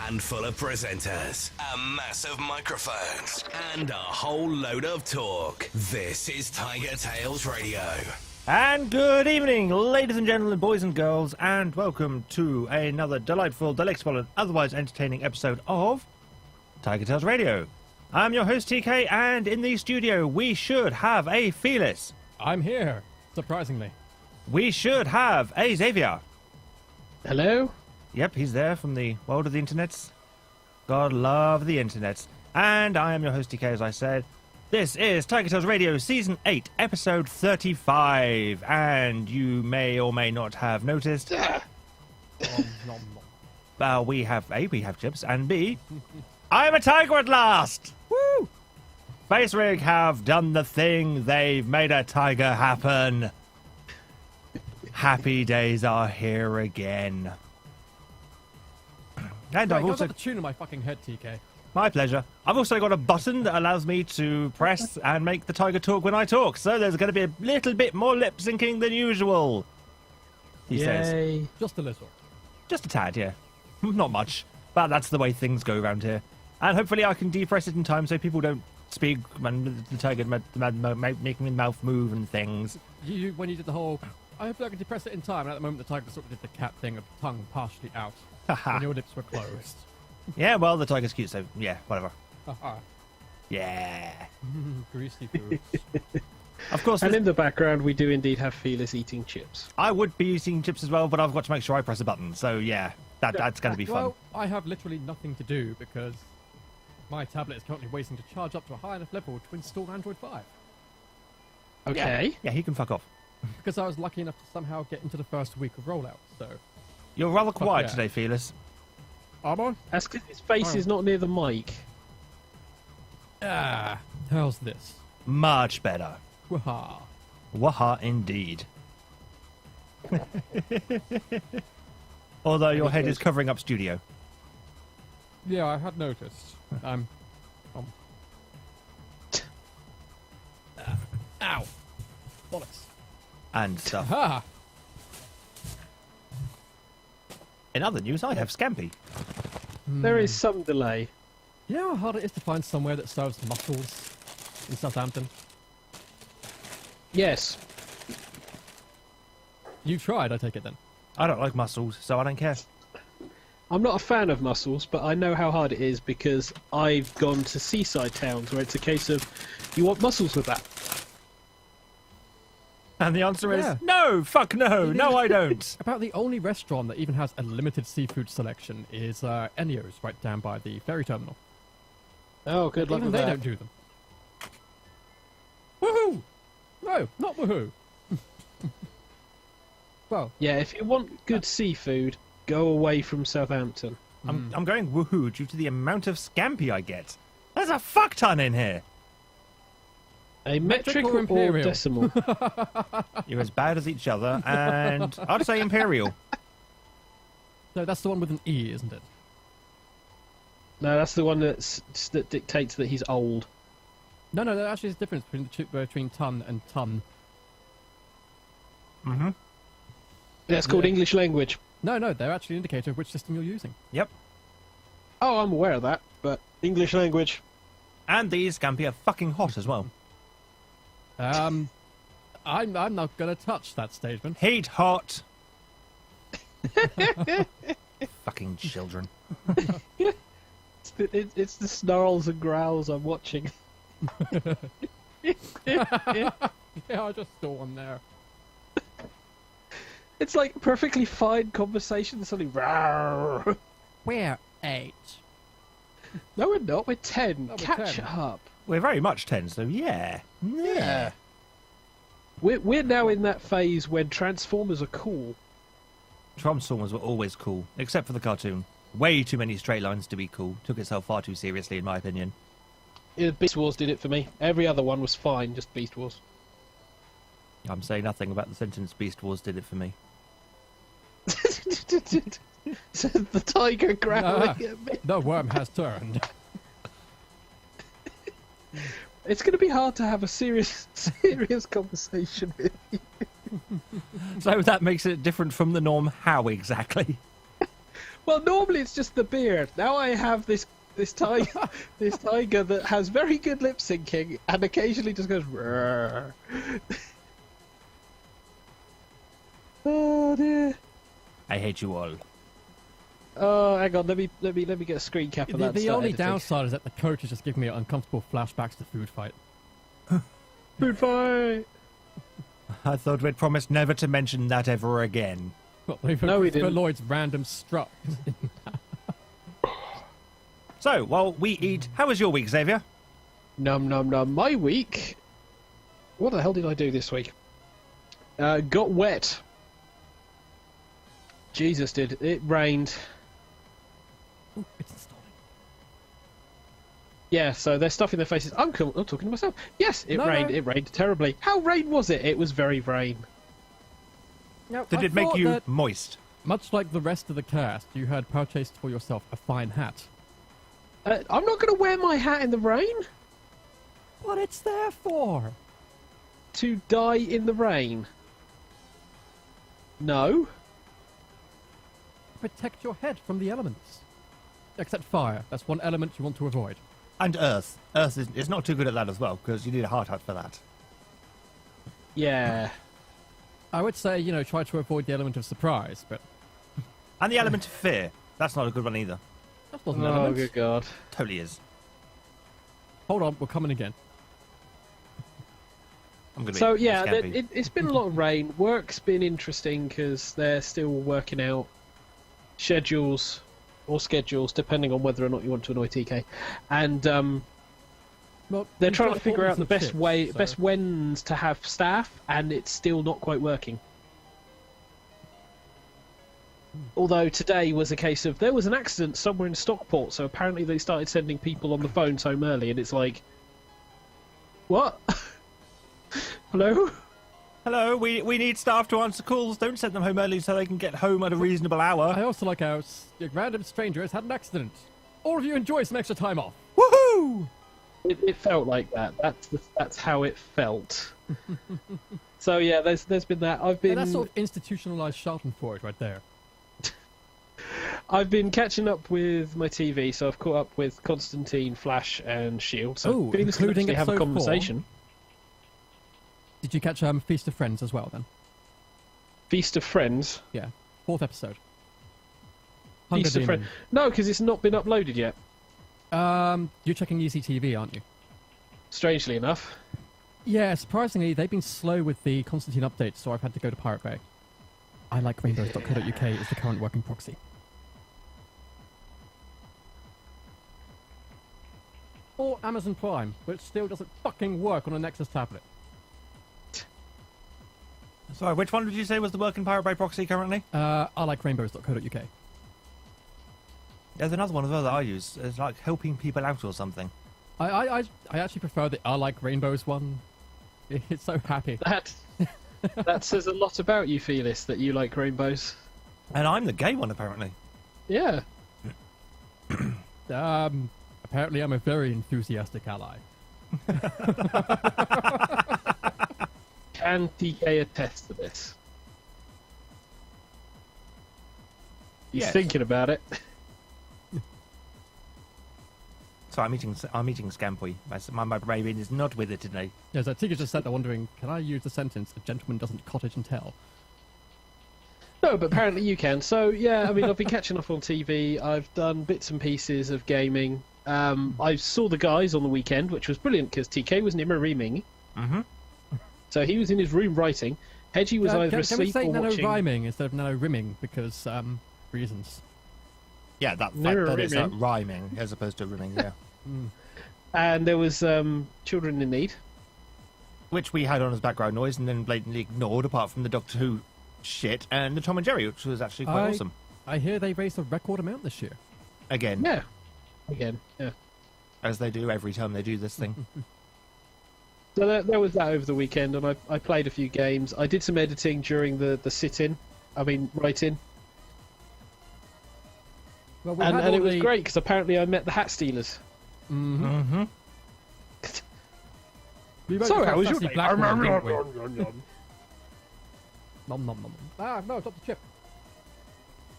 handful of presenters, a mass of microphones, and a whole load of talk. This is TigerTails Radio. And good evening, ladies and gentlemen, boys and girls, and welcome to another delightful, delectable, and otherwise entertaining episode of TigerTails Radio. I'm your host, TK, and in the studio, we should have a Felis. I'm here, surprisingly. We should have a Xavier. Hello? Yep, he's there from the world of the internets. God love the internets. And I am your host, TK, as I said. This is TigerTails Radio Season 8, Episode 35. And you may or may not have noticed... we have A, we have chips, and B, I'm a tiger at last! Woo! Face Rig have done the thing. They've made a tiger happen. Happy days are here again. And I've also got the tune in my fucking head, TK. My pleasure. I've also got a button that allows me to press and make the tiger talk when I talk, so there's going to be a little bit more lip syncing than usual. He says. Just a little. Just a tad, yeah. Not much, but that's the way things go around here. And hopefully I can depress it in time so people don't speak when the tiger making the mouth move and things. When you did the whole, I hope I can depress it in time, and at the moment the tiger sort of did the cat thing of tongue partially out, and your lips were closed. Yeah, well, the tiger's cute, so yeah, whatever. Haha. Yeah. Greasy foods. Of course. And in the background, we do indeed have Felis eating chips. I would be eating chips as well, but I've got to make sure I press a button. So yeah, that's going to be fun. Well, I have literally nothing to do because my tablet is currently waiting to charge up to a high enough level to install Android 5. Okay. Yeah, he can fuck off. Because I was lucky enough to somehow get into the first week of rollout, so... You're rather quiet yeah. today, Felis. Am I? That's because his face is not near the mic. How's this? Much better. Waha. Waha indeed. Although your head is covering up studio. Yeah, I had noticed. Ow. Bollocks. And stuff. Ha! In other news, I have Scampi. There is some delay. You know how hard it is to find somewhere that serves mussels in Southampton? Yes. You tried, I take it then. I don't like mussels, so I don't care. I'm not a fan of mussels, but I know how hard it is because I've gone to seaside towns where it's a case of, you want mussels with that? And the answer is, Yeah. no, fuck no, no I don't. About the only restaurant that even has a limited seafood selection is Enio's, right down by the ferry terminal. Oh, good luck Even with they that. don't do them. Woohoo! No, not woohoo. Well, Yeah, if you want good seafood, go away from Southampton. I'm going woohoo due to the amount of Scampi I get. There's a fuck ton in here. A Metric metric or or imperial? decimal? You're as bad as each other, and I'd say imperial. no, that's the one with an E, isn't it? No, that's the one that dictates that he's old. No, there actually is a difference between ton and ton. Mm-hmm. That's called Yeah. English language. No, they're actually an indicator of which system you're using. Yep. Oh, I'm aware of that, but English language. And these Scampi are fucking hot as well. I'm not going to touch that statement. Heat hot. Fucking children. It's the snarls and growls I'm watching. Yeah, I just saw one there. It's like perfectly fine conversation, suddenly rawr. We're 8. No, we're not. We're 10. we're Catch 10. up. We're very much 10, so yeah. Yeah. We're now in that phase when Transformers are cool. Transformers were always cool, except for the cartoon. Way too many straight lines to be cool. Took itself far too seriously, in my opinion. Yeah, Beast Wars did it for me. Every other one was fine, just Beast Wars. I'm saying nothing about the sentence Beast Wars did it for me. Says the tiger growling at me. The worm has turned. It's going to be hard to have a serious conversation with you. So that makes it different from the norm. How exactly? Well, normally it's just the beard. Now I have this tiger, this tiger that has very good lip syncing and occasionally just goes. Rrr. Oh dear. I hate you all. Oh, hang on. Let me get a screen cap of that. The start only editing. downside is that the coach is just giving me uncomfortable flashbacks to food fight. Food fight. I thought we'd promised never to mention that ever again. Well, even No, we Christopher didn't. Lloyd's random strut. So, while we eat, how was your week, Xavier? Num num num. My week. What the hell did I do this week? Got wet. Jesus, did it rained? Ooh, it's installing. Yeah, so they're stuffing their faces. I'm talking to myself. Yes, it No, rained. no. It rained terribly. How rain was it? It was very rain. Now, Did I it make thought you that, moist? much like the rest of the cast, you had purchased for yourself a fine hat? I'm not going to wear my hat in the rain. What it's there for? To die in the rain. No. Protect your head from the elements. Except fire. That's one element you want to avoid. And Earth. Earth is not too good at that as well, because you need a hard hat for that. Yeah. I would say, try to avoid the element of surprise, but And the element of fear. That's not a good one either. that's not an Oh, element. good God. Totally is. Hold on, we're coming again. I'm gonna So, be yeah, scampy. it's been a lot of rain. Work's been interesting because they're still working out schedules, depending on whether or not you want to annoy TK. And Well, they're you've trying got to figure out the forms best and way, chips, so- best whens to have staff, and it's still not quite working. Although today was a case of there was an accident somewhere in Stockport, so apparently they started sending people on the phones home early, and it's like, what? Hello? Hello, we need staff to answer calls. Don't send them home early so they can get home at a reasonable hour. I also like how a random stranger has had an accident. All of you enjoy some extra time off. Woohoo! It felt like that. That's how it felt. So yeah, there's been that. And that's sort of institutionalized Schadenfreude right there. I've been catching up with my TV, so I've caught up with Constantine, Flash, and Shield. So Oh, being including to have a episode 4? conversation. Did you catch Feast of Friends as well then? Feast of Friends. Yeah, 4th episode. Hunger Feast of Demon. Friends. No, because it's not been uploaded yet. You're checking ECTV, aren't you? Strangely enough. Yeah, surprisingly, they've been slow with the Constantine updates, so I've had to go to Pirate Bay. I like rainbows.co.uk is the current working proxy. Or Amazon Prime, which still doesn't fucking work on a Nexus tablet. Sorry, which one did you say was the working Pirate Bay proxy currently? I like rainbows.co.uk. There's another one as well that I use. It's like helping people out or something. I actually prefer the I like rainbows one. It's so happy. That says a lot about you, Felis, that you like rainbows. And I'm the gay one, apparently. Yeah. Apparently I'm a very enthusiastic ally. Can TK attest to this? He's Yes. thinking about it. So I'm eating scampi. My brain is not with it today. Yeah, so Tika just sat there wondering, can I use the sentence, a gentleman doesn't cottage and tell? No, but apparently you can. So yeah, I mean, I've been catching up on TV. I've done bits and pieces of gaming. I saw the guys on the weekend, which was brilliant because TK was nano-reaming. Mm-hmm. So he was in his room writing. Hedgie was either can we asleep say or watching. nano-rhyming instead of nano-rimming because, reasons. Yeah, that is Rimming. rhyming as opposed to rimming, yeah. And there was Children in Need. Which we had on as background noise and then blatantly ignored, apart from the Doctor Who shit and the Tom and Jerry, which was actually quite awesome. I hear they raised a record amount this year. Again, Yeah. Again, yeah. as they do every time they do this thing. So there was that over the weekend, and I played a few games. I did some editing during the sit-in. I mean, write-in. Well, And it was great, because apparently I met the Hat Stealers. Mm-hmm. So, how was your day? Nom, nom, nom. Ah, no, drop the chip.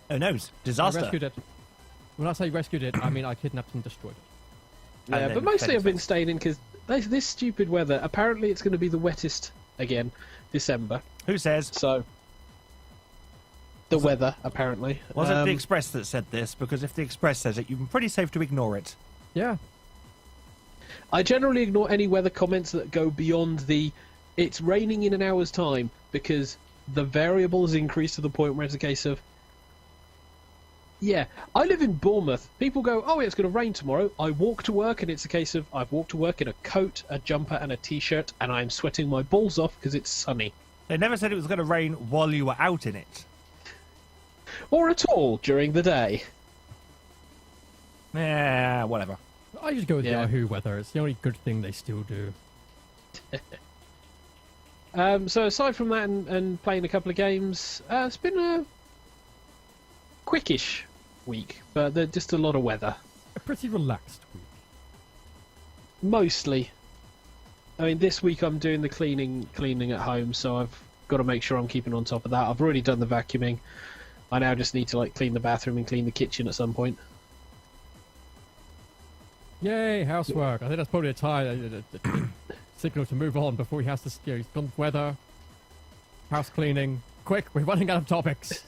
Oh no, I disaster. rescued it. When I say rescued it, I mean I kidnapped and destroyed it. Yeah, And but then mostly fed I've been it. staying in because this stupid weather. Apparently, it's going to be the wettest again, December. Who says? So the weather, apparently. Was it the Express that said this? Because if the Express says it, you're pretty safe to ignore it. Yeah. I generally ignore any weather comments that go beyond the "it's raining in an hour's time" because the variable has increased to the point where it's a case of. Yeah, I live in Bournemouth. People go, "Oh, it's going to rain tomorrow." I walk to work, and it's a case of I've walked to work in a coat, a jumper, and a t-shirt, and I'm sweating my balls off because it's sunny. They never said it was going to rain while you were out in it. Or at all during the day. Yeah, whatever. I just go with Yeah. Yahoo weather. It's the only good thing they still do. So aside from that and playing a couple of games, it's been a quickish week, but there's just a lot of weather. A pretty relaxed week. Mostly. I mean, this week I'm doing the cleaning at home, so I've got to make sure I'm keeping on top of that. I've already done the vacuuming. I now just need to clean the bathroom and clean the kitchen at some point. Yay, housework. I think that's probably a signal to move on before he has to. He's gone with weather, house cleaning. Quick, we're running out of topics.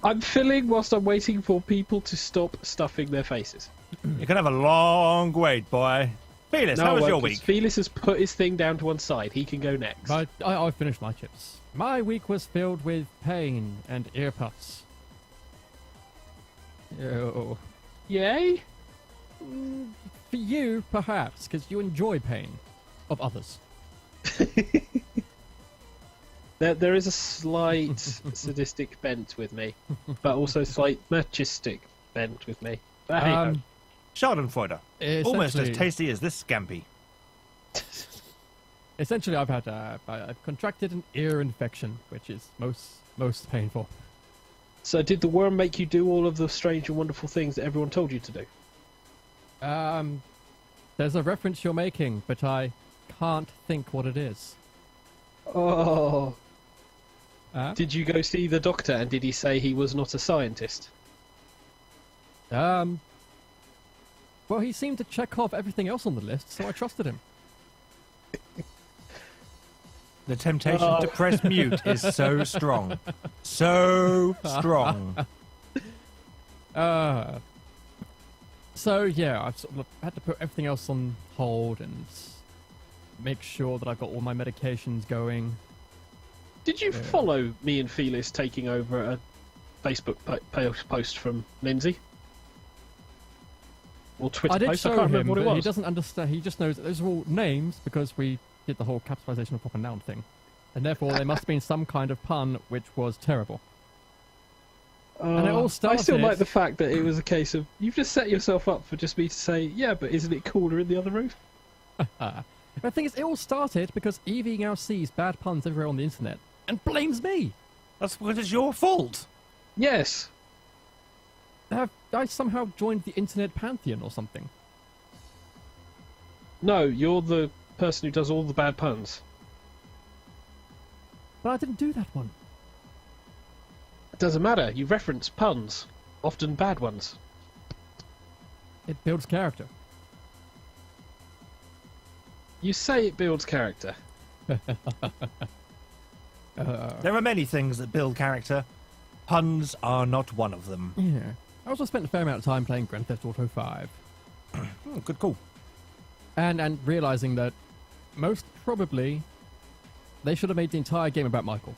I'm filling whilst I'm waiting for people to stop stuffing their faces. You're going to have a long wait, boy. Felix, how was your week? Felix has put his thing down to one side. He can go next. I finished my chips. My week was filled with pain and ear puffs. Ew. Yay? For you, perhaps, because you enjoy pain of others. There is a slight sadistic bent with me, but also slight machistic bent with me. But hey ho. Schadenfreude. Almost as Essentially- tasty as this scampi. Essentially, I've contracted an ear infection, which is most painful. So did the worm make you do all of the strange and wonderful things that everyone told you to do? There's a reference you're making, but I can't think what it is. Oh. Uh? Did you go see the doctor and did he say he was not a scientist? Well, he seemed to check off everything else on the list, so I trusted him. The temptation to press mute is so strong. So strong. So yeah, I've sort of had to put everything else on hold and make sure that I've got all my medications going. Did you follow me and Felix taking over a Facebook post from Lindsay? Or Twitter I did post? I show can't him, remember what it but he was. doesn't understand. He just knows that those are all names because we did the whole capitalization of proper noun thing, and therefore there must have been some kind of pun which was terrible. And it all I still started- like the fact that it was a case of you've just set yourself up for just me to say, yeah, but isn't it cooler in the other roof? The thing is, it all started because Evie now sees bad puns everywhere on the internet and blames me. That's because it's your fault. Yes. Have I somehow joined the internet pantheon or something? No, you're the person who does all the bad puns. But I didn't do that one. It doesn't matter. You reference puns, often bad ones. It builds character. You say it builds character. There are many things that build character. Puns are not one of them. Yeah. I also spent a fair amount of time playing Grand Theft Auto 5. Oh, good call. And realizing that most probably they should have made the entire game about Michael.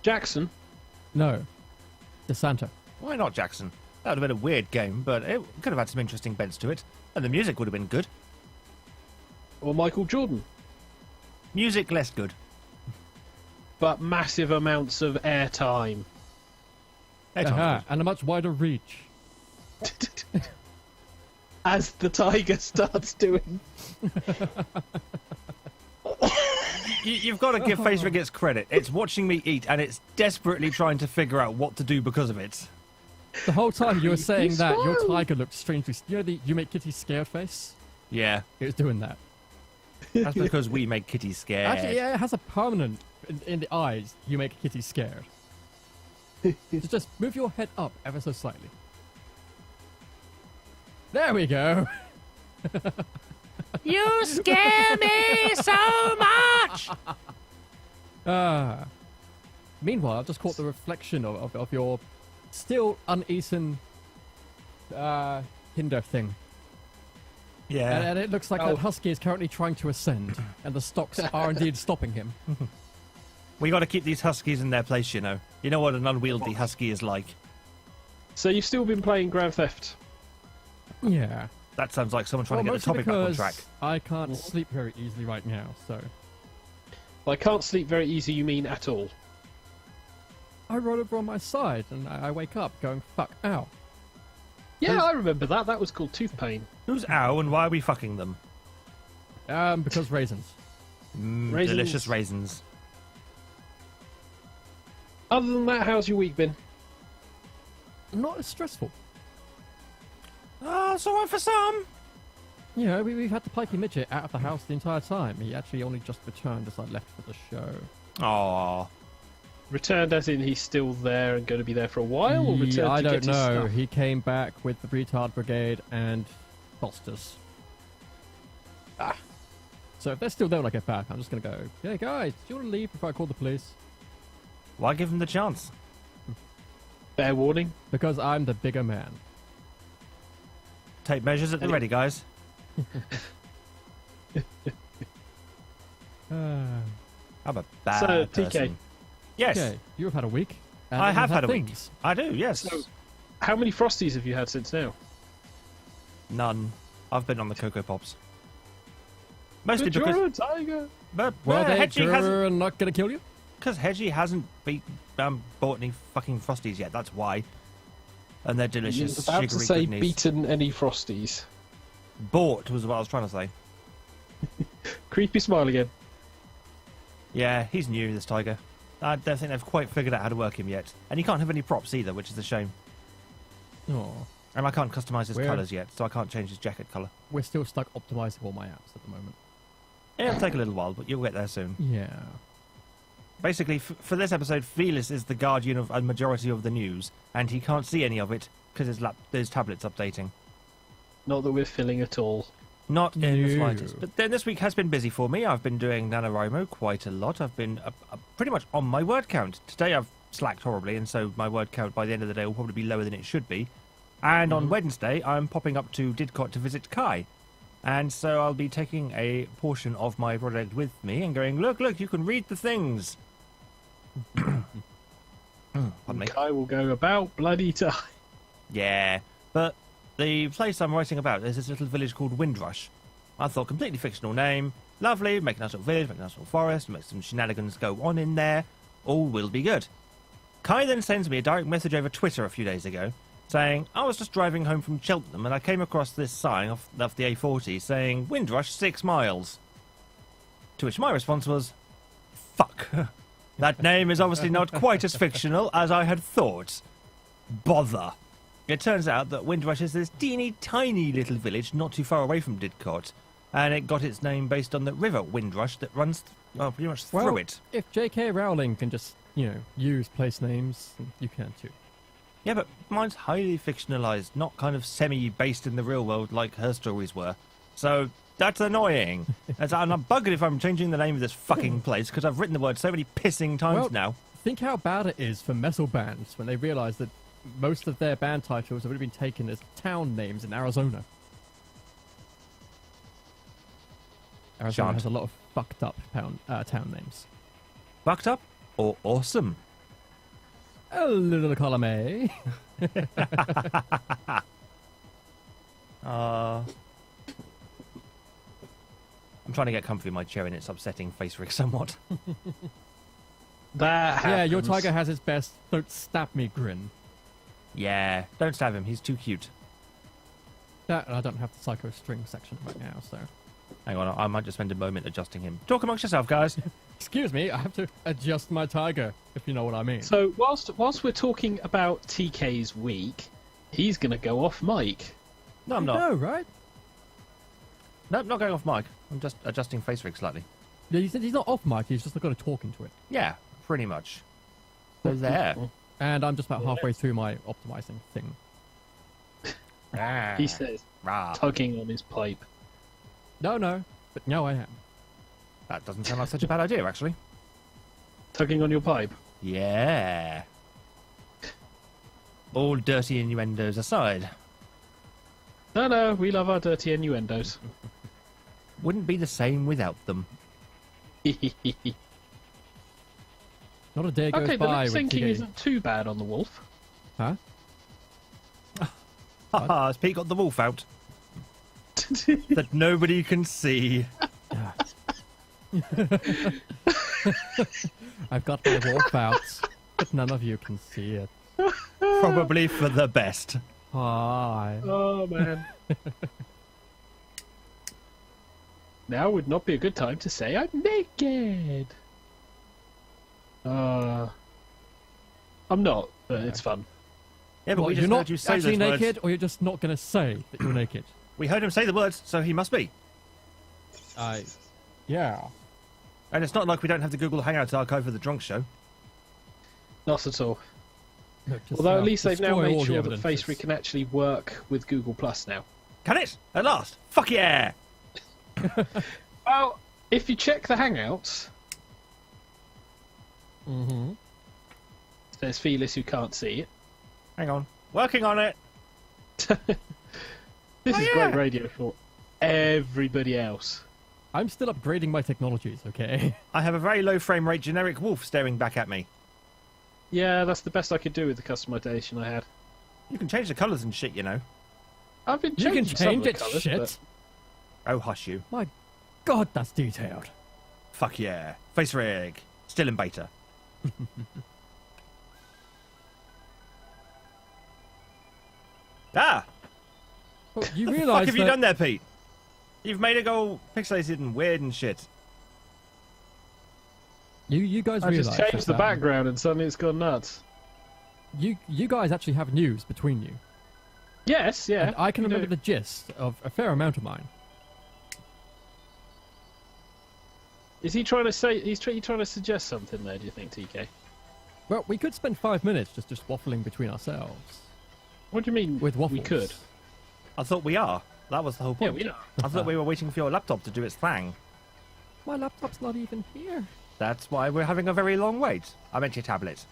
Jackson? No. DeSanta. Why not, Jackson? That would have been a weird game, but it could have had some interesting bents to it. And the music would have been good. Or Michael Jordan? Music less good. But massive amounts of airtime. Airtime's good. And a much wider reach. As the tiger starts doing. You've got to give Facebook its credit. It's watching me eat, and it's desperately trying to figure out what to do because of it. The whole time you were saying He's that, your slow. tiger looked strangely... You know the You Make Kitty Scared face? Yeah, It was doing that. that's because we make kitties scared. Actually, yeah, it has a permanent... In the eyes, You Make Kitty Scared. Just move your head up ever so slightly. There we go. You scare me so much! Meanwhile, I've just caught the reflection of your still uneaten hinder thing. Yeah. And it looks like that husky is currently trying to ascend, and the stocks are indeed stopping him. We got to keep these huskies in their place, you know. You know what an unwieldy husky is like. So you've still been playing Grand Theft? Yeah. That sounds like someone trying to get the topic back on track. I can't sleep very easily right now, so... Well, I can't sleep very easy, you mean at all? I roll over on my side, and I wake up going, fuck, ow. Yeah, I remember that. That was called tooth pain. Who's ow and why are we fucking them? Because raisins. Raisins. Delicious raisins. Other than that, how's your week been? Not as stressful. Sorry for some. You know, we've had the pikey midget out of the house the entire time. He actually only just returned as I left for the show. Aww. Returned as in he's still there and going to be there for a while? Or returned I to don't get his know. stuff? He came back with the retard brigade and Fosters. Ah. So if they're still there when I get back, I'm just going to go, hey guys, do you want to leave before I call the police? Why give them the chance? Fair warning. Because I'm the bigger man. Take measures at the ready, guys. I'm a bad So, TK. person. Yes, Okay, you have had a week. And I you've have had a week. things. I do, yes. So, how many Frosties have you had since now? None. I've been on the Cocoa Pops. Mostly Good because... job, Tiger. But Well, they Hedgie hasn't... are not going to kill you? Because Hedgie hasn't bought any fucking Frosties yet, that's why. And they're I delicious, was about to sugary say goodness. beaten any Frosties. Bought was what I was trying to say. Creepy smile again. Yeah, he's new, this tiger. I don't think they've quite figured out how to work him yet. And he can't have any props either, which is a shame. Oh, And I can't customise his Weird. colours yet, so I can't change his jacket colour. we're still stuck optimizing all my apps at the moment. It'll take a little while, but you'll get there soon. Yeah. Basically, for this episode, Felis is the guardian of a majority of the news, and he can't see any of it because his tablet's updating. Not that we're filling at all. Not in the No. slightest. But then this week has been busy for me. I've been doing NaNoWriMo quite a lot. I've been pretty much on my word count. Today I've slacked horribly, and so my word count by the end of the day will probably be lower than it should be. And on Wednesday, I'm popping up to Didcot to visit Kai. And so I'll be taking a portion of my project with me and going, look, you can read the things. Pardon me. Kai will go about bloody time. Yeah, but the place I'm writing about is this little village called Windrush. I thought, completely fictional name, lovely, make a nice little village, make a nice little forest, make some shenanigans go on in there, all will be good. Kai then sends me a direct message over Twitter a few days ago, saying, I was just driving home from Cheltenham and I came across this sign off the A40 saying, Windrush 6 miles. To which my response was, fuck. That name is obviously not quite as fictional as I had thought. Bother. It turns out that Windrush is this teeny tiny little village not too far away from Didcot, and it got its name based on the river Windrush that runs pretty much through it. If J.K. Rowling can just, use place names, you can too. Yeah, but mine's highly fictionalized, not kind of semi-based in the real world like her stories were. So that's annoying. And I'm buggered if I'm changing the name of this fucking place, because I've written the word so many pissing times Well, now. Think how bad it is for metal bands when they realise that most of their band titles have already been taken as town names in Arizona. Arizona Shan't. has a lot of fucked up town names. Fucked up or awesome? A little column A. I'm trying to get comfy in my chair and it's upsetting Face Rick somewhat. That happens. Yeah, your tiger has its best don't stab me grin. Yeah, don't stab him, he's too cute. That, and I don't have the psycho string section right now, so... Hang on, I might just spend a moment adjusting him. Talk amongst yourself, guys. Excuse me, I have to adjust my tiger, if you know what I mean. So whilst we're talking about TK's week, he's going to go off mic. No, I'm not. No, right? No, not going off mic. I'm just adjusting Face Rick slightly. Yeah, he said he's not off mic, he's just got to talk into it. Yeah, pretty much. So there. And I'm just about halfway through my optimizing thing. He says, tugging on his pipe. No, but no, I am. That doesn't sound like such a bad idea, actually. Tugging on your pipe? Yeah. All dirty innuendos aside. No, we love our dirty innuendos. Wouldn't be the same without them. Not a day goes Okay, the by lip with syncing TK. isn't too bad on the wolf. Huh? Haha, has Pete got the wolf out? That nobody can see. I've got my wolf out, but none of you can see it. Probably for the best. Hi. Oh, man. Now would not be a good time to say I'm naked. I'm not, but it's fun. Yeah, but What, we you're just not heard you say actually those naked, words. or you're just not going to say that you're naked? We heard him say the words, so he must be. Yeah. And it's not like we don't have the Google Hangouts archive for the drunk show. Not at all. No, just, Although at least they've now destroy all made the sure that evidences. FaceRe can actually work with Google Plus now. Can it? At last! Fuck yeah! Well, if you check the Hangouts, Mm-hmm. there's Felis who can't see it. Hang on. Working on it! This Oh, is yeah. great radio for everybody else. I'm still upgrading my technologies, okay? I have a very low frame rate generic wolf staring back at me. Yeah, that's the best I could do with the customization I had. You can change the colours and shit, you know. I've been You changing can some of change the it, colours, shit. but Oh, hush you. My God, that's detailed. Fuck yeah. Face rig. Still in beta. Ah! Well, you What the fuck realise have you that done there, Pete? You've made it go all pixelated and weird and shit. you guys I realise just changed the that, background and suddenly it's gone nuts. You guys actually have news between you. Yes, yeah. And I can we remember do. the gist of a fair amount of mine. Is he trying to say? He's trying to suggest something there? Do you think, TK? Well, we could spend 5 minutes just waffling between ourselves. What do you mean? With waffles. We could. I thought we are. That was the whole Yeah, point. we are. I thought we were waiting for your laptop to do its thing. My laptop's not even here. That's why we're having a very long wait. I meant your tablet.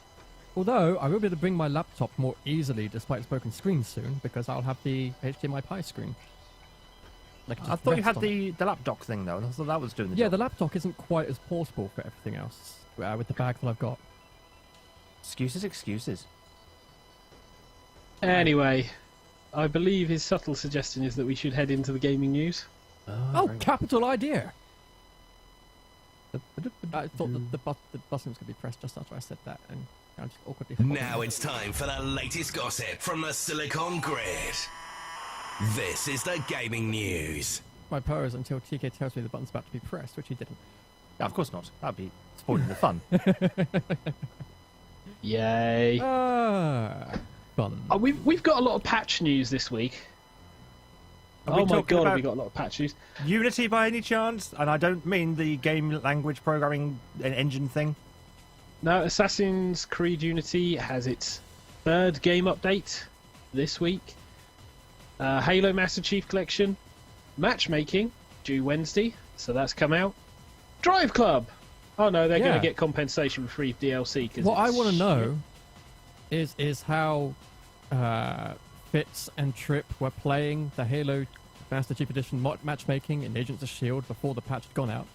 Although, I will be able to bring my laptop more easily despite its broken screen soon, because I'll have the HDMI Pi screen. I can I just thought you rest had on it. the lap dock thing, though. I thought that was doing the Yeah, job. the laptop isn't quite as portable for everything else, with the bag that I've got. Excuses, excuses. Anyway, I believe his subtle suggestion is that we should head into the gaming news. Oh, capital idea! I thought that the button was going to be pressed just after I said that, and I just awkwardly... Now it's time for the latest gossip from the Silicon Grid. This is the gaming news. My pose until TK tells me the button's about to be pressed, which he didn't. Yeah, of course not. That'd be spoiling the fun. Yay! Fun. We've got a lot of patch news this week. Are we Oh my talking god, about have we got a lot of patch news. Unity by any chance? And I don't mean the game language programming engine thing. Now, Assassin's Creed Unity has its third game update this week. Halo Master Chief Collection, matchmaking due Wednesday, so that's come out. Drive Club. Oh no, they're going Yeah. to get compensation for free DLC. Cause What I it's want to shit. know is how Fitz and Trip were playing the Halo Master Chief Edition matchmaking in Agents of S.H.I.E.L.D. before the patch had gone out.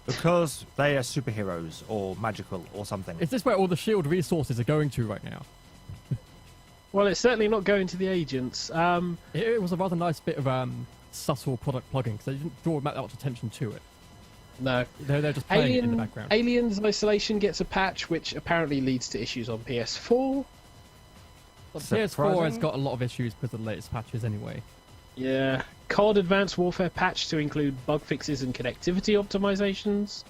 Because they are superheroes or magical or something. Is this where all the S.H.I.E.L.D. resources are going to right now? Well, it's certainly not going to the agents. It was a rather nice bit of subtle product plugging, because they didn't draw that much attention to it. No. They're just playing it in the background. Aliens Isolation gets a patch, which apparently leads to issues on PS4. But PS4 has Surprising. got a lot of issues because of the latest patches anyway. Yeah. COD Advanced Warfare patch to include bug fixes and connectivity optimizations,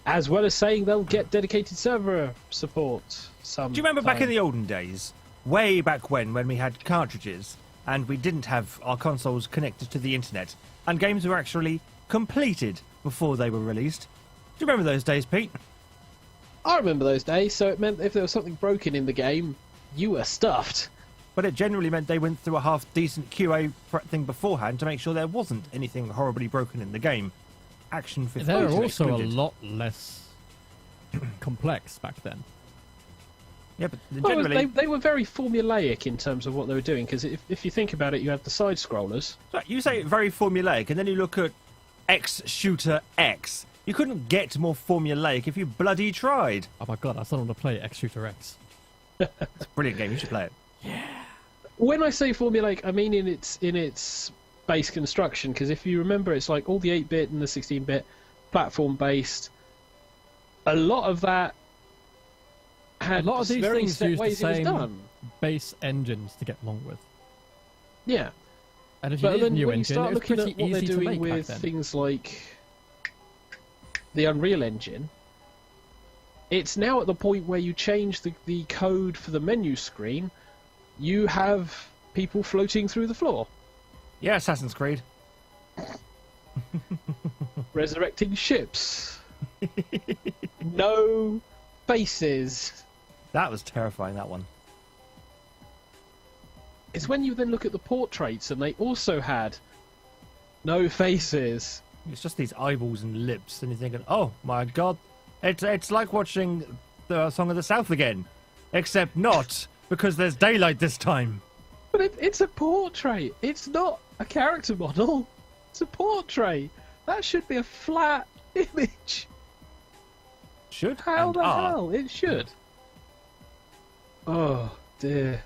as well as saying they'll get dedicated server support. Do you remember back in the olden days? Way back when we had cartridges and we didn't have our consoles connected to the internet and games were actually completed before they were released. Do you remember those days, Pete? I remember those days, so it meant if there was something broken in the game, you were stuffed. But it generally meant they went through a half-decent QA thing beforehand to make sure there wasn't anything horribly broken in the game. Action 15 They were also excluded. a lot less complex back then. Yeah, but Well, generally... they were very formulaic in terms of what they were doing, because if you think about it, you had the side-scrollers. So you say very formulaic, and then you look at X Shooter X. You couldn't get more formulaic if you bloody tried. Oh my god, I still want to play X Shooter X. It's a brilliant game. You should play it. When I say formulaic, I mean in its base construction, because if you remember, it's like all the 8-bit and the 16-bit platform-based. A lot of that had A lot of these very things set use the ways it was same done. base engines to get along with. Yeah. And if you But need a then new when you engine, start it was looking pretty at what they're easy to doing make back with then. things like the Unreal Engine, it's now at the point where you change the code for the menu screen, you have people floating through the floor, Yeah, Assassin's Creed. resurrecting ships. No faces. That was terrifying, that one. It's when you then look at the portraits and they also had no faces. It's just these eyeballs and lips, and you're thinking, oh my god, it's like watching the Song of the South again. Except not, because there's daylight this time. But it's a portrait. It's not a character model. It's a portrait. That should be a flat image. Should How and the are. hell? It should. Oh, dear.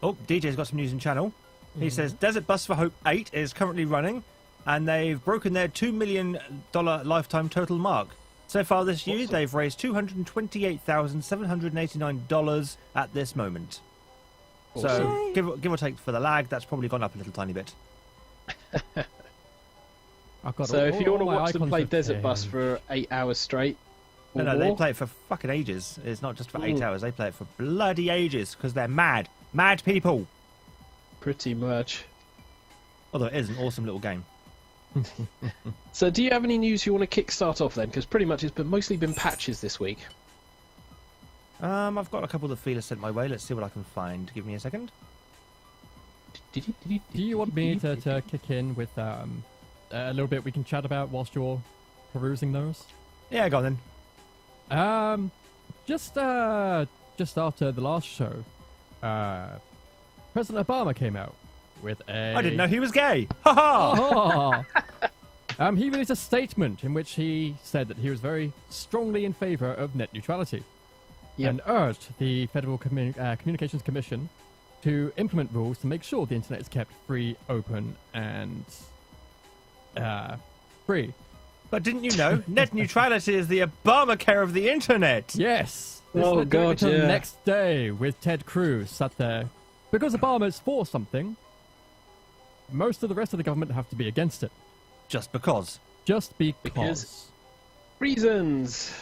Oh, DJ's got some news in channel. He says Desert Bus for Hope 8 is currently running, and they've broken their $2 million lifetime total mark. So far this year, Awesome. they've raised $228,789 at this moment. So, Awesome. give or take for the lag, that's probably gone up a little tiny bit. I've got So all, if you want to all my watch them icons play have Desert Bus changed. for 8 hours straight, or No, they more, play it for fucking ages. It's not just for 8 Mm. hours. They play it for bloody ages because they're mad. Mad people. pretty much. Although it is an awesome little game. So do you have any news you want to kick-start off then? Because pretty much it's mostly been patches this week. I've got a couple that Feeler sent my way. Let's see what I can find. Give me a second. Do you want me to kick in with a little bit we can chat about whilst you're perusing those? Yeah, go on then. Just after the last show, President Obama came out with a... I didn't know he was gay. Ha ha! Oh. He released a statement in which he said that he was very strongly in favour of net neutrality Yep. and urged the Federal Communications Commission to implement rules to make sure the internet is kept free, open, and free. But didn't you know net neutrality is the Obamacare of the internet? Yes. Oh, led God, until yeah. the next day with Ted Cruz sat there. Because Obama's for something, most of the rest of the government have to be against it. Just because. Just because. Because- Reasons.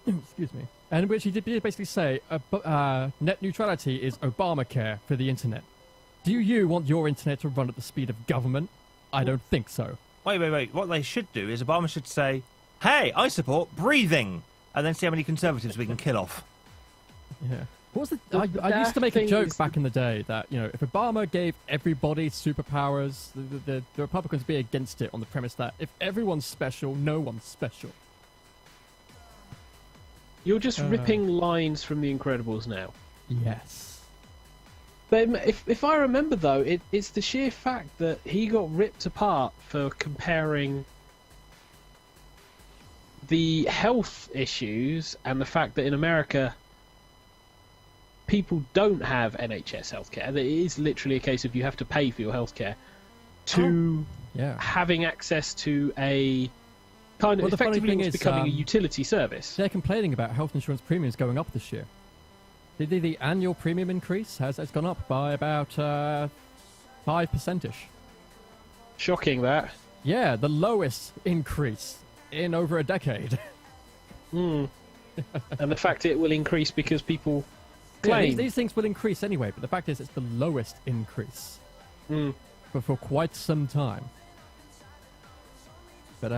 Excuse me. And which he did basically say, net neutrality is Obamacare for the internet. Do you want your internet to run at the speed of government? I don't think so. Wait. What they should do is Obama should say, hey, I support breathing. And then see how many conservatives we can kill off. Yeah. What was The I used to make a thing joke is- back in the day that, if Obama gave everybody superpowers, the Republicans would be against it on the premise that if everyone's special, no one's special. You're just ripping lines from The Incredibles now. Yes. But if I remember, though, it's the sheer fact that he got ripped apart for comparing the health issues and the fact that in America people don't have NHS healthcare. That it is literally a case of you have to pay for your healthcare to Yeah. having access to a kind of Well, the funny effectively thing it's is, becoming a utility service. They're complaining about health insurance premiums going up this year. The annual premium increase has gone up by about 5%. Shocking that. Yeah, the lowest increase in over a decade. And the fact it will increase because people Yeah, claim. these things will increase anyway, but the fact is it's the lowest increase for quite some time. But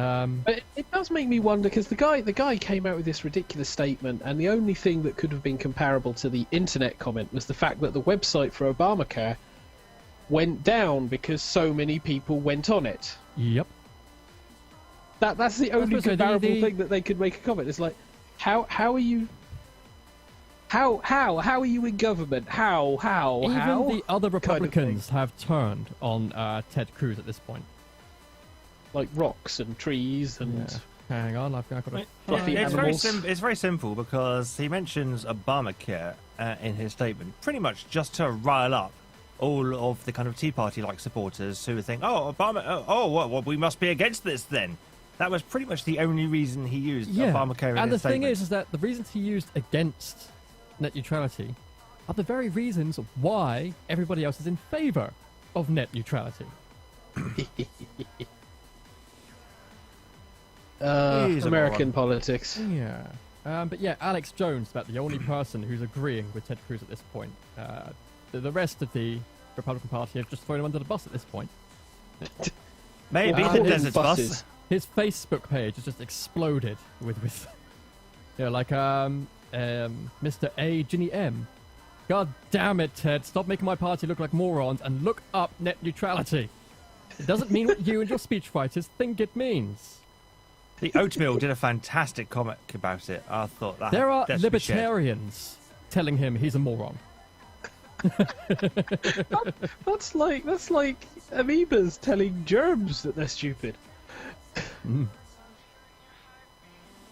But it does make me wonder because the guy came out with this ridiculous statement, and the only thing that could have been comparable to the internet comment was the fact that the website for Obamacare went down because so many people went on it. yep. That's the only suppose so, comparable the- thing that they could make a comment. It's like, how are you? How are you in government? How? Even the other Kind of thing. Republicans have turned on Ted Cruz at this point. Like rocks and trees and Hang on, I've got a Fluffy It's animals. it's very simple because he mentions Obamacare in his statement, pretty much just to rile up all of the kind of Tea Party-like supporters who think, "Oh, Obama! Well, we must be against this then." That was pretty much the only reason he used Obamacare in and the his thing statement. is that the reasons he used against net neutrality are the very reasons why everybody else is in favour of net neutrality. He's a American moron. politics. Yeah. But yeah, Alex Jones, about the only person who's agreeing with Ted Cruz at this point. The rest of the Republican Party have just thrown him under the bus at this point. Maybe Well, the all these desert buses. bus. His Facebook page has just exploded with you know, like Mr. A. Ginny M. God damn it, Ted! Stop making my party look like morons and look up net neutrality. It doesn't mean what you and your speechwriters think it means. The Oatmeal did a fantastic comic about it. I thought that There are that should be shared. libertarians telling him he's a moron. That's like amoebas telling germs that they're stupid.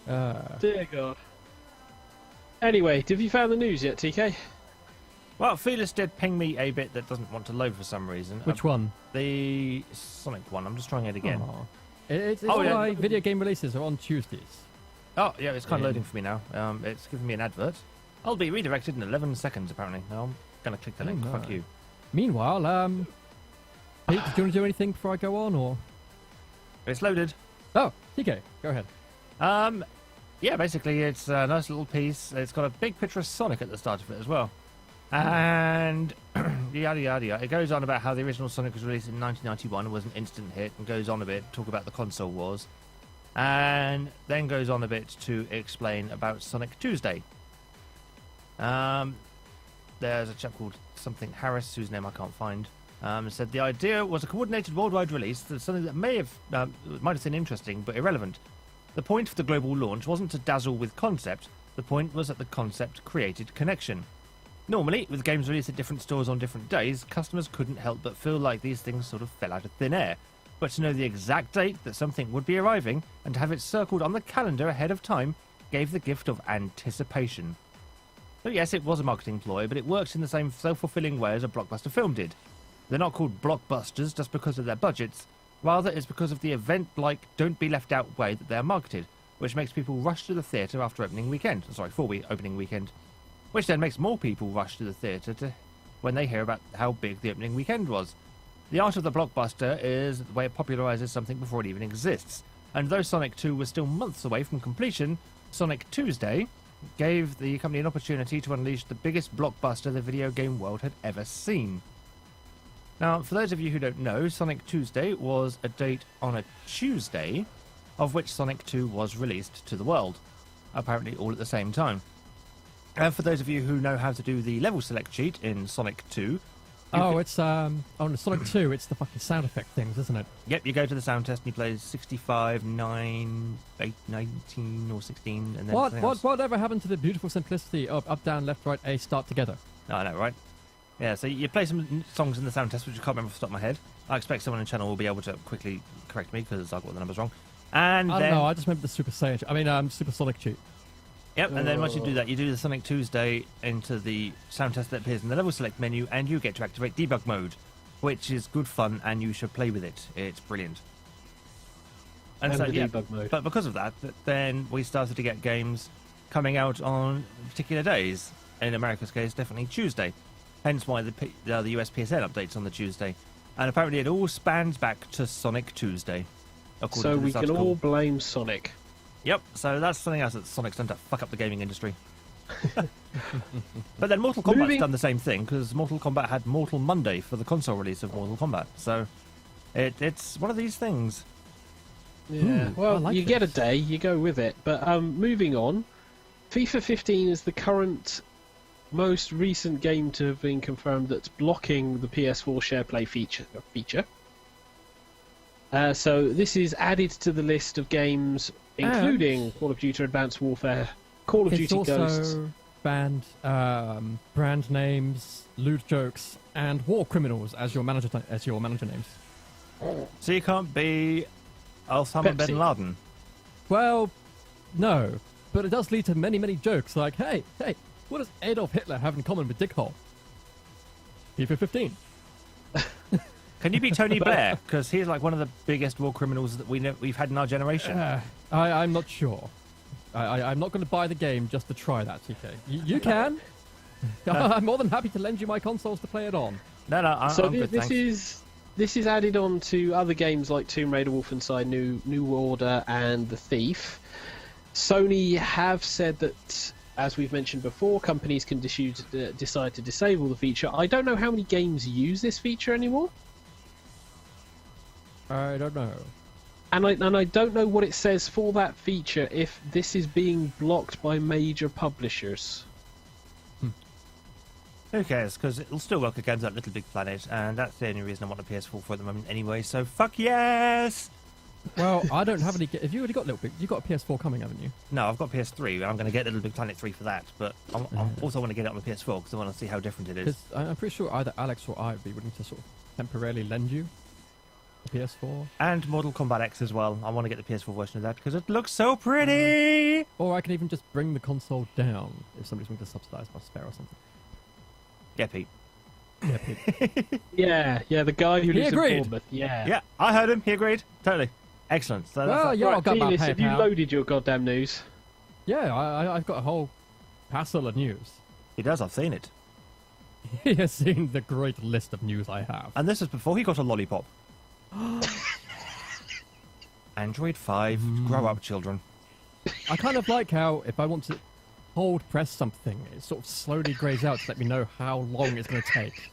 Dear God. Anyway, have you found the news yet, TK? Well, Felix did ping me a bit that doesn't want to load for some reason. Which one? The Sonic one. I'm just trying it again. Aw. It's Oh, yeah. why video game releases are on Tuesdays. Oh, yeah, it's kind of Yeah. loading for me now. It's giving me an advert. I'll be redirected in 11 seconds, apparently. Now I'm going to click the link. no. Fuck you. Meanwhile, Pete, did you want to do anything before I go on, or? It's loaded. Oh, TK, go ahead. Yeah, basically, it's a nice little piece. It's got a big picture of Sonic at the start of it as well. And yada yada yada. It goes on about how the original Sonic was released in 1991, was an instant hit, and goes on a bit, talk about the console wars. And then goes on a bit to explain about Sonic Tuesday. There's a chap called something Harris, whose name I can't find, said the idea was a coordinated worldwide release, that's something that might have seemed interesting, but irrelevant. The point of the global launch wasn't to dazzle with concept, the point was that the concept created connection. Normally, with games released at different stores on different days, customers couldn't help but feel like these things sort of fell out of thin air. But to know the exact date that something would be arriving, and to have it circled on the calendar ahead of time, gave the gift of anticipation. So yes, it was a marketing ploy, but it works in the same self-fulfilling way as a blockbuster film did. They're not called blockbusters just because of their budgets, rather it's because of the event-like don't be left out way that they are marketed, which makes people rush to the theatre after opening weekend. For opening weekend. Which then makes more people rush to the theatre when they hear about how big the opening weekend was. The art of the blockbuster is the way it popularises something before it even exists. And though Sonic 2 was still months away from completion, Sonic Tuesday gave the company an opportunity to unleash the biggest blockbuster the video game world had ever seen. Now, for those of you who don't know, Sonic Tuesday was a date on a Tuesday of which Sonic 2 was released to the world, apparently all at the same time. And for those of you who know how to do the level select sheet in Sonic 2... It's on Sonic 2, it's the fucking sound effect things, isn't it? Yep, you go to the sound test and you play 65, 9, 8, 19 or 16 and then something else. Whatever happened to the beautiful simplicity of up, down, left, right, A, start together? Oh, I know, right? Yeah, so you play some songs in the sound test, which I can't remember off the top of my head. I expect someone in the channel will be able to quickly correct me because I got the numbers wrong. And I then... don't know, I just remember the Super Sonic cheat. Yep, and then once you do that, you do the Sonic Tuesday into the sound test that appears in the level select menu, and you get to activate debug mode, which is good fun, and you should play with it. It's brilliant. And the debug mode. But because of that, then we started to get games coming out on particular days. In America's case, definitely Tuesday. Hence why the US PSN updates on the Tuesday. And apparently it all spans back to Sonic Tuesday. So we can all blame Sonic. Yep, so that's something else that Sonic's done to fuck up the gaming industry. But then Mortal Kombat's done the same thing, because Mortal Kombat had Mortal Monday for the console release of Mortal Kombat. So it's one of these things. Yeah, I well, like you get a this. day, you go with it. But moving on, FIFA 15 is the current most recent game to have been confirmed that's blocking the PS4 share play feature. So this is added to the list of games, including Call of Duty Advanced Warfare, Call of It's Duty also Ghosts. banned brand names, lewd jokes, and war criminals as your manager names. So you can't be Osama bin Pepsi. Laden. Well, no, but it does lead to many, many jokes like, hey, what does Adolf Hitler have in common with Dick Hole? FIFA 15. Can you be Tony Blair? Because he's like one of the biggest war criminals that we've had in our generation. I'm not sure. I'm not going to buy the game just to try that, TK. You can. I'm more than happy to lend you my consoles to play it on. No, I'm good, thanks. This is added on to other games like Tomb Raider, Wolfenstein, New Order, and The Thief. Sony have said that, as we've mentioned before, companies can decide to disable the feature. I don't know how many games use this feature anymore, I don't know. and I don't know what it says for that feature if this is being blocked by major publishers. Who cares? Because it'll still work against that Little Big Planet, and that's the only reason I want a PS4 for at the moment anyway, so fuck yes! Well, I don't have any. Have you already got Little Big? You got a PS4 coming, haven't you? No, I've got PS3, and I'm going to get Little Big Planet 3 for that, but I also want to get it on the PS4 because I want to see how different it is. Because I'm pretty sure either Alex or I would be willing to sort of temporarily lend you a PS4. And Mortal Kombat X as well. I want to get the PS4 version of that because it looks so pretty! Or I can even just bring the console down if somebody's willing to subsidize my spare or something. Yeah, Pete. Yeah, Pete. Yeah, the guy who He lives agreed. in Bournemouth. Yeah. Yeah, I heard him. He agreed. Totally. Excellent. So Well, that's yeah, I'll go Felix, about have you PayPal. loaded your goddamn news? Yeah, I've got a whole passel of news. he does. I've seen it. He has seen the great list of news I have. And this is before he got a lollipop. Android 5. Grow up, children. I kind of like how if I want to hold press something, it sort of slowly grays out to let me know how long it's going to take.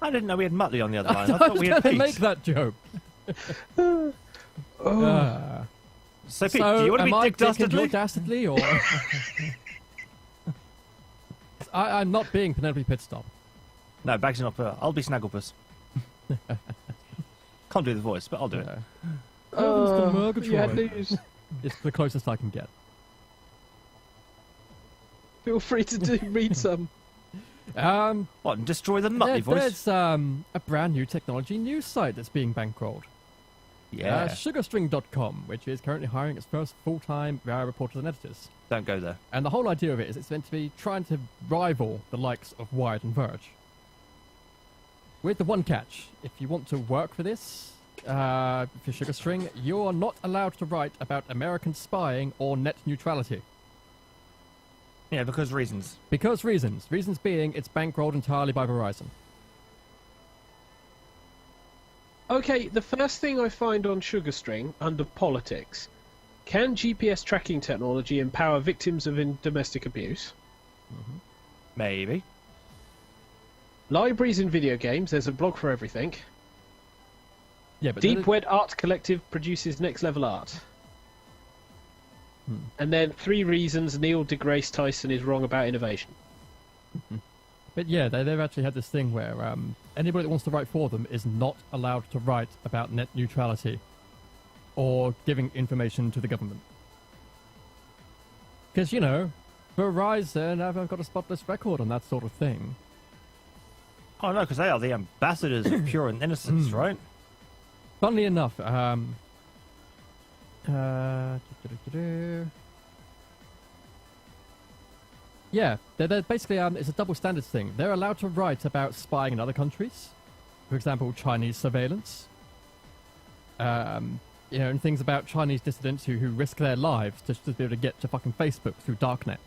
I didn't know we had Muttley on the other line. I I thought was we going had to Pete. make that joke. So, Pete, So, do you want to am be I Dick Dastardly? Dastardly or... I'm not being Penelope Pitstop. No, Bagsy not. I'll be Snagglepuss. Can't do the voice, but I'll do it. Oh, Mr. you had Murgatroyd. news. It's the closest I can get. Feel free to read some. What, and destroy the Muttley voice? There's a brand new technology news site that's being bankrolled. Yeah. Sugarstring.com, which is currently hiring its first full-time reporters and editors. Don't go there. And the whole idea of it is it's meant to be trying to rival the likes of Wired and Verge. With the one catch, if you want to work for this, for Sugarstring, you are not allowed to write about American spying or net neutrality. Yeah, because reasons. Because reasons. Reasons being it's bankrolled entirely by Verizon. Okay, the first thing I find on Sugarstring under politics: can GPS tracking technology empower victims of domestic abuse? Maybe. Libraries in video games. There's a blog for everything. Yeah, but Deep Web Art Collective produces next level art. And then 3 reasons Neil deGrasse Tyson is wrong about innovation. But yeah, they've actually had this thing where anybody that wants to write for them is not allowed to write about net neutrality or giving information to the government. Because, you know, Verizon haven't got a spotless record on that sort of thing. Oh, no, because they are the ambassadors of pure and innocence, right? Funnily enough, yeah, they're basically it's a double standards thing. They're allowed to write about spying in other countries, for example, Chinese surveillance. You know, and things about Chinese dissidents who risk their lives just to be able to get to fucking Facebook through Darknet.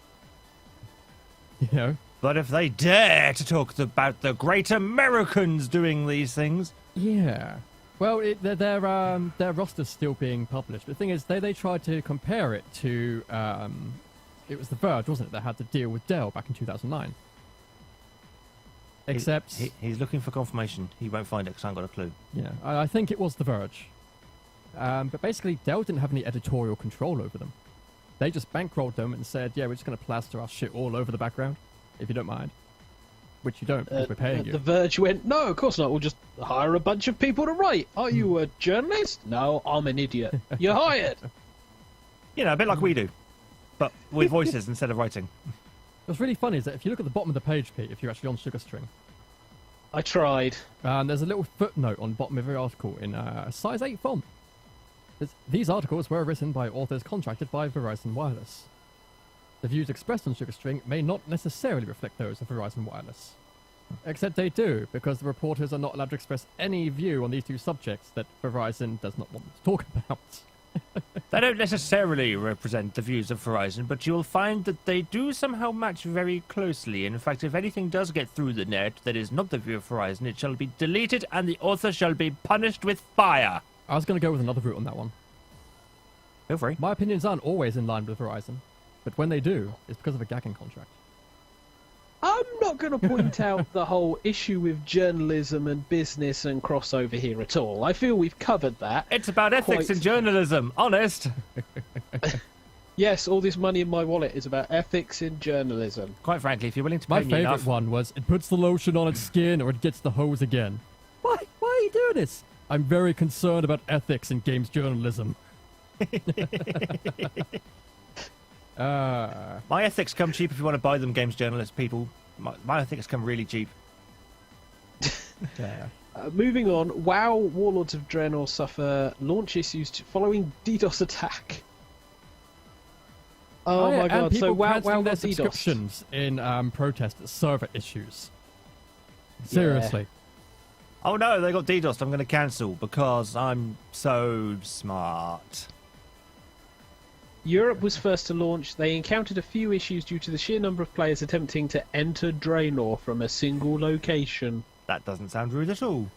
You know? But if they dare to talk about the great Americans doing these things... Yeah. Well, their roster's still being published. But the thing is, they tried to compare it to... it was The Verge, wasn't it, that had to deal with Dell back in 2009. Except, He's looking for confirmation. He won't find it because I haven't got a clue. yeah, I think it was The Verge. But basically, Dell didn't have any editorial control over them. They just bankrolled them and said, yeah, we're just going to plaster our shit all over the background, if you don't mind. Which you don't, because we're paying you. The Verge went, no, of course not. We'll just hire a bunch of people to write. Are you a journalist? No, I'm an idiot. You're hired. You know, a bit like we do, but with voices instead of writing. What's really funny is that if you look at the bottom of the page, Pete, if you're actually on SugarString, I tried. there's a little footnote on the bottom of every article in size 8 font. These articles were written by authors contracted by Verizon Wireless. The views expressed on SugarString may not necessarily reflect those of Verizon Wireless. Except they do, because the reporters are not allowed to express any view on these two subjects that Verizon does not want them to talk about. They don't necessarily represent the views of Verizon, but you'll find that they do somehow match very closely. In fact, if anything does get through the net that is not the view of Verizon, it shall be deleted and the author shall be punished with fire. I was going to go with another route on that one. Feel free. My opinions aren't always in line with Verizon, but when they do, it's because of a gagging contract. I'm not going to point out the whole issue with journalism and business and crossover here at all. I feel we've covered that. It's about ethics Quite. and journalism, honest. Yes, all this money in my wallet is about ethics in journalism. Quite frankly, if you're willing to My pay me favourite enough... one was, it puts the lotion on its skin or it gets the hose again. Why are you doing this? I'm very concerned about ethics in games journalism. My ethics come cheap if you want to buy them, games journalist people. My ethics come really cheap. Yeah. Moving on, WoW Warlords of Draenor suffer launch issues following DDoS attack. Oh yeah, my and god, people so WoW cancelling their got DDoS. subscriptions in protest at server issues. Seriously. Oh no, they got DDoSed. I'm going to cancel because I'm so smart. Europe was first to launch. They encountered a few issues due to the sheer number of players attempting to enter Draenor from a single location. That doesn't sound rude at all.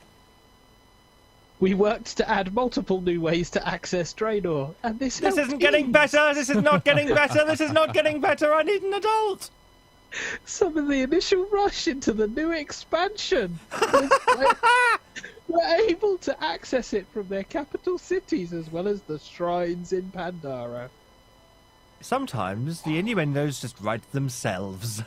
We worked to add multiple new ways to access Draenor, and this Isn't getting better. This is not getting better. This is not getting better. I need an adult. Some of the initial rush into the new expansion were able to access it from their capital cities as well as the shrines in Pandara. Sometimes the innuendos just write themselves.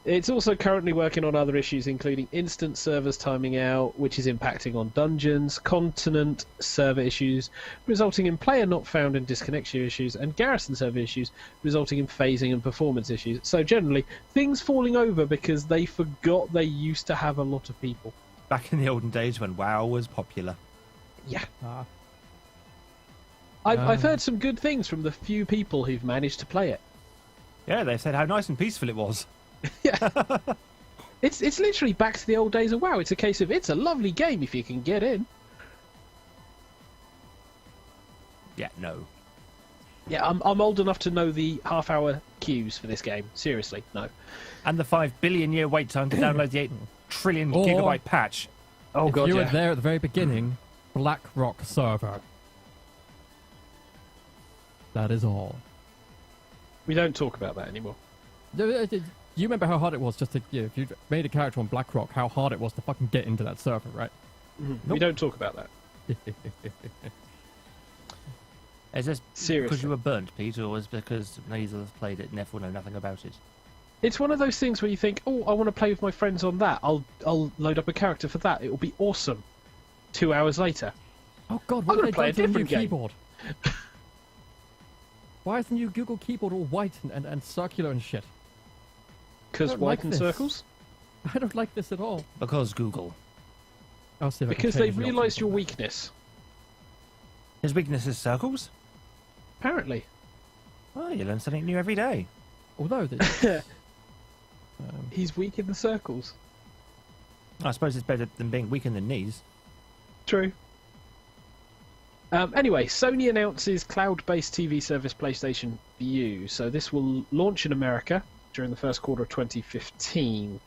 It's also currently working on other issues, including instant servers timing out, which is impacting on dungeons, continent server issues, resulting in player not found and disconnection issues, and garrison server issues, resulting in phasing and performance issues. So generally, things falling over because they forgot they used to have a lot of people. Back in the olden days when WoW was popular. Yeah. Ah. I've heard some good things from the few people who've managed to play it. Yeah, they said how nice and peaceful it was. Yeah. It's literally back to the old days of WoW. It's a case of it's a lovely game if you can get in. Yeah, no. Yeah, I'm old enough to know the half-hour queues for this game. Seriously, no. And the 5 billion year wait time to download the 8 trillion gigabyte patch. Oh If god, you were yeah. there at the very beginning, BlackRock server. That is all. We don't talk about that anymore. You remember how hard it was just to, if you made a character on BlackRock, how hard it was to fucking get into that server, right? We don't talk about that. Is this Seriously. because you were burnt, Pete, or was it because neither of us played it and therefore know nothing about it? It's one of those things where you think, oh, I want to play with my friends on that. I'll load up a character for that. It will be awesome. 2 hours later. Oh god, I'm what gonna have they play a done to the new different game. keyboard? Why is the new Google keyboard all white and circular and shit? Because don't white like in this. circles? I don't like this at all. Because Google. I'll see if I can Because change they've the realised options your on that. weakness. His weakness is circles? Apparently. Oh, you learn something new every day. Although, the, He's weak in the circles. I suppose it's better than being weak in the knees. True. Anyway, Sony announces cloud-based TV service PlayStation Vue. So this will launch in America during the first quarter of 2015.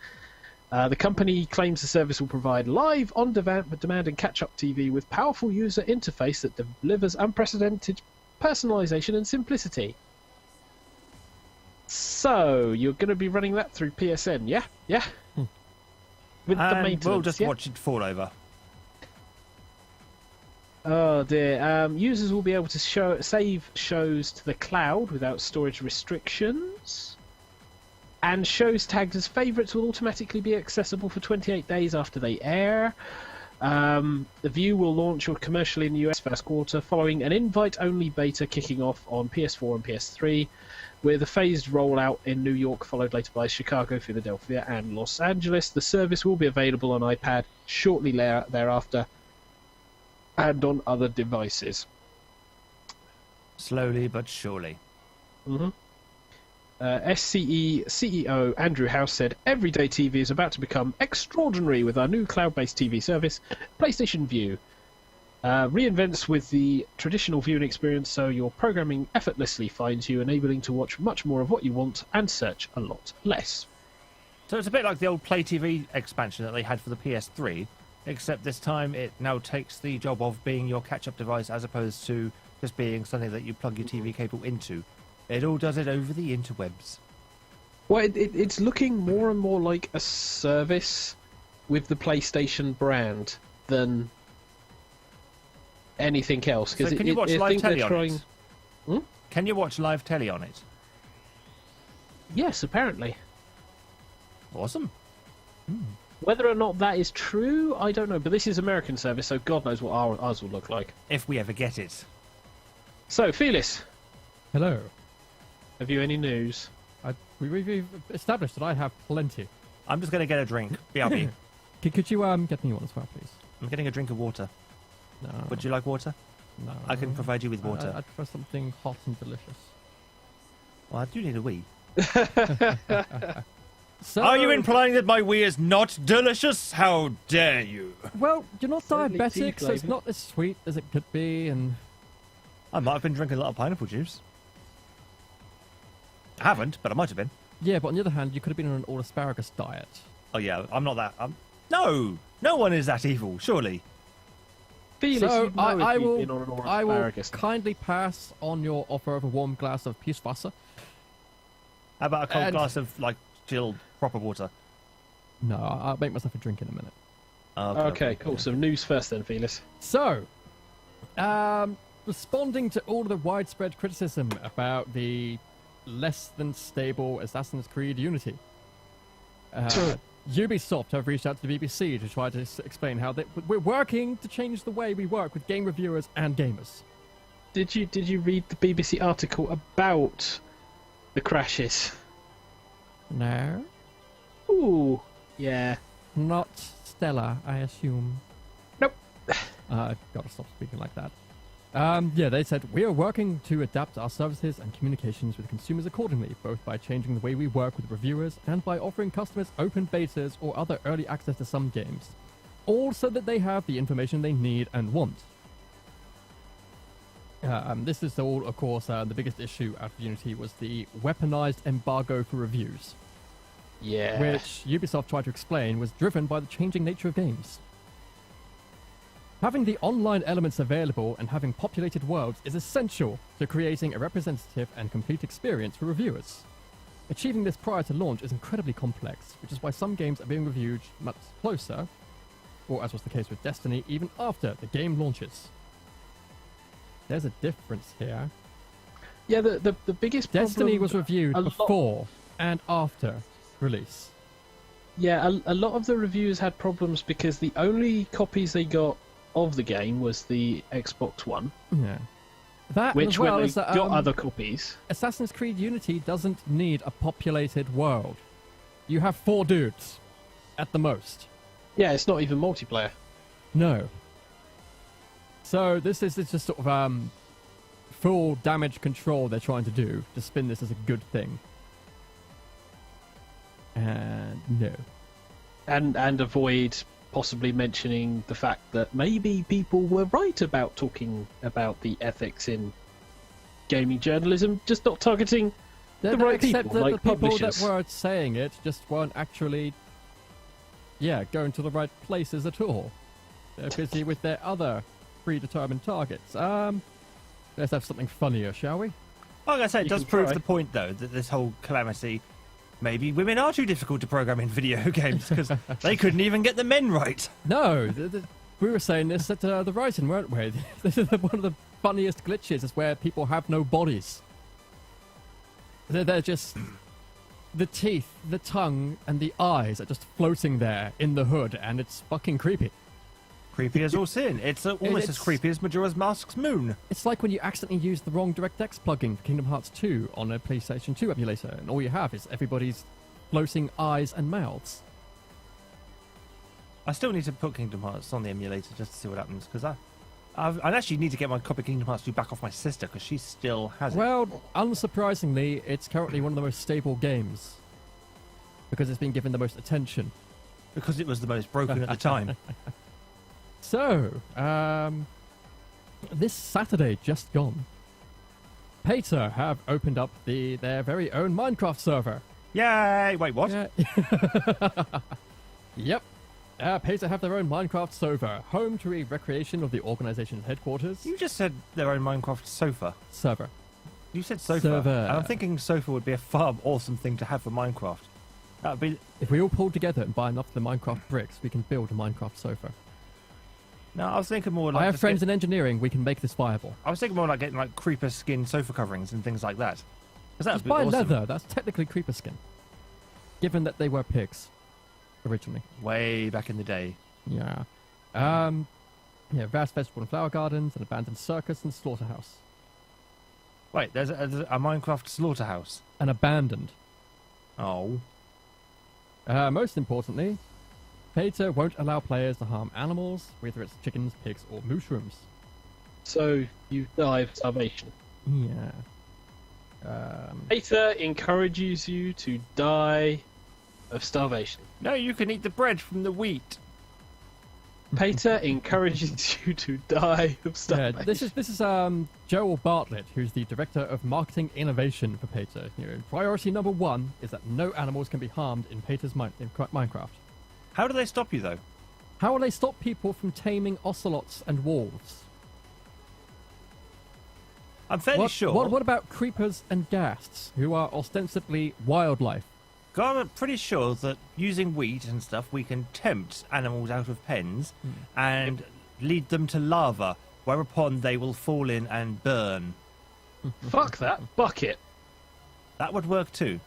The company claims the service will provide live, on-demand and catch-up TV with powerful user interface that delivers unprecedented personalization and simplicity. So you're going to be running that through PSN, yeah? Yeah. With the And maintenance. we'll just yeah? watch it fall over. Oh dear. Users will be able to save shows to the cloud without storage restrictions. And shows tagged as favourites will automatically be accessible for 28 days after they air. The View will launch commercially in the US first quarter, following an invite-only beta kicking off on PS4 and PS3, with a phased rollout in New York, followed later by Chicago, Philadelphia, and Los Angeles. The service will be available on iPad shortly thereafter, and on other devices. Slowly but surely. SCE CEO Andrew House said, "Everyday TV is about to become extraordinary with our new cloud-based TV service, PlayStation View. Reinvents with the traditional viewing experience, so your programming effortlessly finds you, enabling to watch much more of what you want and search a lot less." So it's a bit like the old Play TV expansion that they had for the PS3, except this time it now takes the job of being your catch-up device as opposed to just being something that you plug your TV cable into. It all does it over the interwebs. Well, it's looking more and more like a service with the PlayStation brand than anything else. So can you watch live telly on it? Hmm? Can you watch live telly on it? Yes, apparently. Awesome. Whether or not that is true, I don't know. But this is American service, so God knows what ours will look like. If we ever get it. So, Felix, Hello. have you any news? We've established that I have plenty. I'm just going to get a drink. BRB. Could you get me one as well, please? I'm getting a drink of water. No. Would you like water? No. I can provide you with water. I'd prefer something hot and delicious. Well, I do need a wee. So, Are you implying that my wee is not delicious? How dare you? Well, you're not Certainly tea diabetic, so it's flavoured. not as sweet as it could be, and I might have been drinking a lot of pineapple juice. I haven't, but I might have been. yeah. But on the other hand, you could have been on an all asparagus diet. Oh yeah, I'm not that. No one is that evil, surely. Felix, So you know I if you've will, been on an orange I will asparagus. kindly pass on your offer of a warm glass of Peachwasser. How about a cold And- glass of like chilled proper water? No, I'll make myself a drink in a minute. Okay, cool. So news first then, Felix. So, responding to all of the widespread criticism about the less than stable Assassin's Creed Unity, Ubisoft have reached out to the BBC to try to explain how we're working to change the way we work with game reviewers and gamers. Did you read the BBC article about the crashes? No, Ooh, yeah. not Stella, I assume. Nope. I've got to stop speaking like that. Yeah, they said, we are working to adapt our services and communications with consumers accordingly, both by changing the way we work with reviewers and by offering customers open betas or other early access to some games, all so that they have the information they need and want. This is all, of course, the biggest issue out of Unity was the weaponized embargo for reviews, Yeah. which Ubisoft tried to explain was driven by the changing nature of games. Having the online elements available and having populated worlds is essential to creating a representative and complete experience for reviewers. Achieving this prior to launch is incredibly complex, which is why some games are being reviewed much closer, or as was the case with Destiny, even after the game launches. There's a difference here. Yeah, the biggest Destiny problem... was reviewed a lot- before and after release. Yeah, a lot of the reviewers had problems because the only copies they got of the game was the Xbox One, Yeah. That, which as well when they as that, got other copies... Assassin's Creed Unity doesn't need a populated world. You have 4 dudes, at the most. Yeah, it's not even multiplayer. No. So this is just sort of full damage control they're trying to do to spin this as a good thing. And no. And avoid possibly mentioning the fact that maybe people were right about talking about the ethics in gaming journalism, just not targeting the right except people, that like the people publishers. that were saying it just weren't actually, going to the right places at all. They're busy with their other predetermined targets. Let's have something funnier, shall we? Like I said, it You does can prove try. the point, though, that this whole calamity, maybe women are too difficult to program in video games because they couldn't even get the men right. No, we were saying this at the Rising, weren't we? This is one of the funniest glitches is where people have no bodies. They're just... The teeth, the tongue, and the eyes are just floating there in the hood, and it's fucking creepy. Creepy as all sin. It's almost as It's- creepy as Majora's Mask's Moon. It's like when you accidentally use the wrong DirectX plugin for Kingdom Hearts 2 on a PlayStation 2 emulator, and all you have is everybody's floating eyes and mouths. I still need to put Kingdom Hearts on the emulator just to see what happens, because I actually need to get my copy of Kingdom Hearts 2 back off my sister, because she still has it. Well, unsurprisingly, it's currently one of the most stable games because it's been given the most attention. Because it was the most broken at the time. So, this Saturday just gone, Pater have opened up their very own Minecraft server. Yay! Wait, what? Yeah. Yep. Pater have their own Minecraft server, home to a recreation of the organization's headquarters. You just said their own Minecraft sofa. Server. You said sofa. Server. And I'm thinking sofa would be a far awesome thing to have for Minecraft. That would be... If we all pull together and buy enough of the Minecraft bricks, we can build a Minecraft sofa. No, I was thinking more like... I have just friends in engineering, we can make this viable. I was thinking more like getting like creeper skin sofa coverings and things like that. Because that would Just be buy awesome. leather, that's technically creeper skin. Given that they were pigs, originally. Way back in the day. Yeah. Vast vegetable and flower gardens, an abandoned circus and slaughterhouse. Wait, there's a Minecraft slaughterhouse. An abandoned. Oh. Most importantly, Pater won't allow players to harm animals, whether it's chickens, pigs, or mushrooms. So you die of starvation. Yeah. Pater encourages you to die of starvation. No, you can eat the bread from the wheat. Pater encourages you to die of Yeah, starvation. this is Joel Bartlett, who's the director of marketing innovation for Pater. Priority number 1 is that no animals can be harmed in Pater's Minecraft. How do they stop you, though? How will they stop people from taming ocelots and wolves? I'm fairly sure. What about creepers and ghasts, who are ostensibly wildlife? I'm pretty sure that using wheat and stuff, we can tempt animals out of pens and lead them to lava, whereupon they will fall in and burn. Fuck that bucket. That would work too.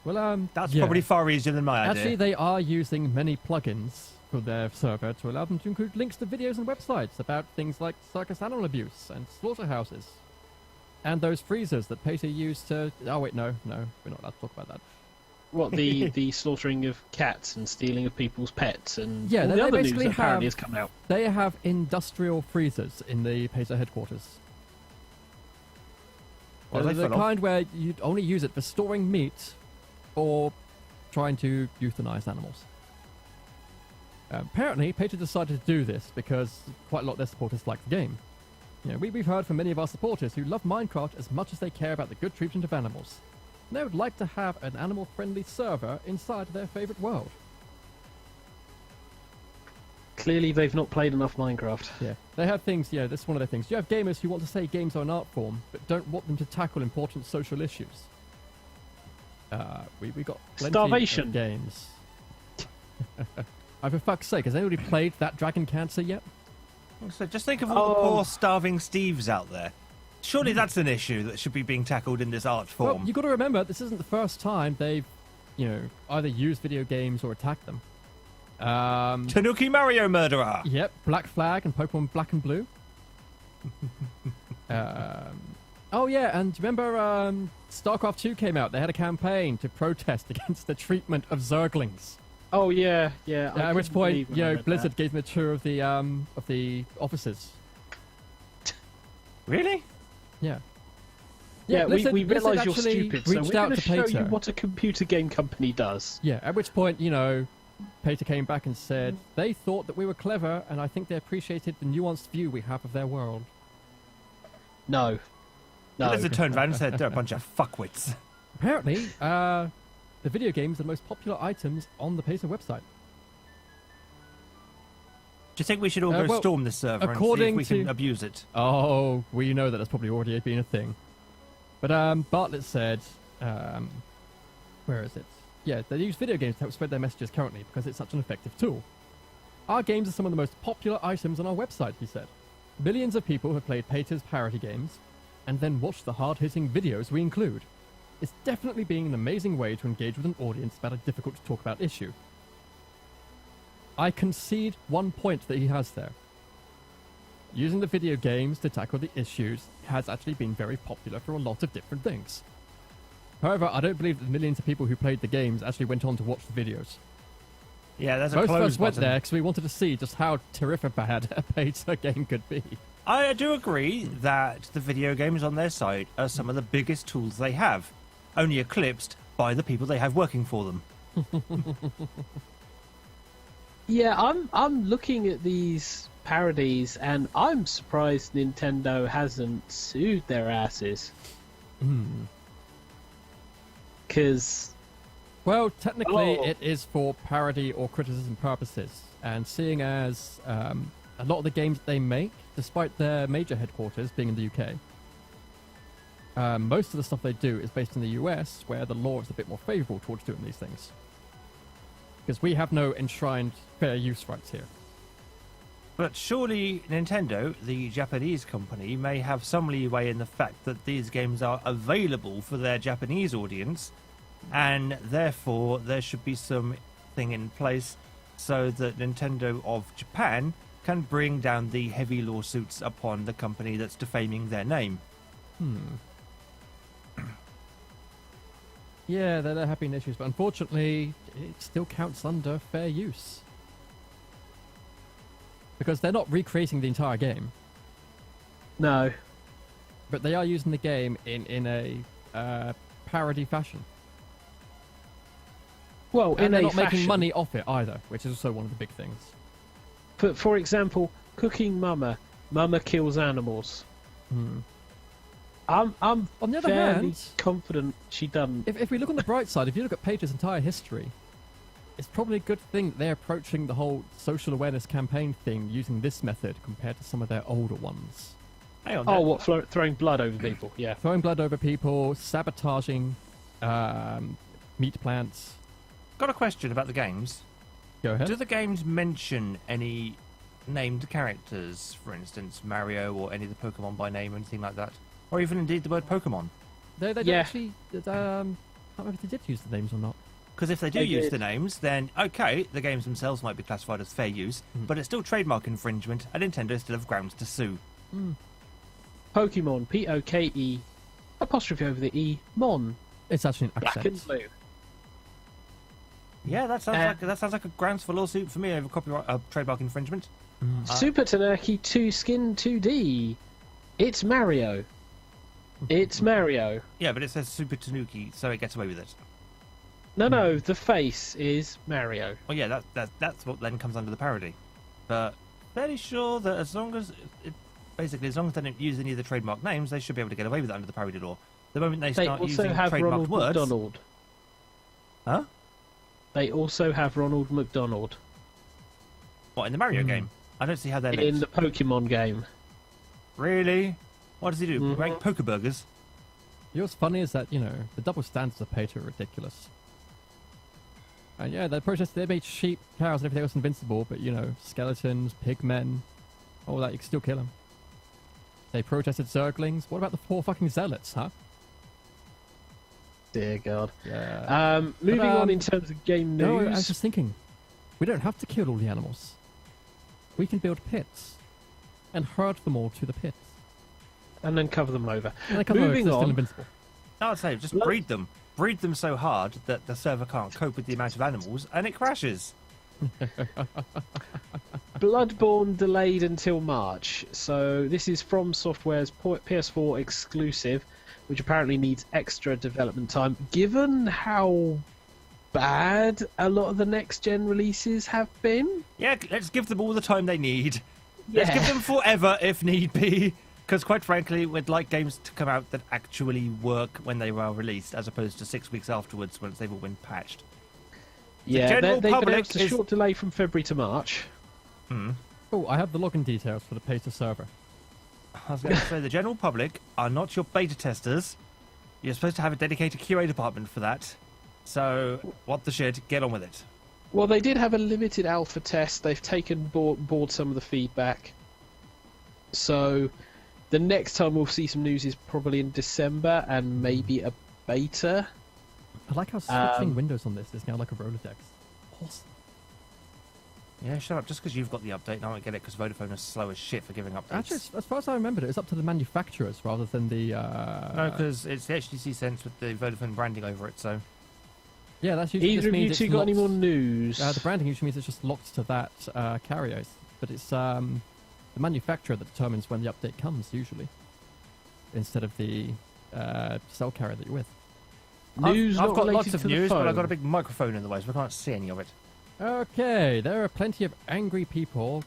Well, That's yeah. probably far easier than my idea. Actually, they are using many plugins for their server to allow them to include links to videos and websites about things like circus animal abuse and slaughterhouses. And those freezers that Pater used to... Oh, wait, no, we're not allowed to talk about that. What, the slaughtering of cats and stealing of people's pets and Yeah, all they the other news basically that apparently have- has come out. They have industrial freezers in the Pater headquarters. What are They're they the full of? kind where you'd only use it for storing meat or trying to euthanize animals. Apparently, Pater decided to do this because quite a lot of their supporters like the game. We've heard from many of our supporters who love Minecraft as much as they care about the good treatment of animals. And they would like to have an animal-friendly server inside their favourite world. Clearly, they've not played enough Minecraft. Yeah, they have things. Yeah, this is one of their things. You have gamers who want to say games are an art form, but don't want them to tackle important social issues. We got plenty Starvation. of games. For fuck's sake, has anybody played that Dragon Cancer yet? So just think of all the poor starving Steves out there. Surely that's an issue that should be being tackled in this art form. Well, you got to remember, this isn't the first time they've, either used video games or attacked them. Tanuki Mario Murderer! Yep, Black Flag and Pokemon Black and Blue. Oh yeah, and remember StarCraft 2 came out. They had a campaign to protest against the treatment of Zerglings. Oh yeah. At which point, Blizzard. Blizzard gave them a tour of the offices. Really? Yeah. Yeah, Blizzard- we Blizzard realise you're actually stupid, so we're reached going out to to show Pater. you what a computer game company does. Yeah, at which point, Pater came back and said they thought that we were clever, and I think they appreciated the nuanced view we have of their world. No. Blizzard turned around and said they're a bunch of fuckwits. Apparently, the video games are the most popular items on the Pater website. Do you think we should all go well, storm this server and see if according we can to- abuse it? Oh, we know that that's probably already been a thing. But Bartlett said, where is it? Yeah, they use video games to help spread their messages currently because it's such an effective tool. Our games are some of the most popular items on our website, he said. Millions of people have played Pater's parody games and then watched the hard-hitting videos we include. It's definitely been an amazing way to engage with an audience about a difficult-to-talk-about issue. I concede one point that he has there. Using the video games to tackle the issues has actually been very popular for a lot of different things. However, I don't believe that the millions of people who played the games actually went on to watch the videos. Yeah, there's a Most of close us went button. there because we wanted to see just how terrific bad a Pater game could be. I do agree that the video games on their site are some of the biggest tools they have, only eclipsed by the people they have working for them. Yeah, I'm looking at these parodies, and I'm surprised Nintendo hasn't sued their asses. Because, Well, technically, Oh. it is for parody or criticism purposes. And seeing as a lot of the games they make, despite their major headquarters being in the UK, most of the stuff they do is based in the US, where the law is a bit more favourable towards doing these things. Because we have no enshrined fair use rights here. But surely Nintendo, the Japanese company, may have some leeway in the fact that these games are available for their Japanese audience, and therefore there should be something in place so that Nintendo of Japan can bring down the heavy lawsuits upon the company that's defaming their name. Yeah, there have been issues, but unfortunately, it still counts under fair use. Because they're not recreating the entire game, no. but they are using the game in a parody fashion. Well, And in they're a not making fashion. money off it either, which is also one of the big things. For example, Cooking Mama. Mama kills animals. I'm On the other fairly hand, confident she doesn't. if we look on the bright side, if you look at Pater's entire history, it's probably a good thing that they're approaching the whole social awareness campaign thing using this method compared to some of their older ones. Hang on. Oh, there. what, throwing blood over people? Yeah. Throwing blood over people, sabotaging meat plants. Got a question about the games. Go ahead. Do the games mention any named characters, for instance, Mario or any of the Pokemon by name or anything like that? Or even indeed the word Pokemon? They Yeah. actually, I can't remember if they did use the names or not. Because if they do They use did. the names, then okay, the games themselves might be classified as fair use, but it's still trademark infringement, and Nintendo still have grounds to sue. Pokemon. P-O-K-E. Apostrophe over the E. Mon. It's actually an Black accent. and blue. Yeah, that sounds like a grounds for lawsuit for me over copyright trademark infringement. Super Tanaki 2 Skin 2D. It's Mario. It's Mario. Yeah, but it says Super Tanuki, so it gets away with it. No, the face is Mario. Well, yeah, that's what then comes under the parody. But fairly sure that as long as as long as they don't use any of the trademark names, they should be able to get away with it under the parody law. The moment they They start also using have trademarked Ronald words, McDonald. huh? They also have Ronald McDonald What in the Mario game? I don't see how they're in linked. the Pokemon game. Really? What does he do? Mhm. Make Pokeburgers? You know what's funny is that, the double standards of Pater are ridiculous. And yeah, they made sheep, cows, and everything else invincible, but, skeletons, pigmen, all that, you can still kill them. They protested Zerglings. What about the poor fucking zealots, huh? Dear God. Yeah. Moving on um, in terms of game news. No, I was just thinking, we don't have to kill all the animals. We can build pits and herd them all to the pits. And then cover them over. And they come over 'cause Moving they're still on. invincible. I'd say just Blood- breed them. Breed them so hard that the server can't cope with the amount of animals, and it crashes. Bloodborne delayed until March. So this is From Software's PS4 exclusive, which apparently needs extra development time. Given how bad a lot of the next-gen releases have been. Yeah, let's give them all the time they need. Let's Yeah. give them forever if need be. Because quite frankly, we'd like games to come out that actually work when they are released, as opposed to 6 weeks afterwards once they've all been patched. Yeah, general they've public announced a is- short delay from February to March. Oh, I have the login details for the Pater server. I was going to say, the general public are not your beta testers, You're supposed to have a dedicated QA department for that. So, what the shit? Get on with it. Well, they did have a limited alpha test. They've taken board some of the feedback. So, the next time we'll see some news is probably in December and maybe a beta. I like how switching windows on this is now like a Rolodex. Awesome. Yeah, shut up. Just because you've got the update, and I don't get it because Vodafone is slow as shit for giving updates. Actually, as far as I remember, it's up to the manufacturers rather than the. No, because it's the HTC Sense with the Vodafone branding over it, so. Yeah, that's usually Either just of you means two it's got any more locked- news? The branding usually means it's just locked to that carrier, but it's the manufacturer that determines when the update comes usually, instead of the cell carrier that you're with. News I've not got related lots of to the news, but I've got a phone. big microphone in the way, so I can't see any of it. Okay, there are plenty of angry people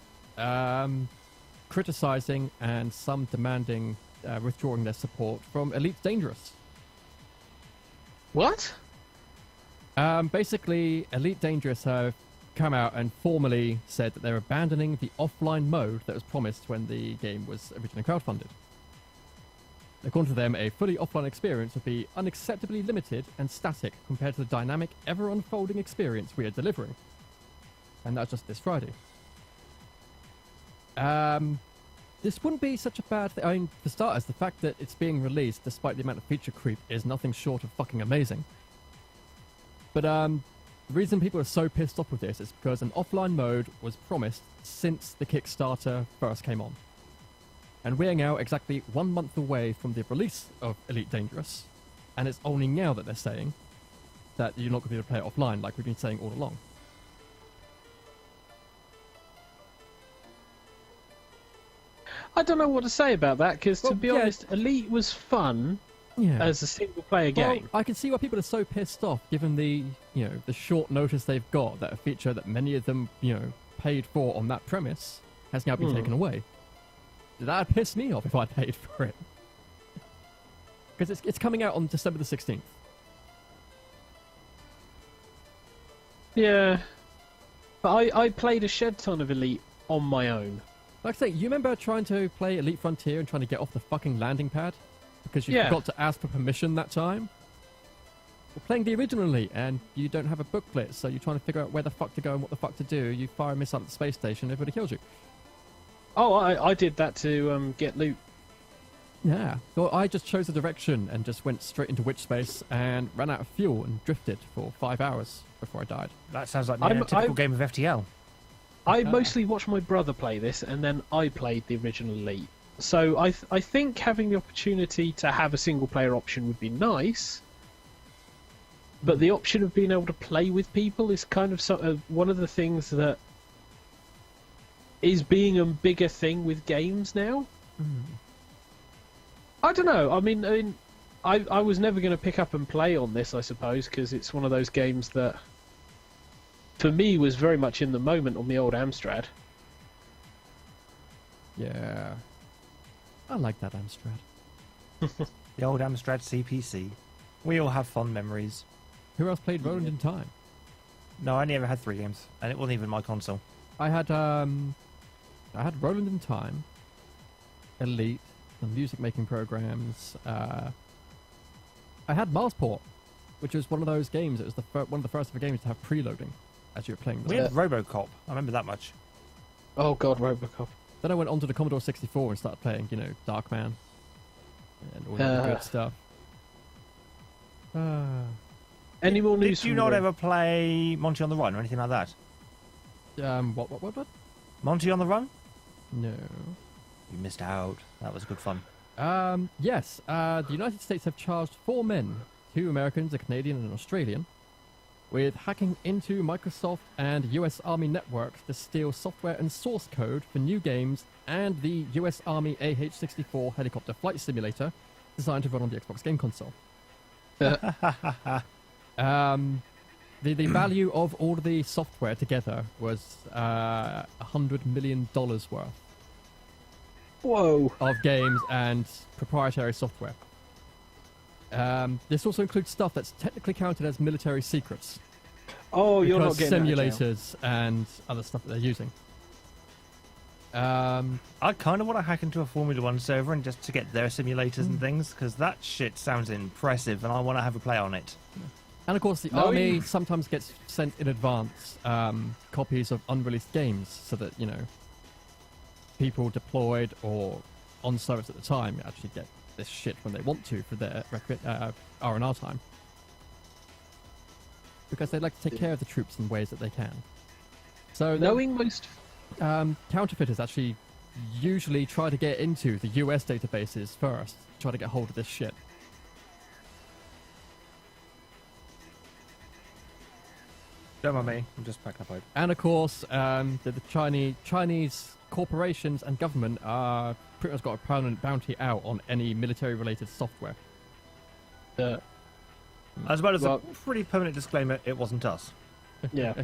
criticizing and some demanding withdrawing their support from Elite Dangerous. What? Basically, Elite Dangerous have come out and formally said that they're abandoning the offline mode that was promised when the game was originally crowdfunded. According to them, a fully offline experience would be unacceptably limited and static compared to the dynamic, ever-unfolding experience we are delivering. And that's just this Friday. This wouldn't be such a bad thing. I mean, for starters, the fact that it's being released despite the amount of feature creep is nothing short of fucking amazing. But the reason people are so pissed off with this is because an offline mode was promised since the Kickstarter first came on. And we're now exactly 1 month away from the release of Elite Dangerous, and it's only now that they're saying that you're not going to be able to play it offline like we've been saying all along. I don't know what to say about that, because Well, to be yeah. honest, Elite was fun Yeah. as a single-player Well, game. I can see why people are so pissed off, given the the short notice they've got that a feature that many of them paid for on that premise has now been taken away. That'd piss me off if I paid for it, because it's coming out on December the 16th. Yeah. But I played a shed ton of Elite on my own. Like I say, you remember trying to play Elite Frontier and trying to get off the fucking landing pad because you Yeah. forgot to ask for permission that time? We're playing the original Elite and you don't have a booklet, so you're trying to figure out where the fuck to go and what the fuck to do. You fire a missile at the space station, everybody kills you. Oh, I did that to get loot. Yeah. Well, I just chose a direction and just went straight into witch space and ran out of fuel and drifted for 5 hours before I died. That sounds like a typical game of FTL. I mostly watched my brother play this, and then I played the original Elite. So I think having the opportunity to have a single-player option would be nice, but the option of being able to play with people is kind of one of the things that is being a bigger thing with games now. I don't know. I mean, I was never going to pick up and play on this, I suppose, because it's one of those games that, for me, was very much in the moment on the old Amstrad. Yeah. I like that Amstrad. The old Amstrad CPC. We all have fond memories. Who else played Roland in Time? No, I only ever had 3 games, and it wasn't even my console. I had Roland in Time, Elite, the music making programs. I had Marsport, which was one of those games. It was one of the first ever games to have preloading as you were playing. We had Robocop. I remember that much. Oh god, Robocop. Then I went onto the Commodore 64 and started playing, Darkman and all that good stuff. Any more news? Did you from not the ever play Monty on the Run or anything like that? What? Monty on the Run? No. You missed out. That was good fun. Yes. The United States have charged 4 men, 2 Americans, a Canadian and an Australian, with hacking into Microsoft and US Army networks to steal software and source code for new games and the US Army AH-64 helicopter flight simulator designed to run on the Xbox game console. The value of all of the software together was $100 million worth Whoa. of games and proprietary software. This also includes stuff that's technically counted as military secrets. Oh, you're not because getting that out of jail. simulators and other stuff that they're using. I kind of want to hack into a Formula One server and just to get their simulators and things, because that shit sounds impressive, and I want to have a play on it. And of course, the army sometimes gets sent in advance copies of unreleased games, so that people deployed or on service at the time actually get this shit when they want to for their R&R time, because they like to take care of the troops in ways that they can. So Knowing most counterfeiters actually usually try to get into the US databases first, try to get hold of this shit. Don't mind me, I'm just packing up. And of course, the Chinese corporations and government are pretty much got a permanent bounty out on any military-related software. As well as a pretty permanent disclaimer, it wasn't us. Yeah.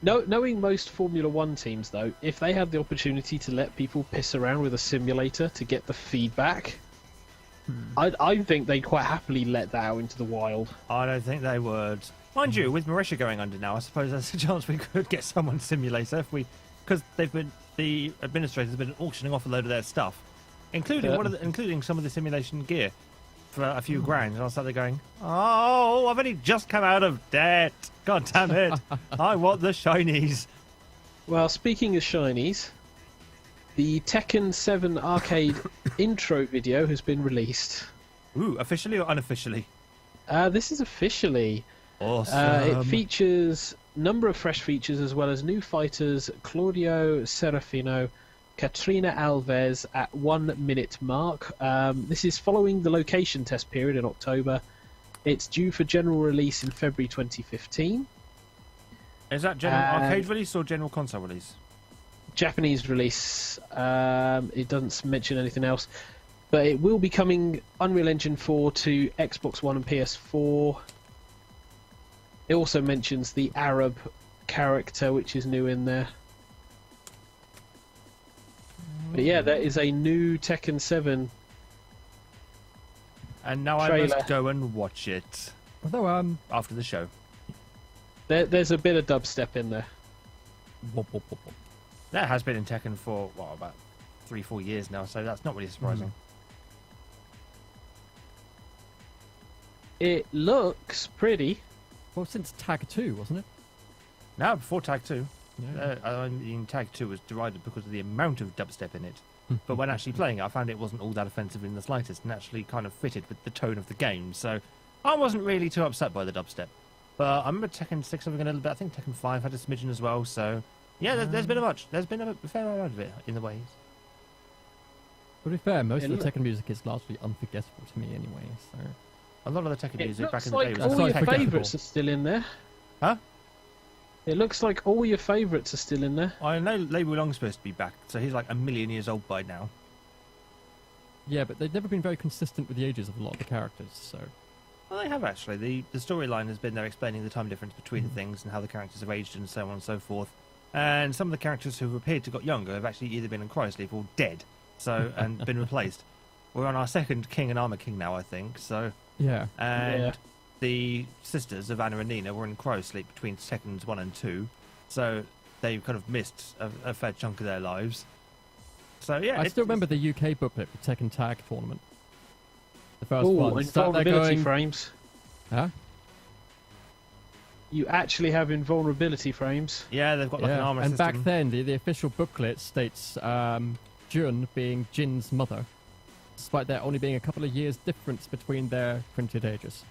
Knowing most Formula One teams, though, if they had the opportunity to let people piss around with a simulator to get the feedback, I think they'd quite happily let that out into the wild. I don't think they would. Mind you, with Marisha going under now, I suppose there's a chance we could get someone's simulator if because the administrators have been auctioning off a load of their stuff, including some of the simulation gear for a few grand. And I was sat there going, "Oh, I've only just come out of debt. God damn it! I want the shinies." Well, speaking of shinies, the Tekken 7 arcade intro video has been released. Ooh, officially or unofficially? This is officially. Awesome. It features a number of fresh features as well as new fighters Claudio Serafino, Katrina Alves at 1 minute mark. This is following the location test period in October. It's due for general release in February 2015. Is that general arcade release or general console release? Japanese release. It doesn't mention anything else. But it will be coming Unreal Engine 4 to Xbox One and PS4. It also mentions the Arab character, which is new in there. But yeah, there is a new Tekken 7 and now trailer. I must go and watch it. Although, after the show. There's a bit of dubstep in there. That has been in Tekken for, about 3-4 years now, so that's not really surprising. It looks pretty. well, since Tag 2, wasn't it? No, before Tag 2. Yeah. I mean, Tag 2 was derided because of the amount of dubstep in it. But when actually playing it, I found it wasn't all that offensive in the slightest, and actually kind of fitted with the tone of the game. So I wasn't really too upset by the dubstep. But I remember Tekken 6 having a little bit. I think Tekken 5 had a smidgen as well. So yeah, there's been a much. There's been a fair amount of it in the ways. To be fair, most of the Tekken music is largely unforgettable to me anyway. So a lot of the Tekken It music back looks in the day like was all your unforgettable. favourites are still in there. Huh? It looks like all your favourites are still in there. I know Lei Wulong's supposed to be back, so he's like 1,000,000 years old by now. yeah, but they've never been very consistent with the ages of a lot of the characters. So Well, they have actually. The storyline has been there explaining the time difference between the things and how the characters have aged and so on and so forth. And some of the characters who have appeared to got younger have actually either been in cryosleep or dead, so and been replaced. We're on our second King and Armor King now, I think. So yeah, and the sisters of Anna and Nina were in cryosleep between Tekkens 1 and 2, so they kind of missed a fair chunk of their lives. So yeah, I still remember the UK booklet for Tekken Tag Tournament. The first Oh, one. Start there invulnerability going, frames. huh? You actually have invulnerability frames. Yeah, they've got like an armor and system. back then, the official booklet states Jun being Jin's mother, despite there only being a couple of years difference between their printed ages.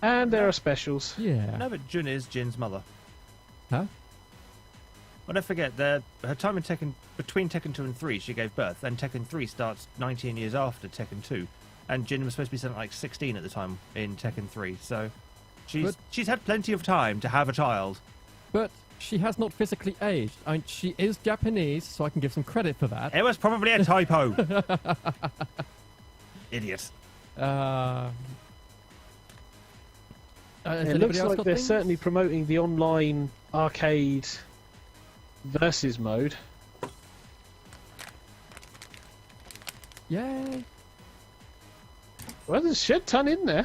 And there are specials. Yeah. No, but Jun is Jin's mother. Huh? Well, don't forget, her time in Tekken, between Tekken 2 and 3, she gave birth, and Tekken 3 starts 19 years after Tekken 2, and Jin was supposed to be something like 16 at the time in Tekken 3, so she's had plenty of time to have a child. But she has not physically aged. I mean, she is Japanese, so I can give some credit for that. It was probably a typo. Idiot. It looks like they're certainly promoting the online arcade versus mode. Yay! Well, there's a shit ton in there.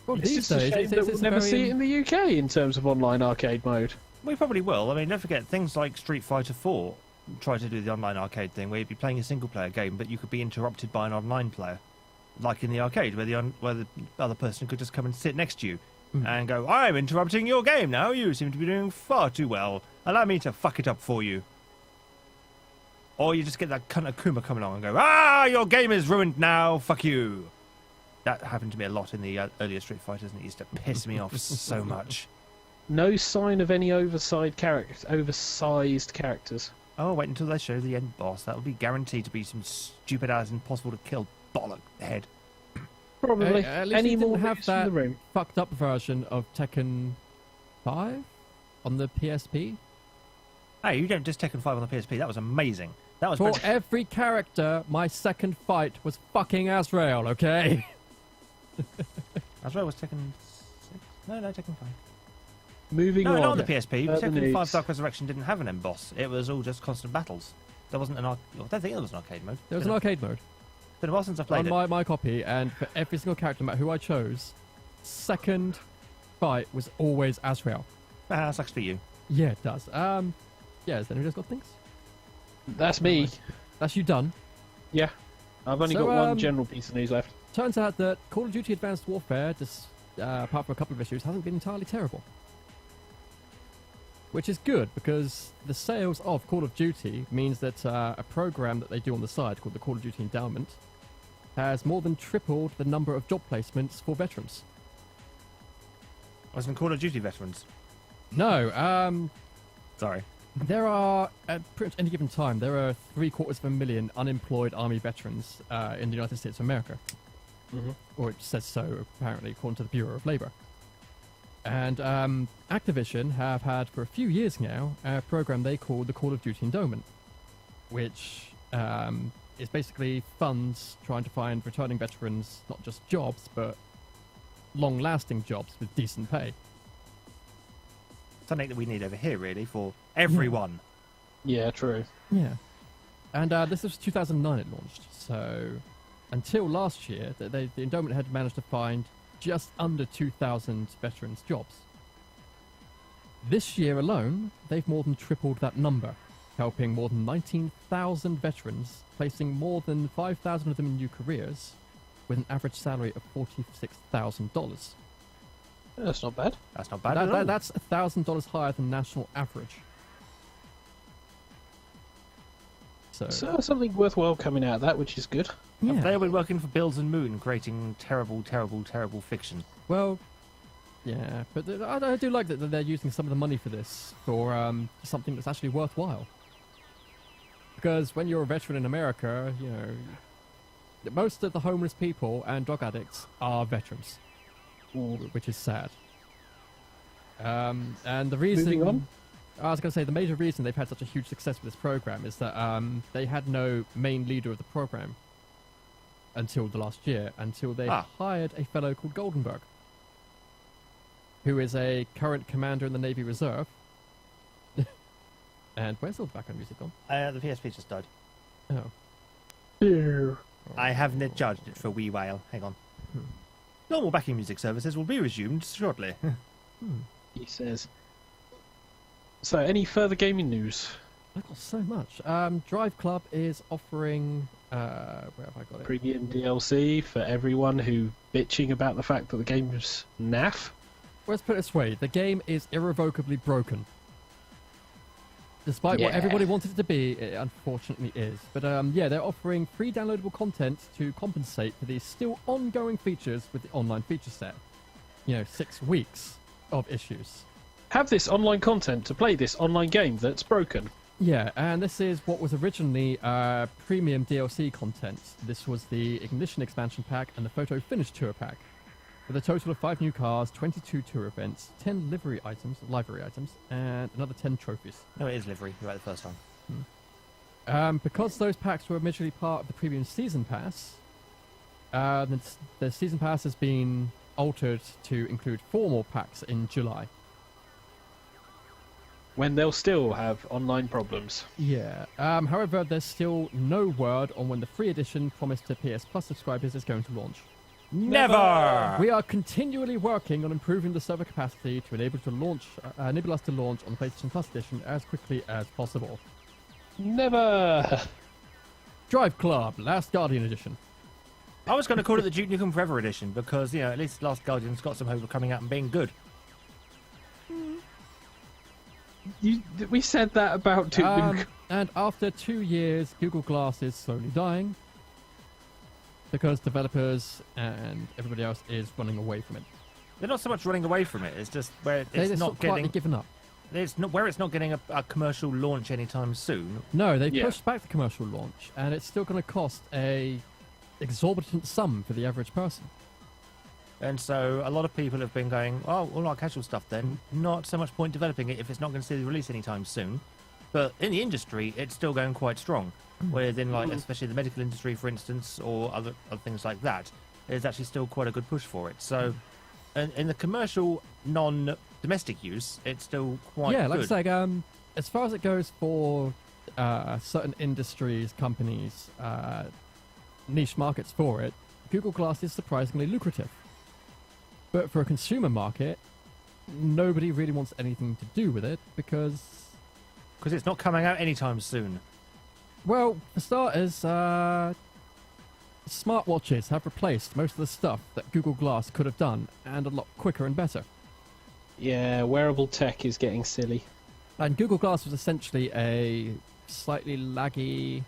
Well, It's these just a days, shame that we'll never see it in the UK in terms of online arcade mode. We probably will. I mean, don't forget, things like Street Fighter 4 try to do the online arcade thing where you'd be playing a single-player game, but you could be interrupted by an online player. Like in the arcade, where the other person could just come and sit next to you and go, I'm interrupting your game now. You seem to be doing far too well. Allow me to fuck it up for you. Or you just get that cunt Akuma coming along and go, your game is ruined now. Fuck you. That happened to me a lot in the earlier Street Fighters, and it used to piss me off so much. No sign of any oversized characters. Oh, wait until they show the end boss. That will be guaranteed to be some stupid-ass impossible-to-kill bollock head. Probably. At least Any you more didn't have news from that the room? fucked up version of Tekken 5 on the PSP. Hey, you don't just Tekken 5 on the PSP. That was amazing. That was For British. every character, my second fight was fucking Azrael, okay? Azrael was Tekken 6? No, Tekken 5. Moving No, on. not on the PSP. Further Tekken 5 news. Dark Resurrection didn't have an end boss. It was all just constant battles. There wasn't an I don't think there was an arcade mode. There was an arcade mode It's been a while since I've played on it. my copy, and for every single character, no matter who I chose, second fight was always Azrael. Sucks for you. Yeah, it does. Yeah, has anyone else got things? That's me. That's you done. Yeah. I've only So, got one general piece of news left. Turns out that Call of Duty Advanced Warfare, just apart from a couple of issues, hasn't been entirely terrible. Which is good, because the sales of Call of Duty means that a program that they do on the side called the Call of Duty Endowment has more than tripled the number of job placements for veterans. Wasn't Call of Duty veterans. No, Sorry. there are, at pretty much any given time, there are 750,000 unemployed Army veterans in the United States of America. Or it says so, apparently, according to the Bureau of Labor. And Activision have had for a few years now a program they call the Call of Duty Endowment, which is basically funds trying to find returning veterans not just jobs, but long-lasting jobs with decent pay. Something that we need over here, really, for everyone. Yeah, true. Yeah. And this was 2009 it launched, so until last year, the endowment had managed to find just under 2,000 veterans jobs. This year alone, they've more than tripled that number, helping more than 19,000 veterans, placing more than 5,000 of them in new careers, with an average salary of $46,000. That's not bad. That's not bad at all. That's $1,000 higher than national average. So Something worthwhile coming out of that, which is good. yeah. They'll be working for Bills and Moon, creating terrible, terrible, terrible fiction. Well, yeah, but I do like that they're using some of the money for this for something that's actually worthwhile. Because when you're a veteran in America, you know, most of the homeless people and drug addicts are veterans, which is sad. And the reason... Moving on. I was going to say, the major reason they've had such a huge success with this program is that they had no main leader of the program until the last year, until they hired a fellow called Goldenberg, who is a current commander in the Navy Reserve. And where's all the background music gone? The PSP just died. Oh. I haven't charged it for a wee while. Hang on. Normal backing music services will be resumed shortly. He says. So, any further gaming news? I've got so much. Drive Club is offering... where have I got it? Premium DLC for everyone who bitching about the fact that the game's naff. Let's put it this way. The game is irrevocably broken. Despite what Yeah. everybody wanted it to be, it unfortunately is. But yeah, they're offering free downloadable content to compensate for these still ongoing features with the online feature set. 6 weeks of issues. Have this online content to play this online game that's broken. Yeah, and this is what was originally premium DLC content. This was the Ignition expansion pack and the Photo Finish tour pack, with a total of 5 new cars, 22 tour events, 10 livery items, and another 10 trophies. No, it is livery. You're right the first time. Because those packs were originally part of the premium season pass, the season pass has been altered to include 4 more packs in July. When they'll still have online problems. Yeah. However, there's still no word on when the free edition promised to PS Plus subscribers is going to launch. Never! We are continually working on improving the server capacity to enable us to launch on the PlayStation Plus edition as quickly as possible. Never. Drive Club, Last Guardian edition. I was going to call it the Duke Nukem Forever edition because, at least Last Guardian's got some hope of coming out and being good. We said that about Duke Nukem. And after 2 years, Google Glass is slowly dying because developers and everybody else is running away from it. They're not so much running away from it, it's just where it's not quietly given up. It's not getting a commercial launch anytime soon. No, they pushed back the commercial launch, and it's still going to cost a exorbitant sum for the average person. And so a lot of people have been going, oh, all our casual stuff then, not so much point developing it if it's not going to see the release anytime soon. But in the industry, it's still going quite strong. Within, especially the medical industry, for instance, or other things like that, there's actually still quite a good push for it. So in the commercial, non-domestic use, it's still quite good. Yeah, like I say, as far as it goes for certain industries, companies, niche markets for it, Google Glass is surprisingly lucrative. But for a consumer market, nobody really wants anything to do with it because it's not coming out anytime soon. Well, for starters, smartwatches have replaced most of the stuff that Google Glass could have done, and a lot quicker and better. Yeah, wearable tech is getting silly. And Google Glass was essentially a slightly laggy,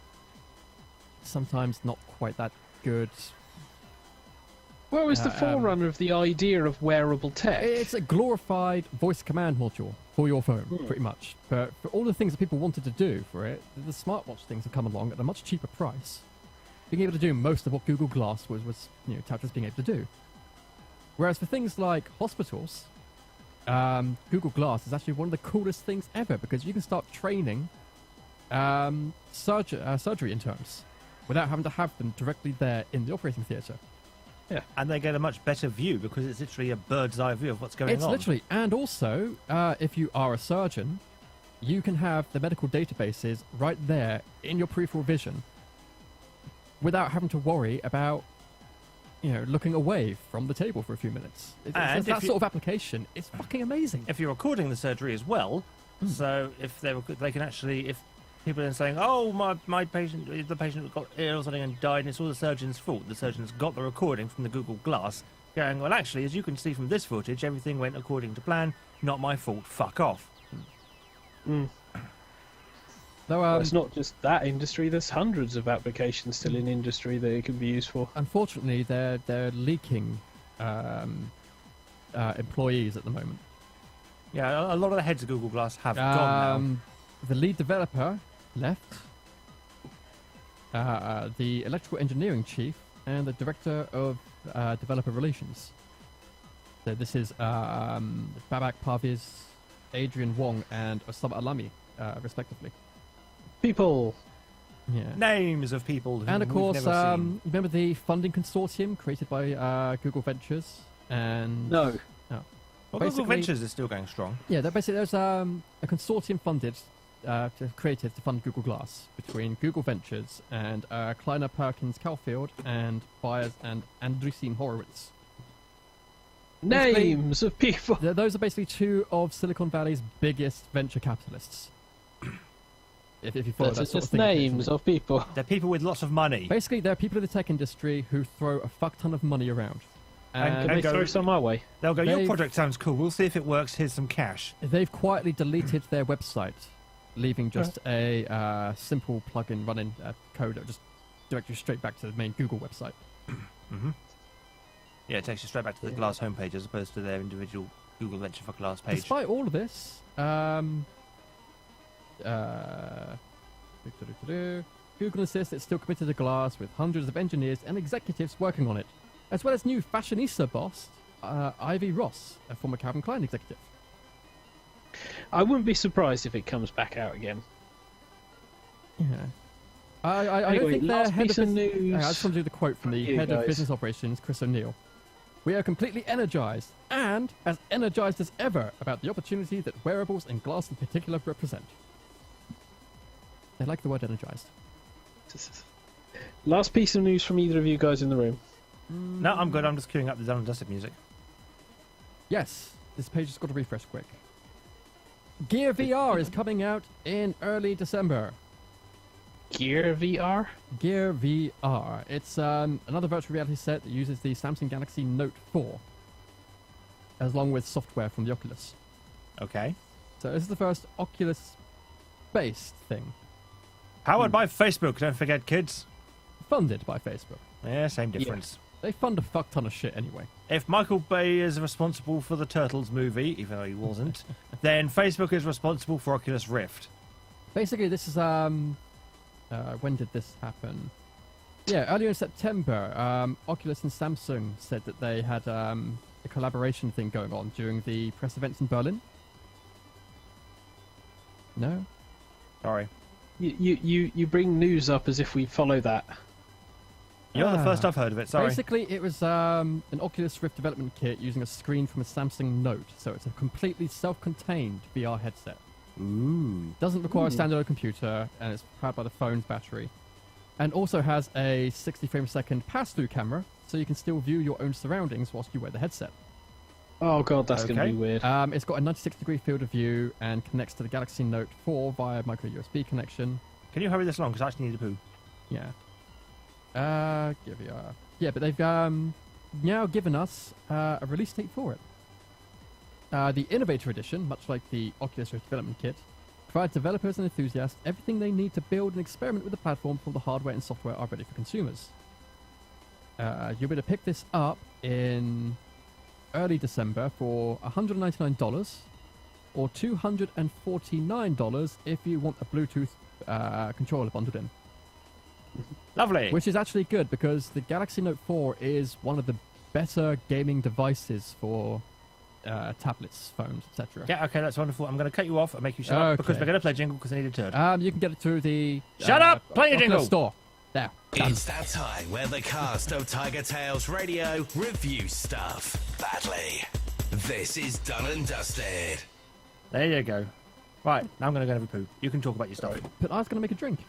sometimes not quite that good. Well, it's the forerunner of the idea of wearable tech. It's a glorified voice command module for your phone, pretty much. But for all the things that people wanted to do for it, the smartwatch things have come along at a much cheaper price. Being able to do most of what Google Glass was touted as being able to do. Whereas for things like hospitals, Google Glass is actually one of the coolest things ever because you can start training surgery interns without having to have them directly there in the operating theatre. Yeah, and they get a much better view because it's literally a bird's eye view of what's going on. It's literally, and also, if you are a surgeon, you can have the medical databases right there in your peripheral vision without having to worry about, looking away from the table for a few minutes. That sort of application is fucking amazing. If you're recording the surgery as well, so if they can actually, if people are saying, oh, the patient got ill or something and died and it's all the surgeon's fault. The surgeon's got the recording from the Google Glass going, well, actually, as you can see from this footage, everything went according to plan. Not my fault. Fuck off. Though, it's not just that industry. There's hundreds of applications still in industry that it can be used for. Unfortunately, they're leaking employees at the moment. Yeah, a lot of the heads of Google Glass have gone now. The lead developer left, the electrical engineering chief, and the director of developer relations. So this is Babak Parviz, Adrian Wong, and Osama Alami, respectively. People. Yeah. Names of people. And of course, we've never seen. remember the funding consortium created by Google Ventures? And no. Well, Google Ventures is still going strong. Yeah, there's a consortium funded. Created to fund Google Glass between Google Ventures and Kleiner Perkins Caulfield and Byers and Andreessen Horowitz. Names of people. Those are basically two of Silicon Valley's biggest venture capitalists. If you follow that sort of thing. Names of people. They're people with lots of money. Basically, they're people in the tech industry who throw a fuck ton of money around. And they throw some our way. They'll go, your project sounds cool. We'll see if it works. Here's some cash. They've quietly deleted their website, leaving just a simple plugin running code that just directs you straight back to the main Google website. Yeah, it takes you straight back to the Glass homepage as opposed to their individual Google Venture for Glass page. Despite all of this, Google insists it's still committed to Glass with hundreds of engineers and executives working on it, as well as new fashionista boss Ivy Ross, a former Calvin Klein executive. I wouldn't be surprised if it comes back out again. Yeah. I Anyway, don't think their last head piece of of business... news. I just want to do the quote from the You head of guys. business operations, Chris O'Neill. We are completely energized, and as energized as ever, about the opportunity that wearables and glass in particular represent. I like the word energized. Last piece of news from either of you guys in the room. No, I'm good. I'm just queuing up the Done and Dusted music. Yes, this page has got to refresh quick. Gear VR is coming out in early December. Gear VR? Gear VR. It's another virtual reality set that uses the Samsung Galaxy Note 4, along with software from the Oculus. Okay. So this is the first Oculus-based thing, Powered by Facebook, don't forget, kids. funded by Facebook. Yeah, same difference. They fund a fuck ton of shit anyway. If Michael Bay is responsible for the Turtles movie, even though he wasn't, then Facebook is responsible for Oculus Rift. Basically, this is when did this happen? Yeah, earlier in September, Oculus and Samsung said that they had a collaboration thing going on during the press events in Berlin. No? Sorry. You bring news up as if we follow that. You're the first I've heard of it, sorry. Basically, it was an Oculus Rift development kit using a screen from a Samsung Note, so it's a completely self-contained VR headset. Ooh. Doesn't require a standalone computer, and it's powered by the phone's battery. And also has a 60 frame per second pass-through camera, so you can still view your own surroundings whilst you wear the headset. Oh god, that's going to Okay. be weird. It's got a 96-degree field of view and connects to the Galaxy Note 4 via micro USB connection. Can you hurry this along? Because I actually need a poo. Yeah. Give you yeah, but they've now given us a release date for it. The Innovator Edition, much like the Oculus Rift development kit, provides developers and enthusiasts everything they need to build and experiment with the platform before the hardware and software are ready for consumers. You'll be able to pick this up in early December for $199 or $249 if you want a Bluetooth controller bundled in. Lovely. Which is actually good because the Galaxy Note 4 is one of the better gaming devices for tablets, phones, etc. Yeah, okay, that's wonderful. I'm going to cut you off and make you shut up because Okay. we're going to play jingle because I need a turd. You can get it through the Shut up! Play your Oculus jingle! store. There. It's that time where the cast of TigerTails Radio review stuff badly. This is Done and Dusted. There you go. Right, now I'm going to go have a poo. You can talk about your stuff. But I was going to make a drink.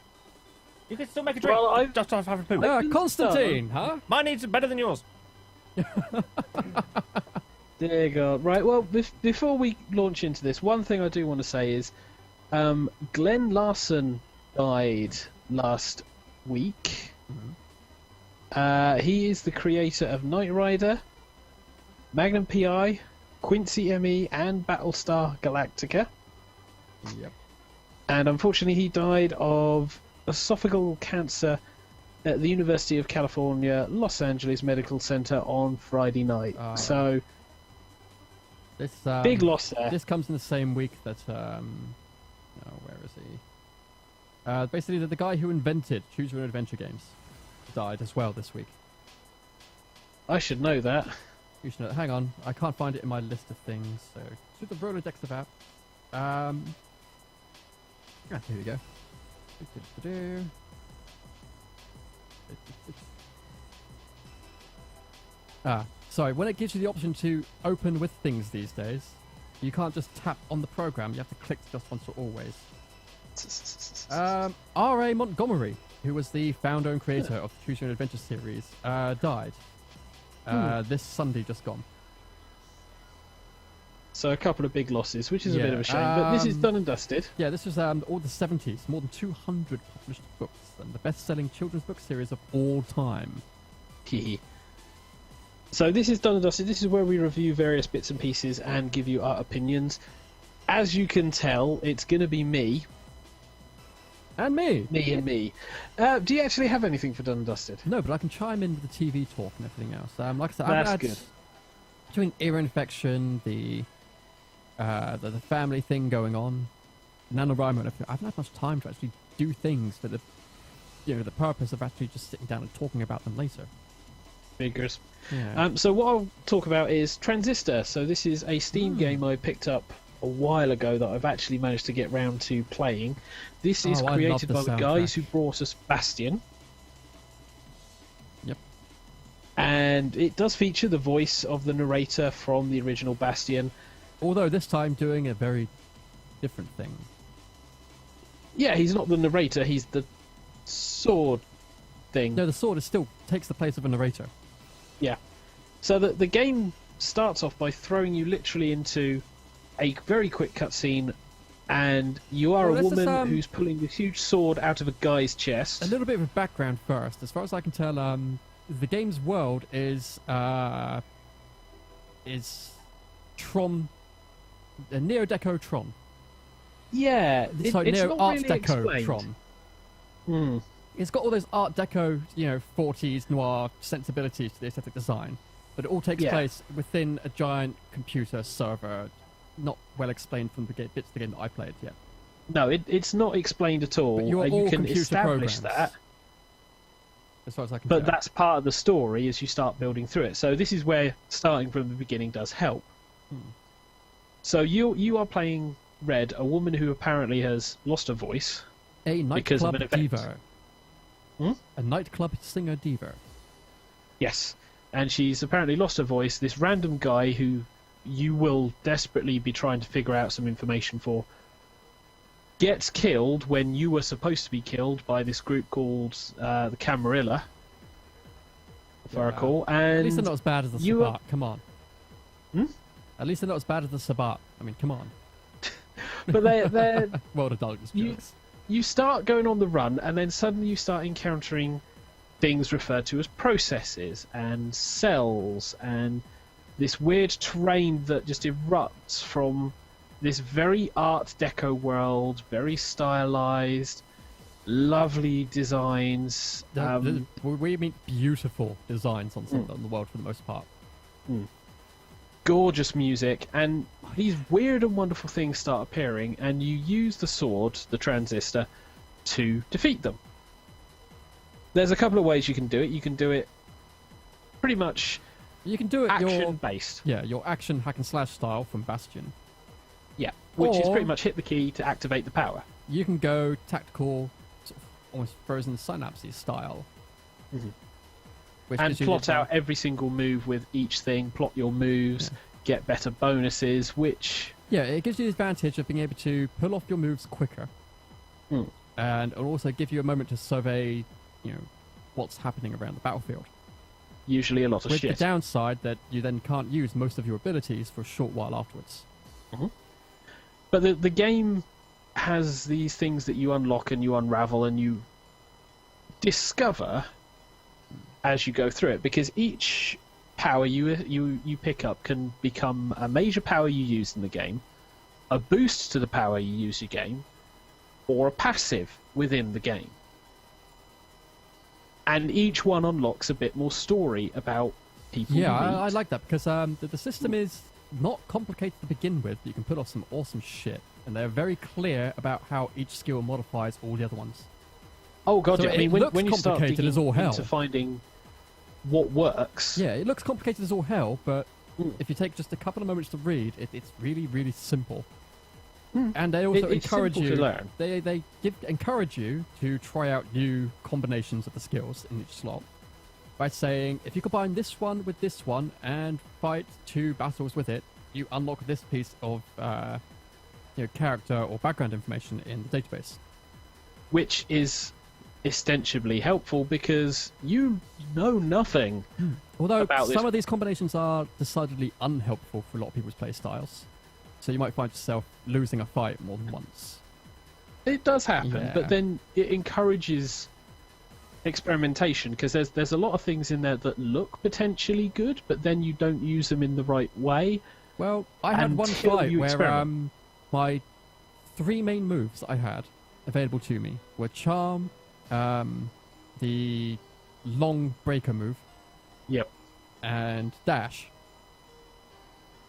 You can still make a drink. Well, I've- just have a poo. Constantine, huh? Mine needs better than yours. There you go. Right, well, before we launch into this, one thing I do want to say is Glenn Larson died last week. He is the creator of Knight Rider, Magnum PI, Quincy ME, and Battlestar Galactica. Yep. And unfortunately, he died of esophageal cancer at the University of California, Los Angeles Medical Center on Friday night. Ah, right. So, This big loss there. This comes in the same week that oh, where is he? Basically, the guy who invented Choose Your Own Adventure games died as well this week. I should know that. You should know. Hang on, I can't find it in my list of things. So through the Rolodex about. Here we go. Sorry. When it gives you the option to open with things these days, you can't just tap on the program. You have to click just once or always. R.A. Montgomery, who was the founder and creator of the Choose Your Own Adventure series, died this Sunday just gone. So a couple of big losses, which is a bit of a shame. But this is done and dusted. Yeah, this was all the 70s, more than 200 published books, and the best-selling children's book series of all time. So this is done and dusted. This is where we review various bits and pieces and give you our opinions. As you can tell, it's going to be me. And me. Me and me. Do you actually have anything for done and dusted? No, but I can chime in with the TV talk and everything else. Like I said, That's I've had, good. between ear infection, the family thing going on, NaNoWriMo, and everything, I haven't had much time to actually do things for the purpose of actually just sitting down and talking about them later. Figures. Yeah. So what I'll talk about is Transistor. So this is a Steam game I picked up a while ago that I've actually managed to get round to playing. This is I love created the by the guys soundtrack. who brought us Bastion. Yep. And it does feature the voice of the narrator from the original Bastion. Although this time doing a very different thing. Yeah, he's not the narrator, he's the sword thing. No, the sword still takes the place of a narrator. Yeah. So the game starts off by throwing you literally into a very quick cutscene, and you are Well, a let's just, woman who's pulling this huge sword out of a guy's chest. A little bit of a background first. As far as I can tell, the game's world is Tron, Neo Deco Tron. Yeah, It's like it's Neo not Art really Deco explained. Tron. Hmm. It's got all those Art Deco, 40s noir sensibilities to the aesthetic design, but it all takes Yeah. place within a giant computer server, not well explained from the bits of the game that I played yet. No, it's not explained at all. But you are You all can computer establish programs, that, as far as I can but tell. that's part of the story as you start building through it. So this is where starting from the beginning does help. So you are playing Red, a woman who apparently has lost her voice. A because of nightclub an event. diva. Hmm? A nightclub singer diva. Yes, and she's apparently lost her voice. This random guy who you will desperately be trying to figure out some information for gets killed when you were supposed to be killed by this group called the Camarilla, if I recall. And At least they're not as bad as the you Sabbat. are- Come on. Hmm? At least they're not as bad as the Sabbat. I mean, come on. but they're World of Darkness You- jokes. you start going on the run, and then suddenly you start encountering things referred to as processes and cells and this weird terrain that just erupts from this very Art Deco world, very stylized, lovely designs. We mean beautiful designs on the world for the most part. Gorgeous music, and these weird and wonderful things start appearing, and you use the sword, the transistor, to defeat them. There's a couple of ways you can do it. You can do it pretty much You can do it action-based. your action hack and slash style from Bastion. Yeah, which is Or- pretty much hit the key to activate the power. You can go tactical, sort of almost frozen synapses style. Which And gives you plot the- out every single move with each thing, plot your moves, get better bonuses, which... Yeah, it gives you the advantage of being able to pull off your moves quicker. Hmm. And it'll also give you a moment to survey, what's happening around the battlefield. Usually a lot of With shit. the downside that you then can't use most of your abilities for a short while afterwards. But the game has these things that you unlock and you unravel and you discover as you go through it, because each power you pick up can become a major power you use in the game, a boost to the power you use in the game, or a passive within the game. And each one unlocks a bit more story about people. Yeah, you meet. I like that because the system is not complicated to begin with, but you can put off some awesome shit. And they're very clear about how each skill modifies all the other ones. Oh god, So yeah. I it mean, looks when you start complicated digging as all hell. into finding what works, Yeah, it looks complicated as all hell, but Mm. if you take just a couple of moments to read, it's really, really simple. And they also it's encourage simple you. to learn. They encourage you to try out new combinations of the skills in each slot by saying, if you combine this one with this one and fight 2 battles with it, you unlock this piece of character or background information in the database. which is ostensibly helpful because you know nothing. Although About some this- of these combinations are decidedly unhelpful for a lot of people's play styles. So you might find yourself losing a fight more than once. It does happen, Yeah. but then it encourages experimentation because there's a lot of things in there that look potentially good, but then you don't use them in the right way. Well, I had one Until fight you where experiment. my 3 main moves I had available to me were Charm, the long breaker move, Yep. and Dash.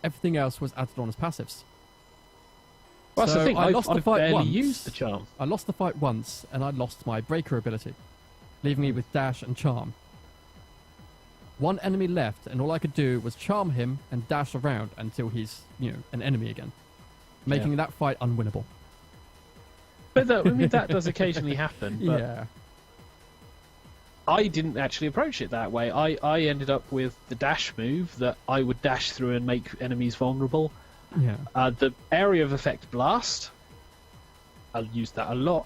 Everything else was added on as passives. Well, that's So the thing. I I've, lost the I've fight barely once. used the charm. I lost the fight once, and I lost my breaker ability, leaving me with Dash and Charm. One enemy left, and all I could do was charm him and dash around until he's, an enemy again, making that fight unwinnable. But that does occasionally happen. But Yeah. I didn't actually approach it that way. I ended up with the dash move that I would dash through and make enemies vulnerable. Yeah. The area of effect blast, I'll use that a lot,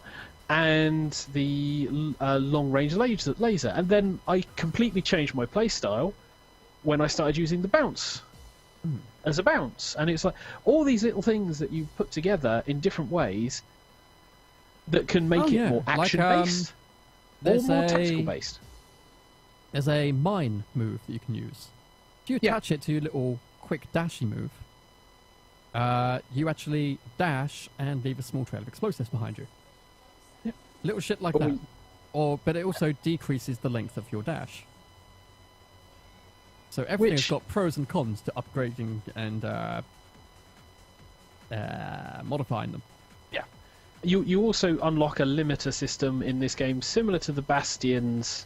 and the long range laser. And then I completely changed my playstyle when I started using the bounce as a bounce. And it's like all these little things that you put together in different ways that can make it more action-based or more tactical-based. There's a mine move that you can use. If you attach it to your little quick dashy move, you actually dash and leave a small trail of explosives behind you. Yep. Little shit like that. But it also decreases the length of your dash. So everything's got pros and cons to upgrading and modifying them. Yeah. You also unlock a limiter system in this game, similar to the Bastion's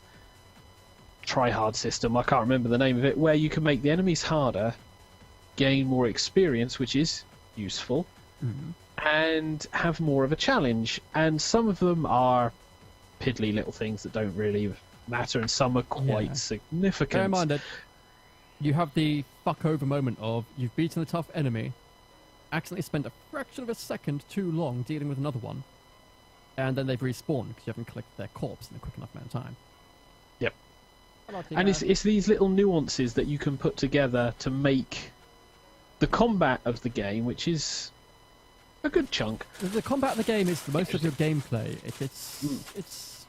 try-hard system. I can't remember the name of it, where you can make the enemies harder, gain more experience, which is useful, and have more of a challenge. And some of them are piddly little things that don't really matter, and some are quite significant. Bear in mind that you have the fuck over moment of you've beaten a tough enemy, accidentally spent a fraction of a second too long dealing with another one, and then they've respawned because you haven't collected their corpse in a quick enough amount of time. Yep. And it's these little nuances that you can put together to make the combat of the game, which is a good chunk. The combat of the game is the most of your gameplay. It's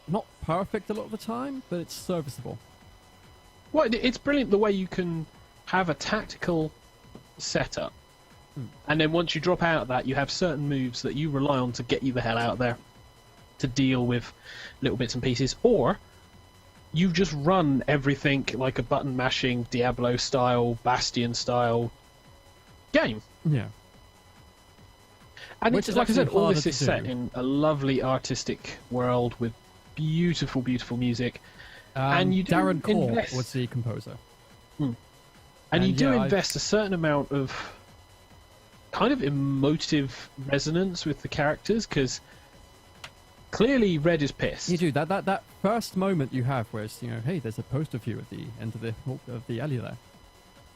not perfect a lot of the time, but it's serviceable. Well, it's brilliant the way you can have a tactical setup, and then once you drop out of that, you have certain moves that you rely on to get you the hell out of there, to deal with little bits and pieces, or you just run everything like a button mashing Diablo style, Bastion style game. Yeah. And Which it's is like I said, all this is to set do. in a lovely artistic world with beautiful, beautiful music. And you do Darren Core invest. was the composer. And you do yeah, invest a certain amount of kind of emotive resonance with the characters, because clearly Red is pissed. You do that first moment you have where it's, hey, there's a poster view at the end of the alley there,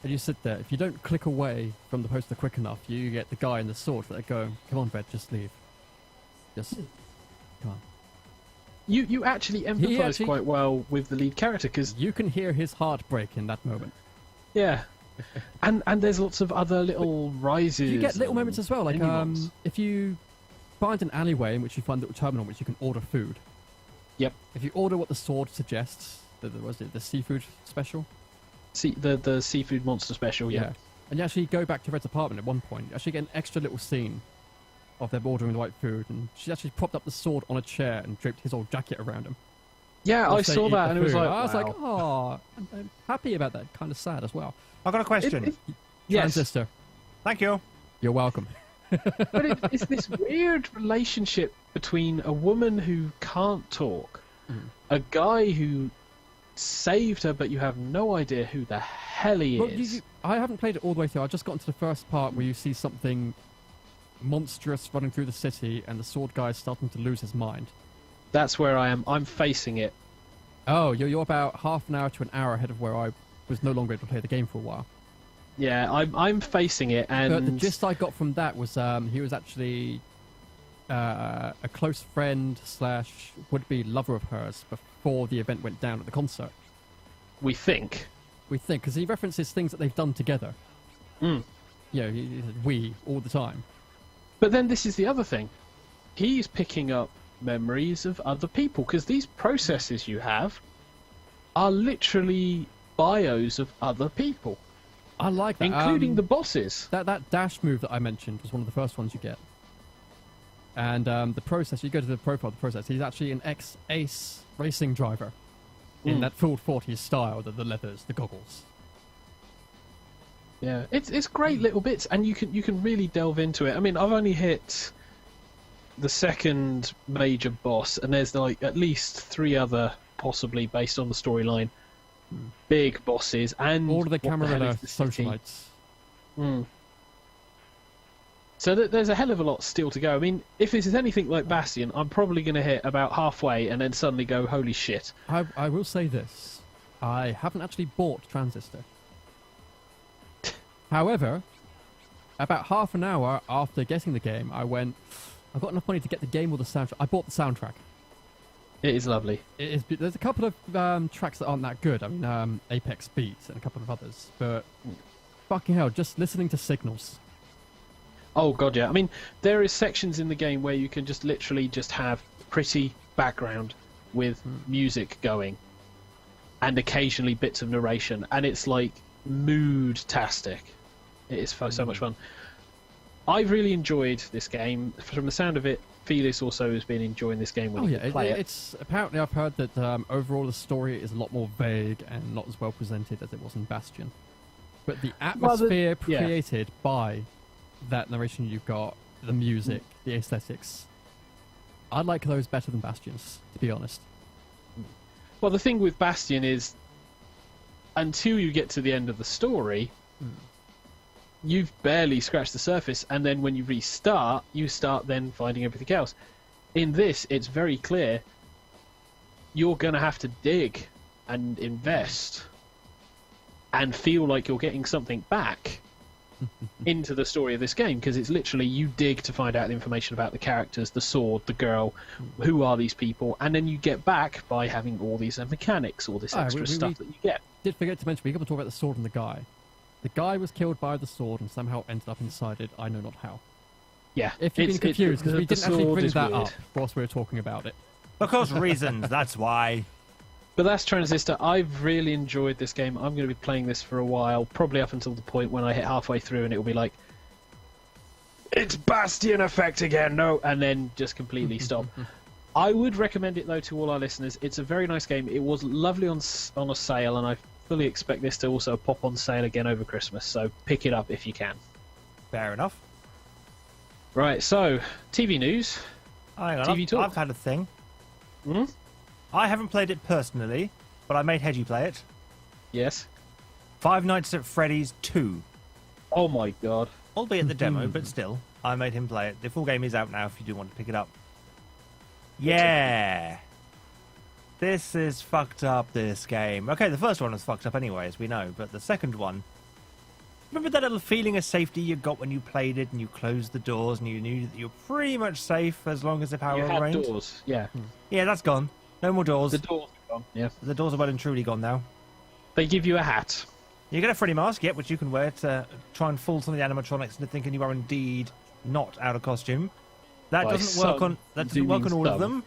and you sit there. If you don't click away from the poster quick enough, you get the guy in the sword that go, "Come on, Red, just leave. Just come on." You actually empathise quite well with the lead character, because you can hear his heart break in that moment. Yeah. and there's lots of other little rises. You get little moments as well, like ones. if you find an alleyway in which you find a little terminal in which you can order food. Yep. If you order what the sword suggests, the seafood special? The seafood monster special, yeah. And you actually go back to Red's apartment at one point. You actually get an extra little scene of them ordering the right food, and she actually propped up the sword on a chair and draped his old jacket around him. Yeah, I saw that, and it was like, I was like, oh, I'm happy about that. Kind of sad as well. I've got a question. Yes. Transistor. Thank you. You're welcome. But it's this weird relationship between a woman who can't talk, a guy who saved her, but you have no idea who the hell he is. I haven't played it all the way through. I just got into the first part where you see something monstrous running through the city, and the sword guy is starting to lose his mind. That's where I am. I'm facing it. Oh, you're about half an hour to an hour ahead of where I was no longer able to play the game for a while. Yeah, I'm facing it, and But the gist I got from that was he was actually a close friend / would-be lover of hers before the event went down at the concert. we think. Because he references things that they've done together. We all the time. But then this is the other thing. He's picking up memories of other people, because these processes you have are literally bios of other people. I like that. Including the bosses. That dash move that I mentioned was one of the first ones you get. And the process, you go to the profile of the process, he's actually an ex-ace racing driver in that full 40s style, the leathers, the goggles. Yeah, it's great little bits, and you can really delve into it. I mean, I've only hit the second major boss, and there's like at least 3 other, possibly based on the storyline, big bosses, and all of the what hell Camarilla is the city? socialites. So there's a hell of a lot still to go. I mean, if this is anything like Bastion, I'm probably going to hit about halfway and then suddenly go, holy shit. I will say this. I haven't actually bought Transistor. However, about half an hour after getting the game, I went, I've got enough money to get the game or the soundtrack. I bought the soundtrack. It is lovely. There's a couple of tracks that aren't that good. I mean, Apex Beats and a couple of others. But fucking hell, just listening to Signals. Oh god, yeah. I mean, there is sections in the game where you can just literally just have pretty background with music going, and occasionally bits of narration, and it's like mood-tastic. It is so much fun. I've really enjoyed this game. From the sound of it, Felix also has been enjoying this game when he play it. It's apparently I've heard that overall the story is a lot more vague and not as well presented as it was in Bastion. But the atmosphere created by that narration you've got, the music, the aesthetics, I like those better than Bastion's, to be honest. Well, the thing with Bastion is, until you get to the end of the story, you've barely scratched the surface, and then when you restart, you start then finding everything else. In this, it's very clear you're going to have to dig and invest and feel like you're getting something back into the story of this game, because it's literally you dig to find out the information about the characters, the sword, the girl, who are these people, and then you get back by having all these mechanics, all this extra stuff that you get. Did forget to mention, we got to talk about the sword and the guy. The guy was killed by the sword and somehow ended up inside it. I know not how. Yeah. If you've been confused, because we didn't actually bring that weird up whilst we were talking about it. Because reasons, that's why. But that's Transistor. I've really enjoyed this game. I'm going to be playing this for a while, probably up until the point when I hit halfway through and it will be like, it's Bastion effect again, no, and then just completely stop. I would recommend it, though, to all our listeners. It's a very nice game. It was lovely on a sale, and I fully expect this to also pop on sale again over Christmas, so pick it up if you can. Fair enough. Right, so, TV news. Hang on, TV talk. I've had a thing. Hmm? I haven't played it personally, but I made Hedgie play it. Yes. Five Nights at Freddy's 2. Oh my god. Albeit the demo, but still, I made him play it. The full game is out now if you do want to pick it up. Yeah. This is fucked up, this game. Okay, the first one was fucked up anyway, as we know, but the second one... Remember that little feeling of safety you got when you played it and you closed the doors and you knew that you were pretty much safe as long as the power You had rained? doors, yeah. Yeah, that's gone. No more doors. The doors are gone, yeah. The doors are well and truly gone now. They give you a hat. You get a Freddy mask, yep, which you can wear to try and fool some of the animatronics into thinking you are indeed not out of costume. That doesn't work on all of them.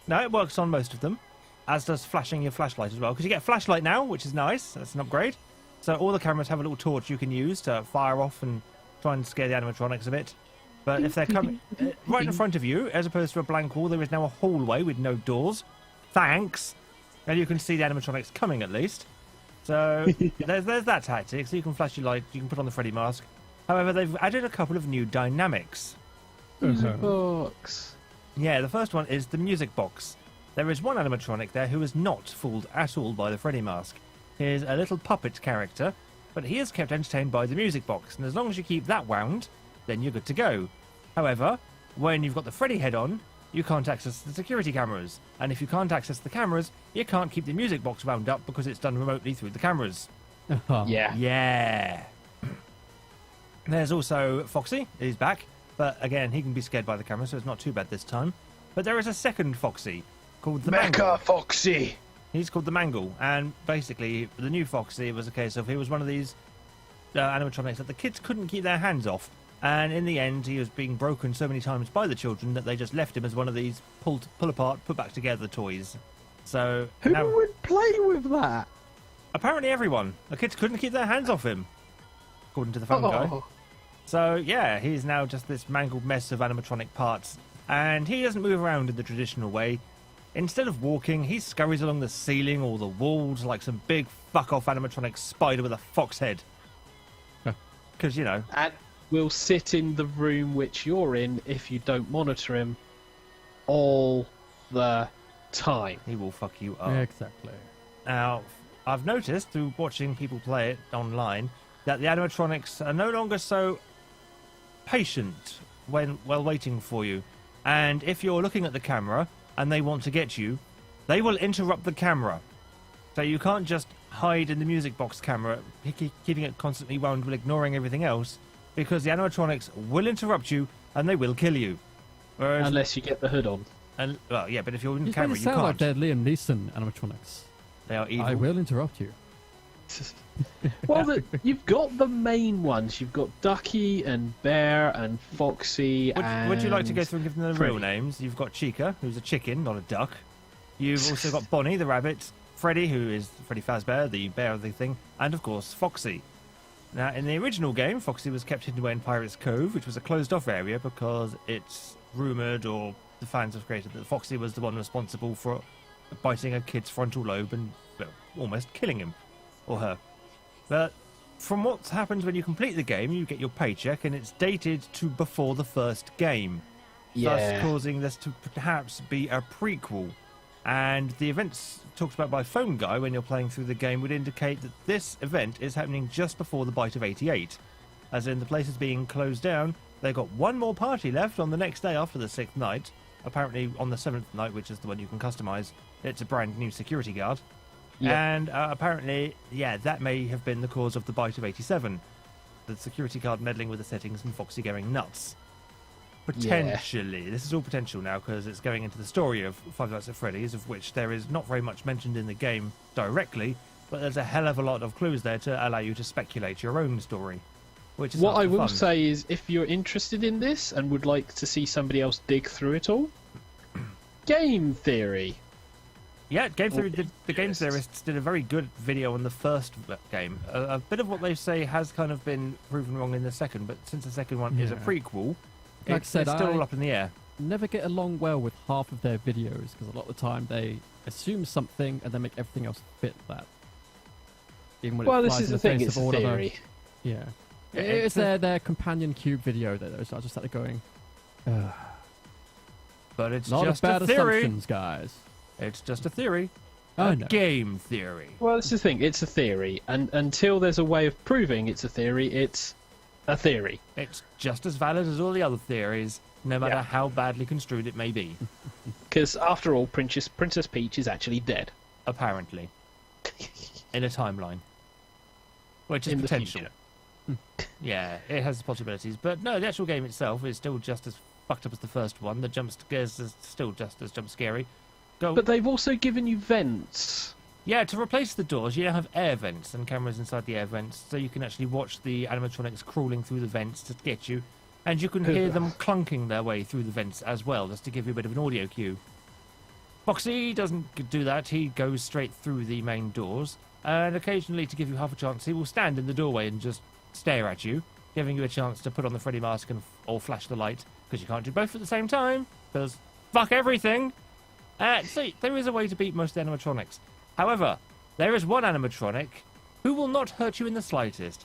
No, it works on most of them, as does flashing your flashlight as well. Because you get a flashlight now, which is nice. That's an upgrade. So all the cameras have a little torch you can use to fire off and try and scare the animatronics a bit. But if they're coming right in front of you, as opposed to a blank wall, there is now a hallway with no doors. Thanks. And you can see the animatronics coming at least. So there's that tactic. So you can flash your light, you can put on the Freddy mask. However, they've added a couple of new dynamics. Box. Yeah, the first one is the music box. There is one animatronic there who is not fooled at all by the Freddy mask. He is a little puppet character, but he is kept entertained by the music box, and as long as you keep that wound, then you're good to go. However, when you've got the Freddy head on, you can't access the security cameras, and if you can't access the cameras, you can't keep the music box wound up because it's done remotely through the cameras. Yeah. Yeah. There's also Foxy, he's back, but again, he can be scared by the camera, so it's not too bad this time. But there is a second Foxy called the Mangle. Foxy! He's called the Mangle, and basically, the new Foxy was a case of he was one of these animatronics that the kids couldn't keep their hands off, and in the end, he was being broken so many times by the children that they just left him as one of these pull apart, put back together toys. So Who now, would play with that? apparently everyone. The kids couldn't keep their hands off him, according to the phone guy. So yeah, he's now just this mangled mess of animatronic parts, and he doesn't move around in the traditional way. Instead of walking, he scurries along the ceiling or the walls like some big fuck-off animatronic spider with a fox head. Because, you know... And will sit in the room which you're in if you don't monitor him all the time. He will fuck you up. Exactly. Now, I've noticed through watching people play it online that the animatronics are no longer so patient while waiting for you. And if you're looking at the camera and they want to get you, they will interrupt the camera. So you can't just hide in the music box camera, keeping it constantly wound while ignoring everything else, because the animatronics will interrupt you and they will kill you. Whereas, Unless you get the hood on. And, well, yeah, but if you're in You camera, really you sound can't. like they're Liam Neeson animatronics. They are evil. I will interrupt you. Well, you've got the main ones. You've got Ducky and Bear and Foxy. Would you like to go through and give them the real Freddy. names? You've got Chica, who's a chicken, not a duck. You've also got Bonnie, the rabbit. Freddy, who is Freddy Fazbear, the bear of the thing. And, of course, Foxy. Now, in the original game, Foxy was kept hidden away in Pirates Cove, which was a closed-off area because it's rumoured, or the fans have created, that Foxy was the one responsible for biting a kid's frontal lobe and, well, almost killing him. Or her. But from what happens when you complete the game, you get your paycheck, and it's dated to before the first game. Thus causing this to perhaps be a prequel. And the events talked about by Phone Guy when you're playing through the game would indicate that this event is happening just before the Bite of 88. As in, the place is being closed down. They've got one more party left on the next day after the 6th night. Apparently on the 7th night, which is the one you can customise, it's a brand new security guard. Yep. And apparently, yeah, that may have been the cause of the Bite of 87. The security guard meddling with the settings and Foxy going nuts. Potentially. This is all potential now because it's going into the story of Five Nights at Freddy's, of which there is not very much mentioned in the game directly, but there's a hell of a lot of clues there to allow you to speculate your own story. Which is What half I the will fun. say is, if you're interested in this and would like to see somebody else dig through it all, Game Theory. Yeah, Game Theory did, the Game Yes. Theorists did a very good video on the first game. A bit of what they say has kind of been proven wrong in the second, but since the second one is a Yeah. prequel, Like I it's said, still all I- up in the air. Never get along well with half of their videos because a lot of the time they assume something and then make everything else fit that. Even when it Well, this flies is in the thing, face it's of a all other- theory. Yeah. Yeah, It's it's their companion cube video that I just started going. Ugh. But it's Lot of just bad a theory. assumptions, guys. It's just a theory. I A know. game theory. Well, this is the thing, it's a theory, and until there's a way of proving it's a theory, it's a theory. It's just as valid as all the other theories, no matter Yeah. how badly construed it may be, Because, after all, Princess Peach is actually dead. apparently. In a timeline. Which is In the potential. future. Yeah, it has possibilities. But no, the actual game itself is still just as fucked up as the first one. The jump scares is still just as jump scary. Go. But they've also given you vents. Yeah, to replace the doors, you now have air vents and cameras inside the air vents, so you can actually watch the animatronics crawling through the vents to get you, and you can hear them clunking their way through the vents as well, just to give you a bit of an audio cue. Foxy doesn't do that, he goes straight through the main doors, and occasionally, to give you half a chance, he will stand in the doorway and just stare at you, giving you a chance to put on the Freddy mask and or flash the light, because you can't do both at the same time, because fuck everything! See, there is a way to beat most animatronics. However, there is one animatronic who will not hurt you in the slightest.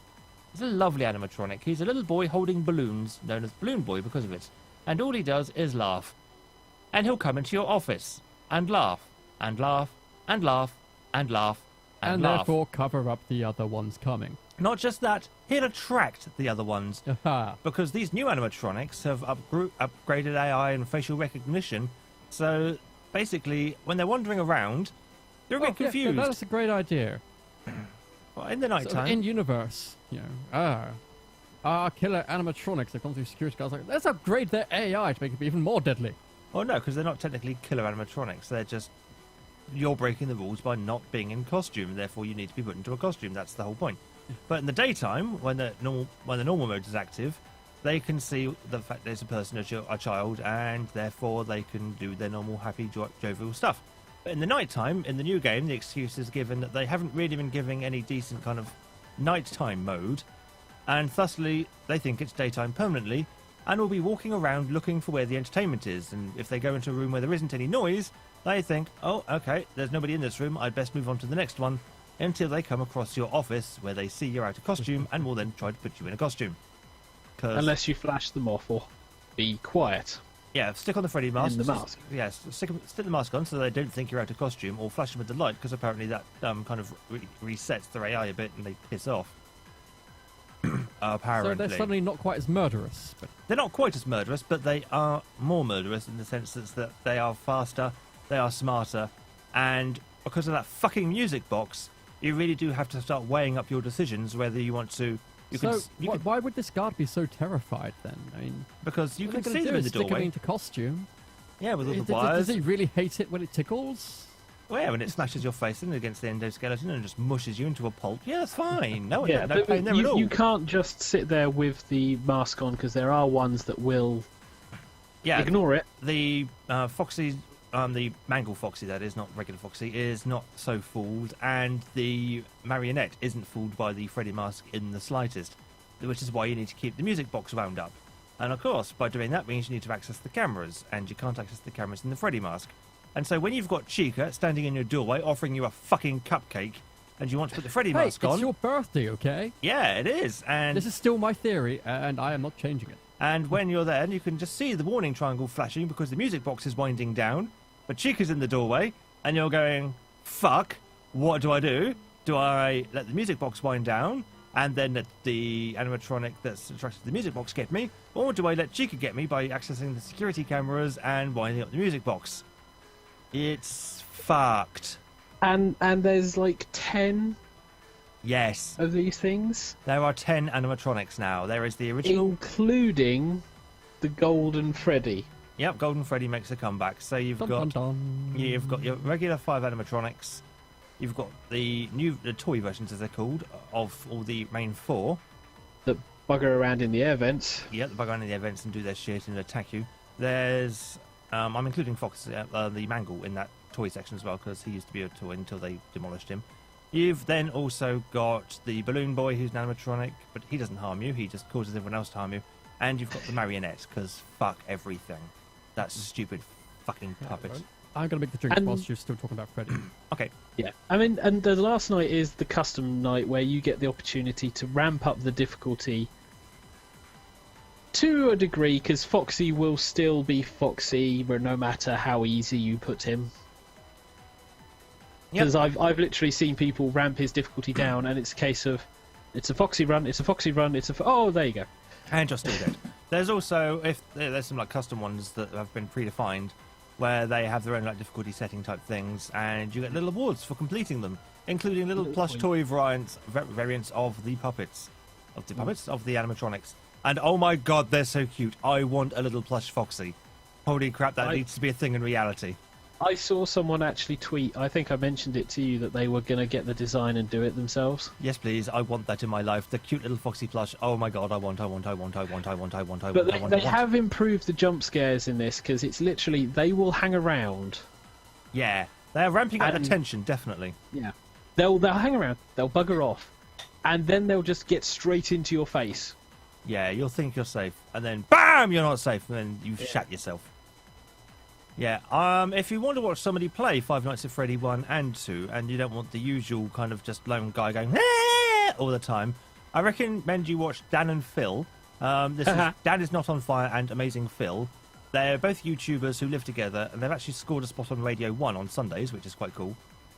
He's a lovely animatronic. He's a little boy holding balloons, known as Balloon Boy because of it. And all he does is laugh. And he'll come into your office and laugh, and laugh, and laugh, and laugh, and laugh. therefore cover up the other ones coming. Not just that, he'll attract the other ones. Aha. Because these new animatronics have upgraded AI and facial recognition. So basically, when they're wandering around, you're a bit confused. That's a great idea. Well, in the night Sort of time. in universe, killer animatronics have gone through security guards. Like, let's upgrade their AI to make it be even more deadly. Well, no, because they're not technically killer animatronics. They're just you're breaking the rules by not being in costume. Therefore, you need to be put into a costume. That's the whole point. But in the daytime, when the normal mode is active, they can see the fact there's a person, a child, and therefore they can do their normal, happy, jovial stuff. But in the nighttime, in the new game, the excuse is given that they haven't really been giving any decent kind of nighttime mode, and thusly they think it's daytime permanently, and will be walking around looking for where the entertainment is. And if they go into a room where there isn't any noise, they think, oh, okay, there's nobody in this room, I'd best move on to the next one, until they come across your office where they see you're out of costume and will then try to put you in a costume. Unless you flash them off or be quiet. Yeah, stick on the Freddy mask. In the mask. Yes, stick the mask on so they don't think you're out of costume, or flash them with the light, because apparently that kind of resets their AI a bit and they piss off. Apparently. So they're suddenly not quite as murderous. But They're not quite as murderous, but they are more murderous in the sense that they are faster, they are smarter, and because of that fucking music box, you really do have to start weighing up your decisions whether you want to. Why would this guard be so terrified then? I mean, Because you what can they're see gonna them do in the is stick him doorway. into costume. Yeah, with all the Does wires. he really hate it when it tickles? Well, yeah, when it smashes your face in against the endoskeleton and just mushes you into a pulp. Yeah, that's fine. No, Yeah, no but pain there at all. you can't just sit there with the mask on because there are ones that will ignore it. The Foxy, the Mangle Foxy, that is, not regular Foxy, is not so fooled, and the Marionette isn't fooled by the Freddy mask in the slightest, which is why you need to keep the music box wound up. And of course, by doing that means you need to access the cameras, and you can't access the cameras in the Freddy mask. And so when you've got Chica standing in your doorway offering you a fucking cupcake, and you want to put the Freddy mask on... It's your birthday, okay? Yeah, it is, and... This is still my theory, and I am not changing it. And when you're there, you can just see the warning triangle flashing because the music box is winding down, but Chica's in the doorway, and you're going, fuck, what do I do? Do I let the music box wind down, and then let the animatronic that's attracted to the music box get me? Or do I let Chica get me by accessing the security cameras and winding up the music box? It's fucked. And there's like 10 Yes. of these things, There are 10 animatronics now. There is the original... including the Golden Freddy. Yep, Golden Freddy makes a comeback. So you've Dun, got... dun, dun. You've got your regular 5 animatronics. You've got the toy versions, as they're called, of all the main 4. That bugger around in the air vents. Yeah, the bug on in the events and do their shit and attack you. There's... I'm including Fox, the Mangle, in that toy section as well, because he used to be a toy until they demolished him. You've then also got the Balloon Boy, who's an animatronic, but he doesn't harm you, he just causes everyone else to harm you. And you've got the Marionette, because fuck everything. That's a stupid fucking puppet. I'm going to make the drink And- whilst you're still talking about Freddy. Okay, Yeah, I mean, and the last night is the custom night where you get the opportunity to ramp up the difficulty to a degree, because Foxy will still be Foxy, but no matter how easy you put him. Yep. Because I've literally seen people ramp his difficulty down, and it's a case of it's a Foxy run, it's a Foxy run, oh, there you go. and you're still dead. There's also, if there's some like custom ones that have been predefined, where they have their own like difficulty setting type things, and you get little awards for completing them, including little plush toy variants of the puppets, of the animatronics. And oh my god, they're so cute! I want a little plush Foxy. Holy crap, that needs to be a thing in reality. I saw someone actually tweet, I think I mentioned it to you, that they were going to get the design and do it themselves. Yes, please. I want that in my life. The cute little Foxy plush. Oh my god, I want. But they have improved the jump scares in this, because it's literally, they will hang around. Yeah, they're ramping up the And- tension, definitely. Yeah. They'll hang around, they'll bugger off, and then they'll just get straight into your face. Yeah, you'll think you're safe, and then BAM! You're not safe, and then you shat yourself. Yeah, if you want to watch somebody play Five Nights at Freddy 1 and 2, and you don't want the usual kind of just lone guy going "Ah!" all the time, I recommend you watch Dan and Phil. Dan is Not on Fire and Amazing Phil. They're both YouTubers who live together, and they've actually scored a spot on Radio 1 on Sundays, which is quite cool.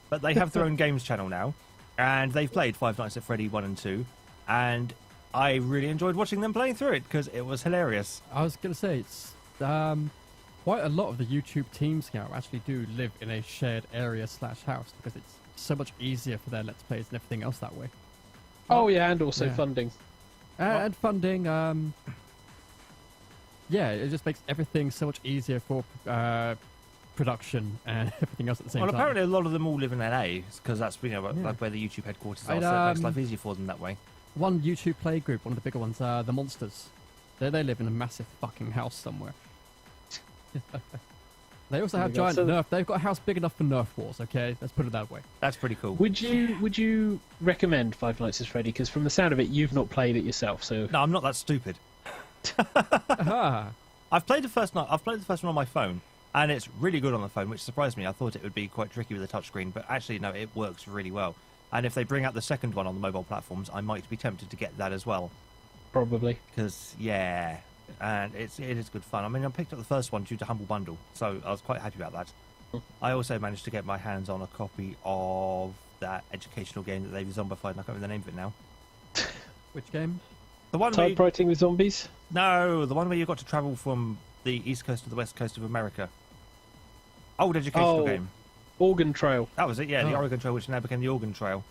But they have their own games channel now, and they've played Five Nights at Freddy 1 and 2, and I really enjoyed watching them playing through it, because it was hilarious. I was going to say, it's quite a lot of the YouTube teams now actually do live in a shared area / house, because it's so much easier for their Let's Plays and everything else that way. Oh yeah, and also Yeah. funding. And funding, yeah, it just makes everything so much easier for production and everything else at the same Well, time. apparently a lot of them all live in LA, because that's Yeah. like where the YouTube headquarters are, I'd, so it makes life easier for them that way. One YouTube play group, one of the bigger ones, the Monsters. They live in a massive fucking house somewhere. They also have my God, giant so- Nerf. They've got a house big enough for Nerf wars. Okay, let's put it that way. That's pretty cool. Would you recommend Five Nights at Freddy? Because from the sound of it, you've not played it yourself, so... No, I'm not that stupid. Aha. I've played the first one on my phone, and it's really good on the phone, which surprised me. I thought it would be quite tricky with a touchscreen, but actually, no, it works really well. And if they bring out the second one on the mobile platforms, I might be tempted to get that as well. Probably. Because, yeah, and it is good fun. I mean, I picked up the first one due to Humble Bundle, so I was quite happy about that. I also managed to get my hands on a copy of that educational game that they've zombified, and I can't remember the name of it now. Which game? The one where Typewriting with zombies? No, the one where you got to travel from the east coast to the west coast of America. Old educational game. Organ Trail. That was it, yeah, the Oh. Oregon Trail, which now became the Oregon Trail.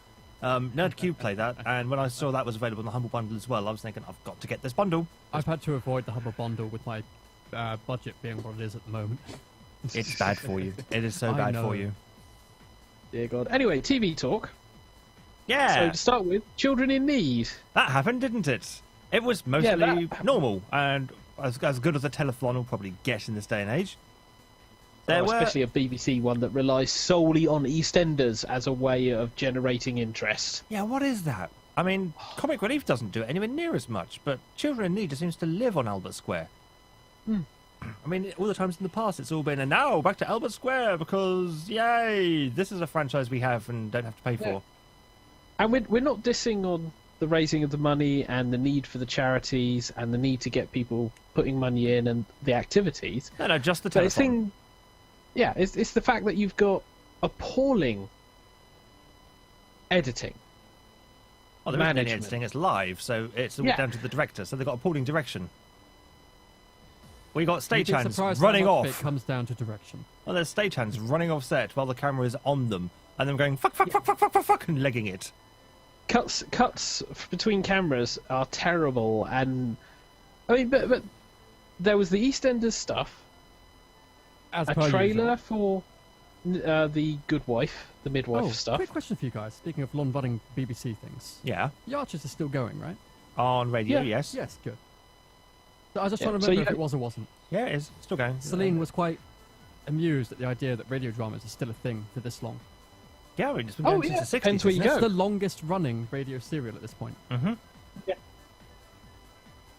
NerdCube played that, and when I saw that was available in the Humble Bundle as well, I was thinking, I've got to get this bundle. I've had to avoid the Humble Bundle with my budget being what it is at the moment. It's bad for you. It is so I bad know. for you. Dear God. Anyway, TV talk. Yeah. So to start with, Children in Need. That happened, didn't it? It was mostly Yeah, that happened. normal and as good as a telethon will probably get in this day and age. There were Especially a BBC one that relies solely on EastEnders as a way of generating interest. Yeah, what is that? I mean, Comic Relief doesn't do it anywhere near as much, but Children in Need just seems to live on Albert Square. I mean, all the times in the past it's all been, and now back to Albert Square because, yay, this is a franchise we have and don't have to pay for. Yeah. And we're not dissing on the raising of the money and the need for the charities and the need to get people putting money in and the activities. No, just the But telethon. it's the fact that you've got appalling editing. Oh, there isn't any management. editing, it's live, so it's all Yeah. down to the director, so they've got appalling direction. We got You'd be stagehands surprised running how much off. It comes down to direction. Well, there's stagehands running off set while the camera is on them, and them going fuck, fuck, fuck, fuck, fuck, fuck, fuck, and legging it. Cuts between cameras are terrible, and I mean, but there was the EastEnders stuff, As a per trailer usual. for the Good Wife, the midwife Oh, stuff. quick question for you guys. Speaking of long-running BBC things, Yeah, The Archers is still going, right? on radio, Yeah. yes. Yes, good. So I was just Yeah, trying to so remember you- if it was or wasn't. Yeah, it is. Still going. Celine was quite amused at the idea that radio dramas are still a thing for this long. Yeah, I mean, it's been Oh, going yeah, since the 60s. depends where you isn't That's go. the longest running radio serial at this point. it? Mm-hmm. Yeah.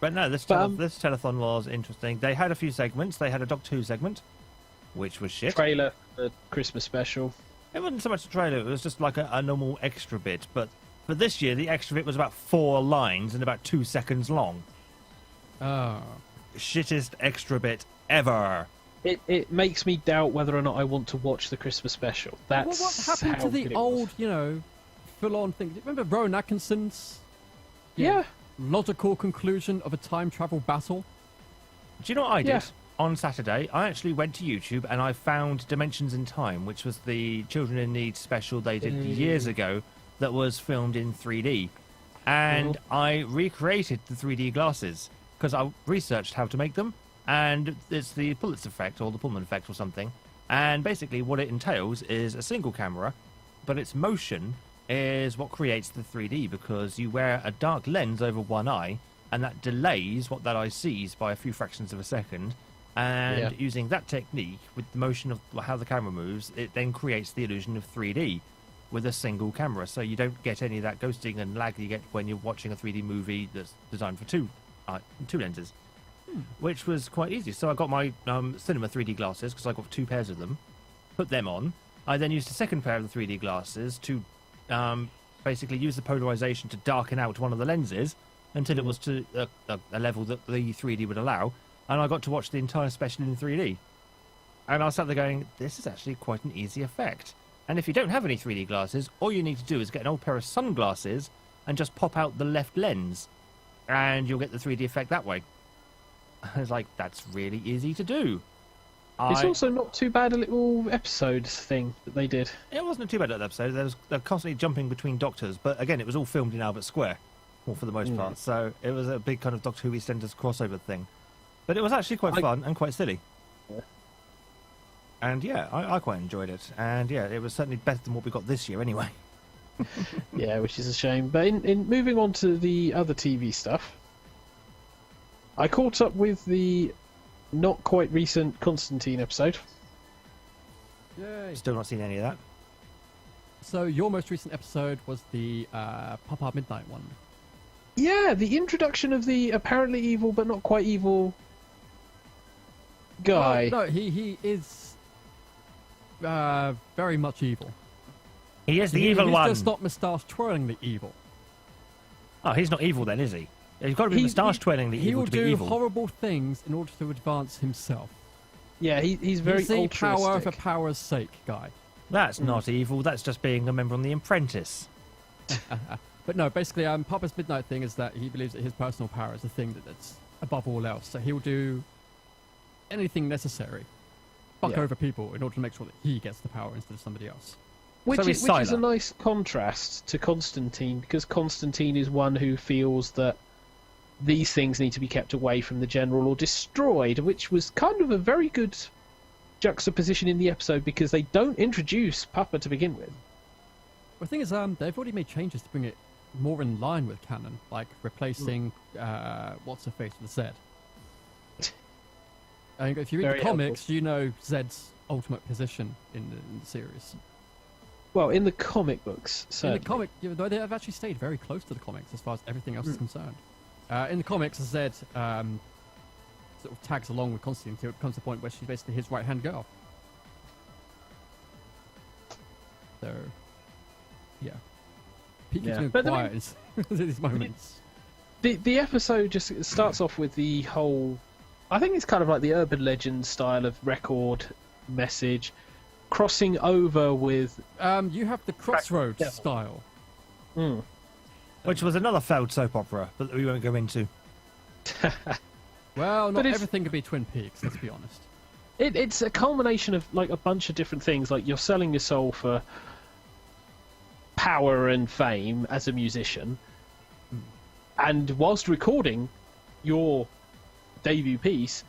But no, But, this telethon was interesting. They had a few segments. They had a Doctor Who segment, which was shit. Trailer for the Christmas special. It wasn't so much a trailer, it was just like a normal extra bit. But for this year, the extra bit was about 4 lines and about 2 seconds long. Oh. Shittest extra bit ever. It makes me doubt whether or not I want to watch the Christmas special. That's Well, what happened how to good the it old, was. full-on thing? Do you remember Rowan Atkinson's Yeah. logical conclusion of a time travel battle? Do you know what I did? Yeah. On Saturday, I actually went to YouTube and I found Dimensions in Time, which was the Children in Need special they did years ago that was filmed in 3D. And I recreated the 3D glasses because I researched how to make them. And it's the Pulitzer effect or the Pullman effect or something. And basically what it entails is a single camera, but its motion is what creates the 3D because you wear a dark lens over one eye and that delays what that eye sees by a few fractions of a second. And Yeah. using that technique with the motion of how the camera moves, it then creates the illusion of 3D with a single camera. So you don't get any of that ghosting and lag you get when you're watching a 3D movie that's designed for two lenses, which was quite easy. So I got my cinema 3D glasses because I got 2 pairs of them, put them on. I then used a second pair of the 3D glasses to basically use the polarization to darken out one of the lenses until it was to a level that the 3D would allow, and I got to watch the entire special in 3D. And I sat there going, this is actually quite an easy effect. And if you don't have any 3D glasses, all you need to do is get an old pair of sunglasses and just pop out the left lens, and you'll get the 3D effect that way. I was like, that's really easy to do. It's also not too bad a little episode thing that they did. It wasn't too bad at that episode. They're constantly jumping between doctors, but again, it was all filmed in Albert Square, well, for the most part. So it was a big kind of Doctor Who EastEnders crossover thing. But it was actually quite fun and quite silly. Yeah. And yeah, I quite enjoyed it. And yeah, it was certainly better than what we got this year anyway. Yeah, which is a shame. But in moving on to the other TV stuff, I caught up with the not quite recent Constantine episode. Yay. Still not seen any of that. So your most recent episode was the Papa Midnight one. Yeah, the introduction of the apparently evil but not quite evil guy. Oh, no, he is very much evil. He is the He evil needs one. to stop moustache twirling the evil. Oh, he's not evil then, is he? He's got to be moustache twirling the He evil will to be do evil. horrible things in order to advance himself. Yeah, he's very He's the power for altruistic. power's sake guy. That's not evil. That's just being a member on The Apprentice. But no, basically, Papa's Midnight thing is that he believes that his personal power is the thing that's above all else. So he'll do anything necessary, fuck Yeah. over people in order to make sure that he gets the power instead of somebody else. Which So is he's a Sylar. nice contrast to Constantine, because Constantine is one who feels that these things need to be kept away from the general or destroyed, which was kind of a very good juxtaposition in the episode because they don't introduce Papa to begin with. The thing is, they've already made changes to bring it more in line with canon, like replacing what's her face with Z. And if you read Very the comics, helpful. you know Zed's ultimate position in the series. Well, in the comic books, certainly. In the comic, they have actually stayed very close to the comics as far as everything else is concerned. In the comics, Zed sort of tags along with Constantine until it comes to the point where she's basically his right-hand girl. So, yeah. Pete keeps going But the quiet at these moments. The episode just starts off with the whole... I think it's kind of like the urban legend style of record message, crossing over with... You have the Crossroads Yeah. style. Which was another failed soap opera, but we won't go into. Well, But not it's- everything could be Twin Peaks, let's be honest. It's a culmination of like a bunch of different things. Like you're selling your soul for power and fame as a musician, and whilst recording your debut piece,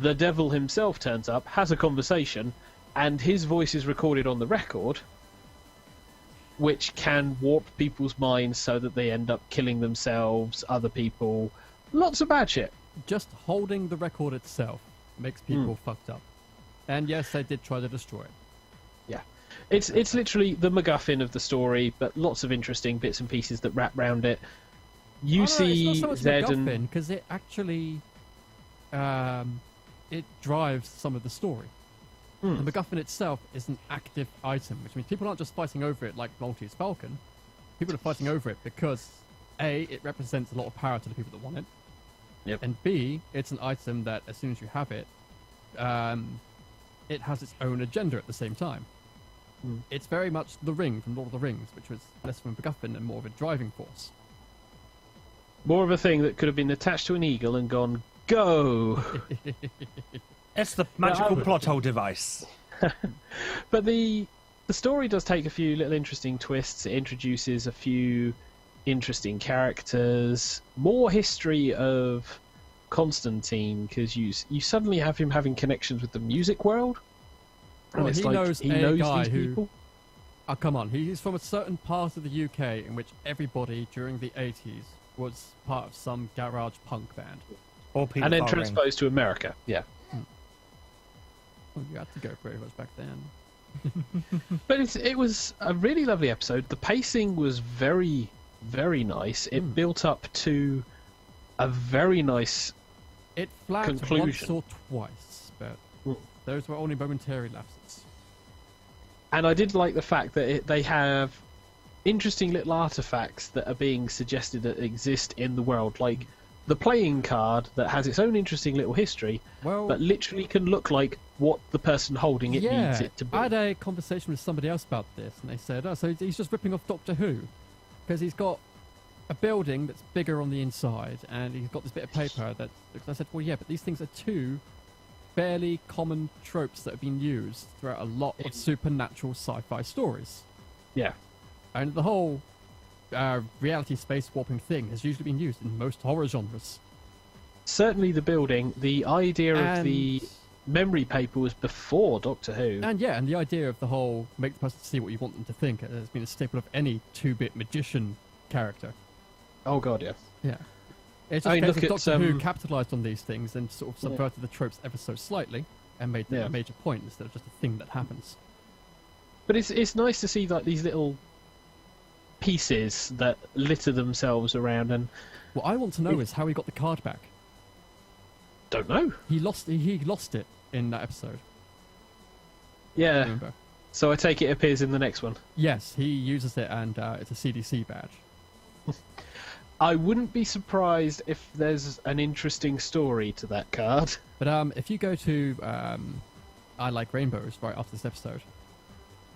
the devil himself turns up, has a conversation, and his voice is recorded on the record, which can warp people's minds so that they end up killing themselves, other people, lots of bad shit. Just holding the record itself makes people fucked up. And yes, they did try to destroy it. Yeah, it's literally the MacGuffin of the story, but lots of interesting bits and pieces that wrap round it. You see it's not so much Zed MacGuffin, and because it actually it drives some of the story. The MacGuffin itself is an active item, which means people aren't just fighting over it like Maltese Falcon. People are fighting over it because A, it represents a lot of power to the people that want it. Yep. And B, it's an item that as soon as you have it, it has its own agenda at the same time. It's very much the Ring from Lord of the Rings, which was less of a MacGuffin and more of a driving force. more of a thing that could have been attached to an eagle and gone go. It's the magical plot hole device. But the story does take a few little interesting twists. It introduces a few interesting characters, more history of Constantine, because you suddenly have him having connections with the music world. And Well, it's he like, knows he a knows guy these who- people. Oh, come on. He's from a certain part of the UK in which everybody during the 80s was part of some garage punk band. Or Peter And then Farring. transposed to America. Yeah. Well, you had to go very much back then. But it was a really lovely episode. The pacing was very, very nice. It built up to a very nice... It flagged once Conclusion. or twice, but those were only momentary lapses. And I did like the fact that they have interesting little artifacts that are being suggested that exist in the world, like the playing card that has its own interesting little history, Well, but literally can look like what the person holding it needs it to be. I had a conversation with somebody else about this, and they said, oh, so he's just ripping off Doctor Who, because he's got a building that's bigger on the inside, and he's got this bit of paper that... I said, well, yeah, but these things are two fairly common tropes that have been used throughout a lot of supernatural sci-fi stories. Yeah. And the whole reality space warping thing has usually been used in most horror genres. Certainly the building, the idea of And- the memory paper was before Doctor Who. And yeah, and the idea of the whole make the person see what you want them to think has been a staple of any 2-bit magician character. Oh god, yeah. Yeah. It's I just mean, case look of at, Doctor Who um, capitalised on these things and sort of subverted the tropes ever so slightly and made them Yeah. a major point instead of just a thing that happens. But it's nice to see like these little pieces that litter themselves around, and What I want to know is how he got the card back. don't know. He lost it in that episode. Yeah. Remember? So I take it appears in the next one. Yes, he uses it and it's a CDC badge. I wouldn't be surprised if there's an interesting story to that card. But if you go to I Like Rainbows right after this episode,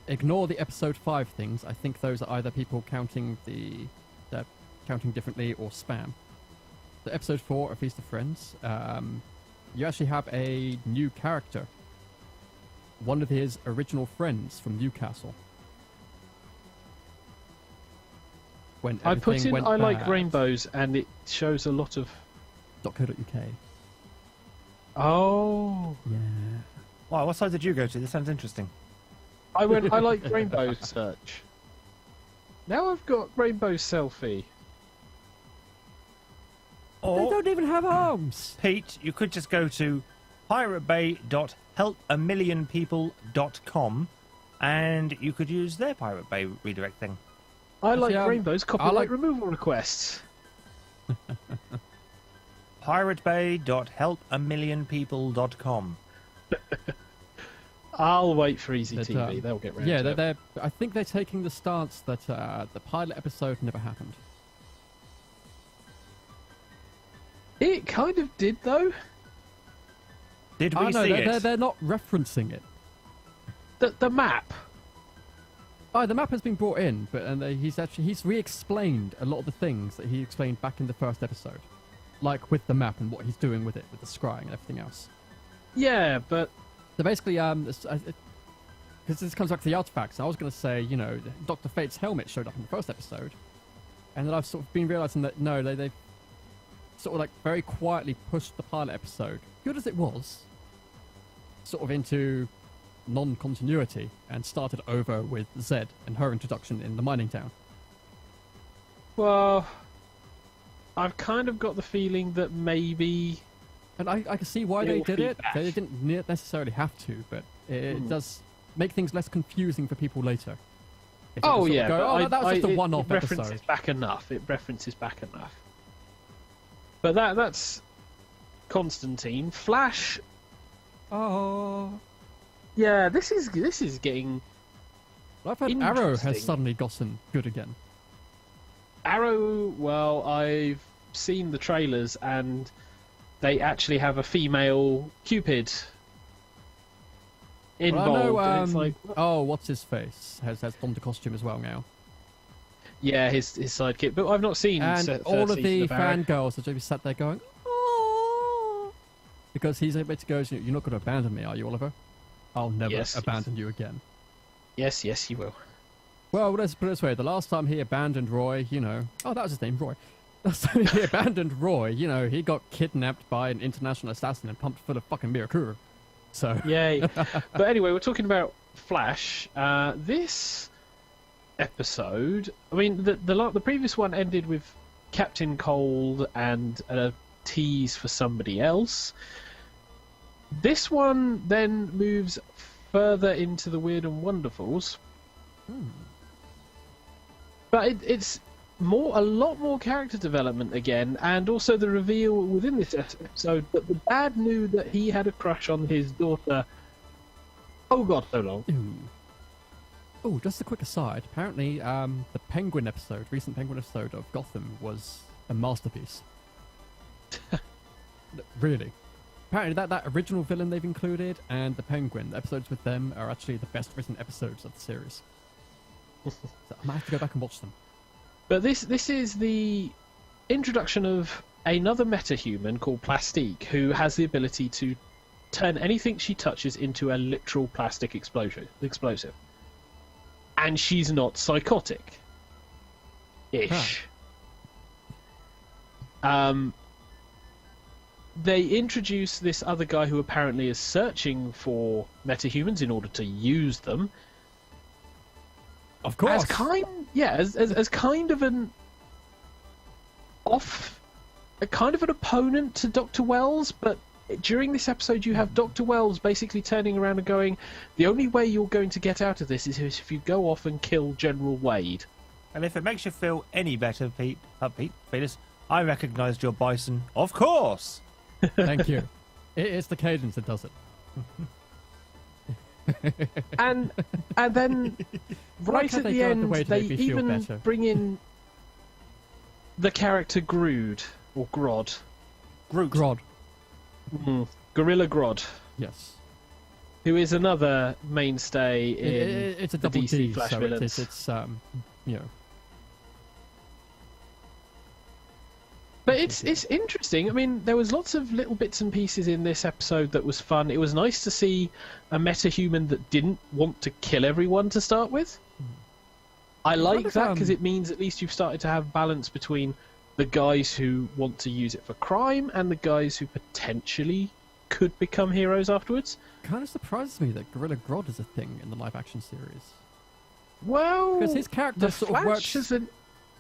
ignore the episode 5 things. I think those are either people counting counting differently or spam. The episode 4, A Feast of Friends, you actually have a new character. One of his original friends from Newcastle. When I put everything in went I Like bad, Rainbows and it shows a lot of... .co.uk. Oh. Yeah. Wow, what side did you go to? This sounds interesting. I like Rainbow Search. Now I've got Rainbow Selfie. They Or, don't even have arms. Pete, you could just go to piratebay.helpamillionpeople.com and you could use their Pirate Bay redirect thing. I like Yeah, Rainbow's I copyright like- removal requests. piratebay.helpamillionpeople.com. I'll wait for Easy But, TV. They'll get round Yeah, to it. they're. I think they're taking the stance that the pilot episode never happened. It kind of did, though. Did I we know see it? they're not referencing it. The map. Oh, the map has been brought in, but he's re-explained a lot of the things that he explained back in the first episode, like with the map and what he's doing with it, with the scrying and everything else. Yeah, but So basically, because this comes back to the artifacts, I was going to say, Dr. Fate's helmet showed up in the first episode, and then I've sort of been realizing that no, they sort of like very quietly pushed the pilot episode, good as it was, sort of into non-continuity and started over with Zed and her introduction in the mining town. well, I've kind of got the feeling that maybe. And I can see why they Little did it. feedback. They didn't necessarily have to, but it does make things less confusing for people later. If they Oh sort of yeah, go, but that was just a it one-off references episode. back enough. It references back enough. But that's Constantine. Flash. Oh, Yeah, this is getting. I've heard Arrow Interesting. has suddenly gotten good again. Arrow. Well, I've seen the trailers and they actually have a female Cupid involved. Well, I know. and it's like, What's his face has donned the costume as well now. yeah, his sidekick. But I've not seen. And first all of season the Arrow. fangirls are just sat there going, "Oh," because he's able to go, "You're not going to abandon me, are you, Oliver? I'll never Yes, abandon you again." Yes, you will. Well, let's put it this way. The last time he abandoned Roy, Oh, that was his name, Roy. Last time he abandoned Roy, he got kidnapped by an international assassin and pumped full of fucking Mirakuru. So, Yay. But anyway, we're talking about Flash. This episode, I mean, the previous one ended with Captain Cold and a tease for somebody else. This one then moves further into the Weird and Wonderfuls. But it's a lot more character development again, and also the reveal within this episode that the dad knew that he had a crush on his daughter. Oh god, so long. Oh, just a quick aside. Apparently, the recent Penguin episode of Gotham was a masterpiece. Really. Apparently, that original villain they've included and the Penguin, the episodes with them are actually the best written episodes of the series. So I might have to go back and watch them. But this is the introduction of another metahuman called Plastique, who has the ability to turn anything she touches into a literal plastic explosive. And she's not psychotic. Ish. They introduce this other guy who apparently is searching for metahumans in order to use them. Of course. As kind of an opponent to Dr. Wells, but during this episode you have Dr. Wells basically turning around and going, the only way you're going to get out of this is if you go off and kill General Wade. And if it makes you feel any better, Fetus, I recognised your bison. Of course! Thank you. It's the cadence that does it. And then right how at they the go out of the end way to they make me feel even better. bring in the character Grood or Grodd. Grodd. Gorilla Grodd, Yes. who is another mainstay in It's a the double DC D, Flash so villains. But it's interesting. I mean, there was lots of little bits and pieces in this episode that was fun. It was nice to see a metahuman that didn't want to kill everyone to start with. I like of, that because it means at least you've started to have balance between the guys who want to use it for crime and the guys who potentially could become heroes afterwards. Kind of surprises me that Gorilla Grodd is a thing in the live-action series. Well, Because his character the sort Flash of works... is an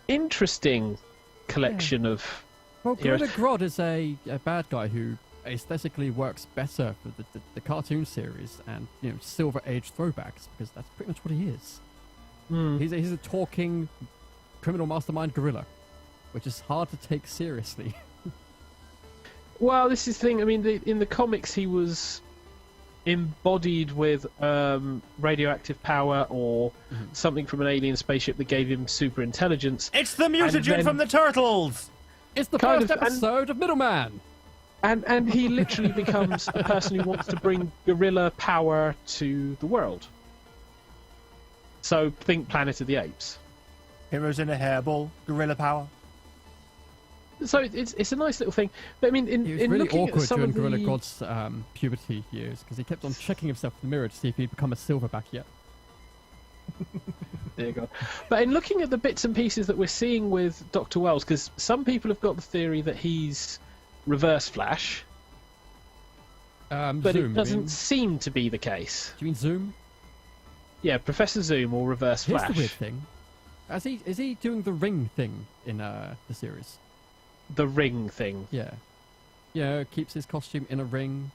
interesting collection of Well, heroes. Gorilla Grodd is a bad guy who aesthetically works better for the cartoon series and Silver Age throwbacks, because that's pretty much what he is. He's a talking criminal mastermind gorilla, which is hard to take seriously. Well, this is the thing. I mean, in the comics, he was embodied with radioactive power or something from an alien spaceship that gave him super intelligence. It's the mutagen then- from the Turtles! It's the Kind first of, and- episode of Middleman! And he literally becomes a person who wants to bring gorilla power to the world. So think Planet of the Apes. Heroes in a hairball, gorilla power. So it's a nice little thing. But I mean, He was in really looking awkward at some during of Gorilla the... Grodd's puberty years, because he kept on checking himself in the mirror to see if he'd become a silverback yet. There you go. But in looking at the bits and pieces that we're seeing with Dr. Wells, because some people have got the theory that he's Reverse Flash, but Zoom, it doesn't seem to be the case. Do you mean Zoom? Yeah, Professor Zoom or Reverse Here's Flash. the weird thing. Is he doing the ring thing in the series? The ring thing. Yeah. Keeps his costume in a ring.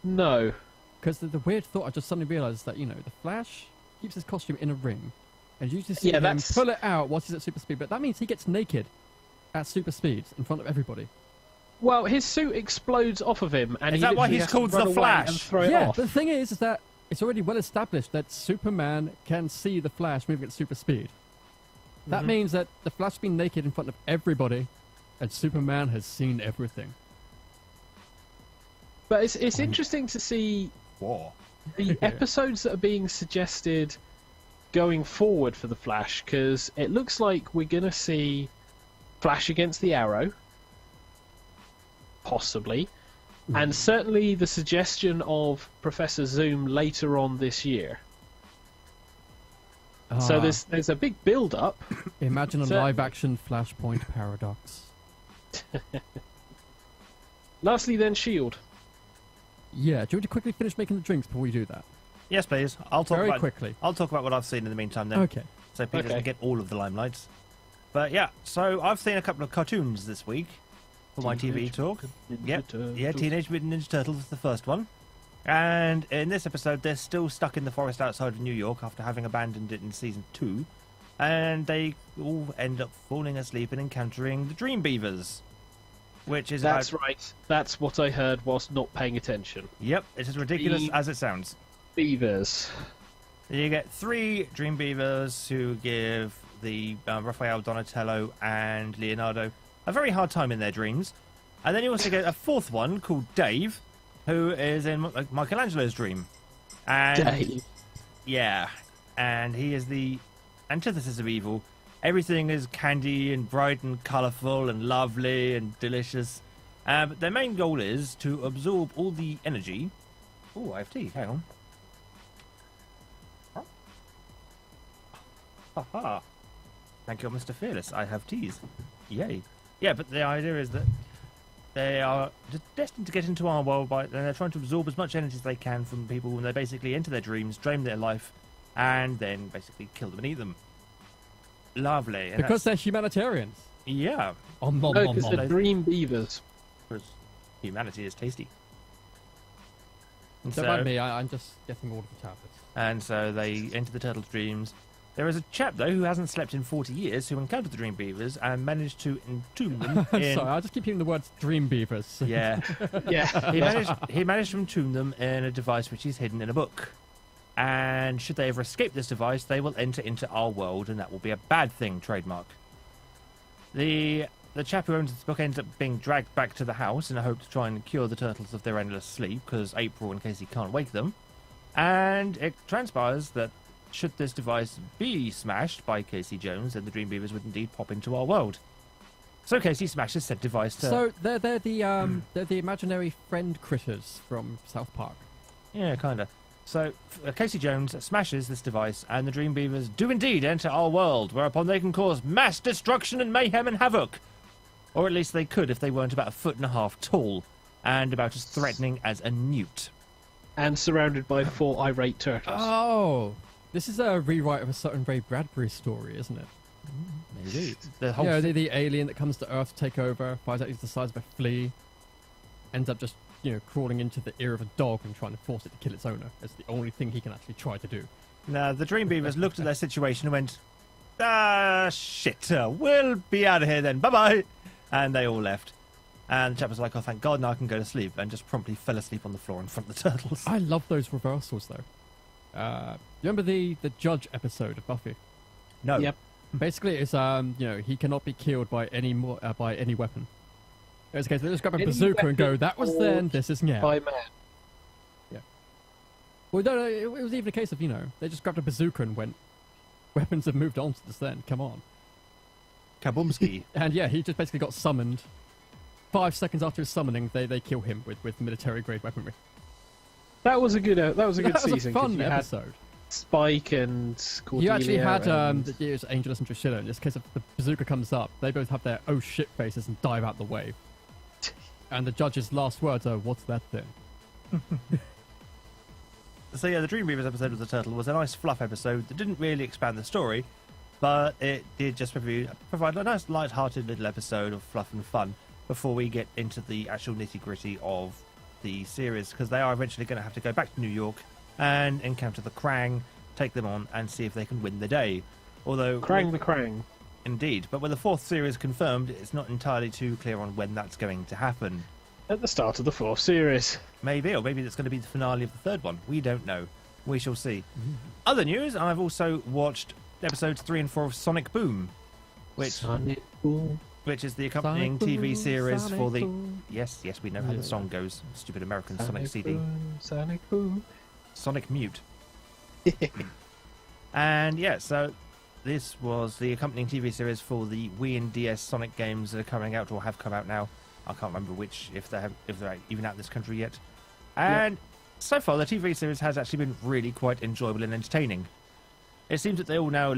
No. Because the weird thought I just suddenly realised is that, the Flash keeps his costume in a ring. And you just see Yeah, him that's- pull it out once he's at super speed. But that means he gets naked at super speed in front of everybody. Well, his suit explodes off of him, and Is he that why literally he's has to called run the away Flash? and throw it Yeah, off. but the thing is that it's already well established that Superman can see the Flash moving at super speed. That means that the Flash has been naked in front of everybody, and Superman has seen everything. But it's interesting to see War. the episodes that are being suggested going forward for the Flash, because it looks like we're going to see Flash against the Arrow, possibly, and certainly the suggestion of Professor Zoom later on this year. So there's a big build-up. Imagine a Certainly. live-action Flashpoint paradox. Lastly, then S.H.I.E.L.D. Yeah, do you want to quickly finish making the drinks before we do that? Yes, please. I'll talk Very about quickly. I'll talk about what I've seen in the meantime then. Okay. So Peter Okay. doesn't get all of the limelights. But yeah, so I've seen a couple of cartoons this week for my TV talk. Yep. Yeah, Teenage Mutant Ninja Turtles is the first one. And in this episode, they're still stuck in the forest outside of New York after having abandoned it in season 2. And they all end up falling asleep and encountering the Dream Beavers. Which is That's about... right. That's what I heard whilst not paying attention. Yep, it's as ridiculous Dream- as it sounds. Beavers. You get 3 Dream Beavers who give the Raphael, Donatello, and Leonardo a very hard time in their dreams. And then you also get a 4th one called Dave, who is in Michelangelo's dream. And Dave. yeah, and he is the antithesis of evil. Everything is candy and bright and colourful and lovely and delicious. But their main goal is to absorb all the energy. Oh, I have tea. Hang on. Haha. Thank you, Mr. Fearless. I have teas. Yay. Yeah, but the idea is that they are destined to get into our world and they're trying to absorb as much energy as they can from people when they basically enter their dreams, drain their life, and then basically kill them and eat them. Lovely. And Because that's- they're humanitarians. yeah, Om nom No, nom because nom. they're Dream Beavers. because humanity is tasty. And Don't mind me, I'm just getting all of the tablets. And so they enter the turtles' dreams. There is a chap, though, who hasn't slept in 40 years, who encountered the Dream Beavers and managed to entomb them I'm in... sorry, I just keep hearing the words dream beavers. Yeah. Yeah. He managed to entomb them in a device which is hidden in a book. And should they ever escape this device, they will enter into our world, and that will be a bad thing, trademark. The chap who owns this book ends up being dragged back to the house in a hope to try and cure the turtles of their endless sleep, because April and Casey can't wake them. And it transpires that should this device be smashed by Casey Jones, then the Dream Beavers would indeed pop into our world. So Casey smashes said device to... So they're the imaginary friend critters from South Park. Yeah, kind of. So Casey Jones smashes this device, and the Dream Beavers do indeed enter our world, whereupon they can cause mass destruction and mayhem and havoc. Or at least they could if they weren't about 1.5 feet tall and about as threatening as a newt. And surrounded by 4 irate turtles. Oh, this is a rewrite of a certain Ray Bradbury story, isn't it? Maybe. The whole The alien that comes to Earth to take over, finds out he's the size of a flea, ends up just, crawling into the ear of a dog and trying to force it to kill its owner. It's the only thing he can actually try to do. Now, the Dream Beavers looked at their situation and went, shit, we'll be out of here then, bye-bye. And they all left. And the chap was like, oh, thank God, now I can go to sleep, and just promptly fell asleep on the floor in front of the turtles. I love those reversals, though. You remember the Judge episode of Buffy? No. Yep. Basically, it's he cannot be killed by any weapon. It's a case they just grab a Any bazooka and go, that was weapon then, this is now. By man. Yeah. Well, no, it was even a case of they just grabbed a bazooka and went, weapons have moved on since then. Come on. Kabumski. And yeah, he just basically got summoned. 5 seconds after his summoning, they kill him with military grade weaponry. That was a good That was season. a 'cause fun you had episode. Spike and Cordelia. You actually had and... it's Angelus and Drusilla. In this case, if the bazooka comes up, they both have their oh shit faces and dive out the way. And the judge's last words are, "What's that then?" So yeah, the Dream Beavers episode of The Turtle was a nice fluff episode that didn't really expand the story, but it did just provide a nice light-hearted little episode of fluff and fun before we get into the actual nitty-gritty of the series, because they are eventually going to have to go back to New York and encounter the Krang, take them on, and see if they can win the day. Although Krang the Krang. Indeed, but with the 4th series confirmed, it's not entirely too clear on when that's going to happen. At the start of the 4th series. Maybe, or maybe it's going to be the finale of the 3rd one. We don't know. We shall see. Other news, I've also watched episodes 3 and 4 of Sonic Boom, which is the accompanying Sonic TV Boom, series Sonic for the... Boom. Yes, we know how the song goes. Stupid American Sonic CD. Boom, Sonic Boom. Sonic Mute. And yeah, so this was the accompanying TV series for the Wii and DS Sonic games that are coming out or have come out now. I can't remember which, if they're even out in this country yet. And so far, the TV series has actually been really quite enjoyable and entertaining. It seems that they all now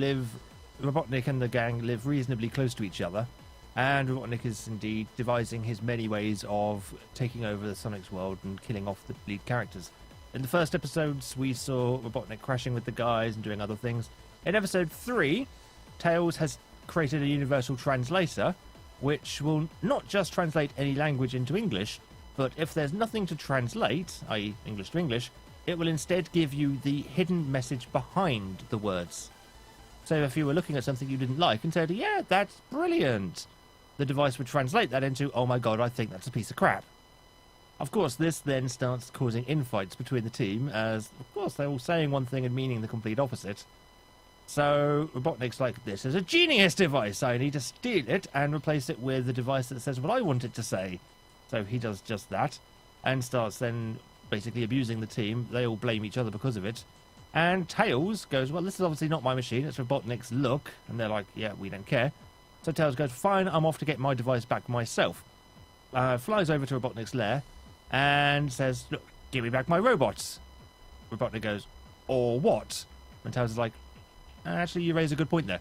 Robotnik and the gang live reasonably close to each other, and Robotnik is indeed devising his many ways of taking over the Sonic's world and killing off the lead characters. In the first episodes, we saw Robotnik crashing with the guys and doing other things. In episode 3, Tails has created a universal translator, which will not just translate any language into English, but if there's nothing to translate, i.e. English to English, it will instead give you the hidden message behind the words. So if you were looking at something you didn't like and said, yeah, that's brilliant, the device would translate that into, oh my god, I think that's a piece of crap. Of course, this then starts causing infights between the team, as, of course, they're all saying one thing and meaning the complete opposite. So Robotnik's like, this is a genius device, I need to steal it and replace it with a device that says what I want it to say. So he does just that, and starts then basically abusing the team. They all blame each other because of it. And Tails goes, well, this is obviously not my machine, it's Robotnik's look. And they're like, yeah, we don't care. So Tails goes, fine, I'm off to get my device back myself. Flies over to Robotnik's lair and says, look, give me back my robots. Robotnik goes, or what? And Tails is like, actually, you raise a good point there.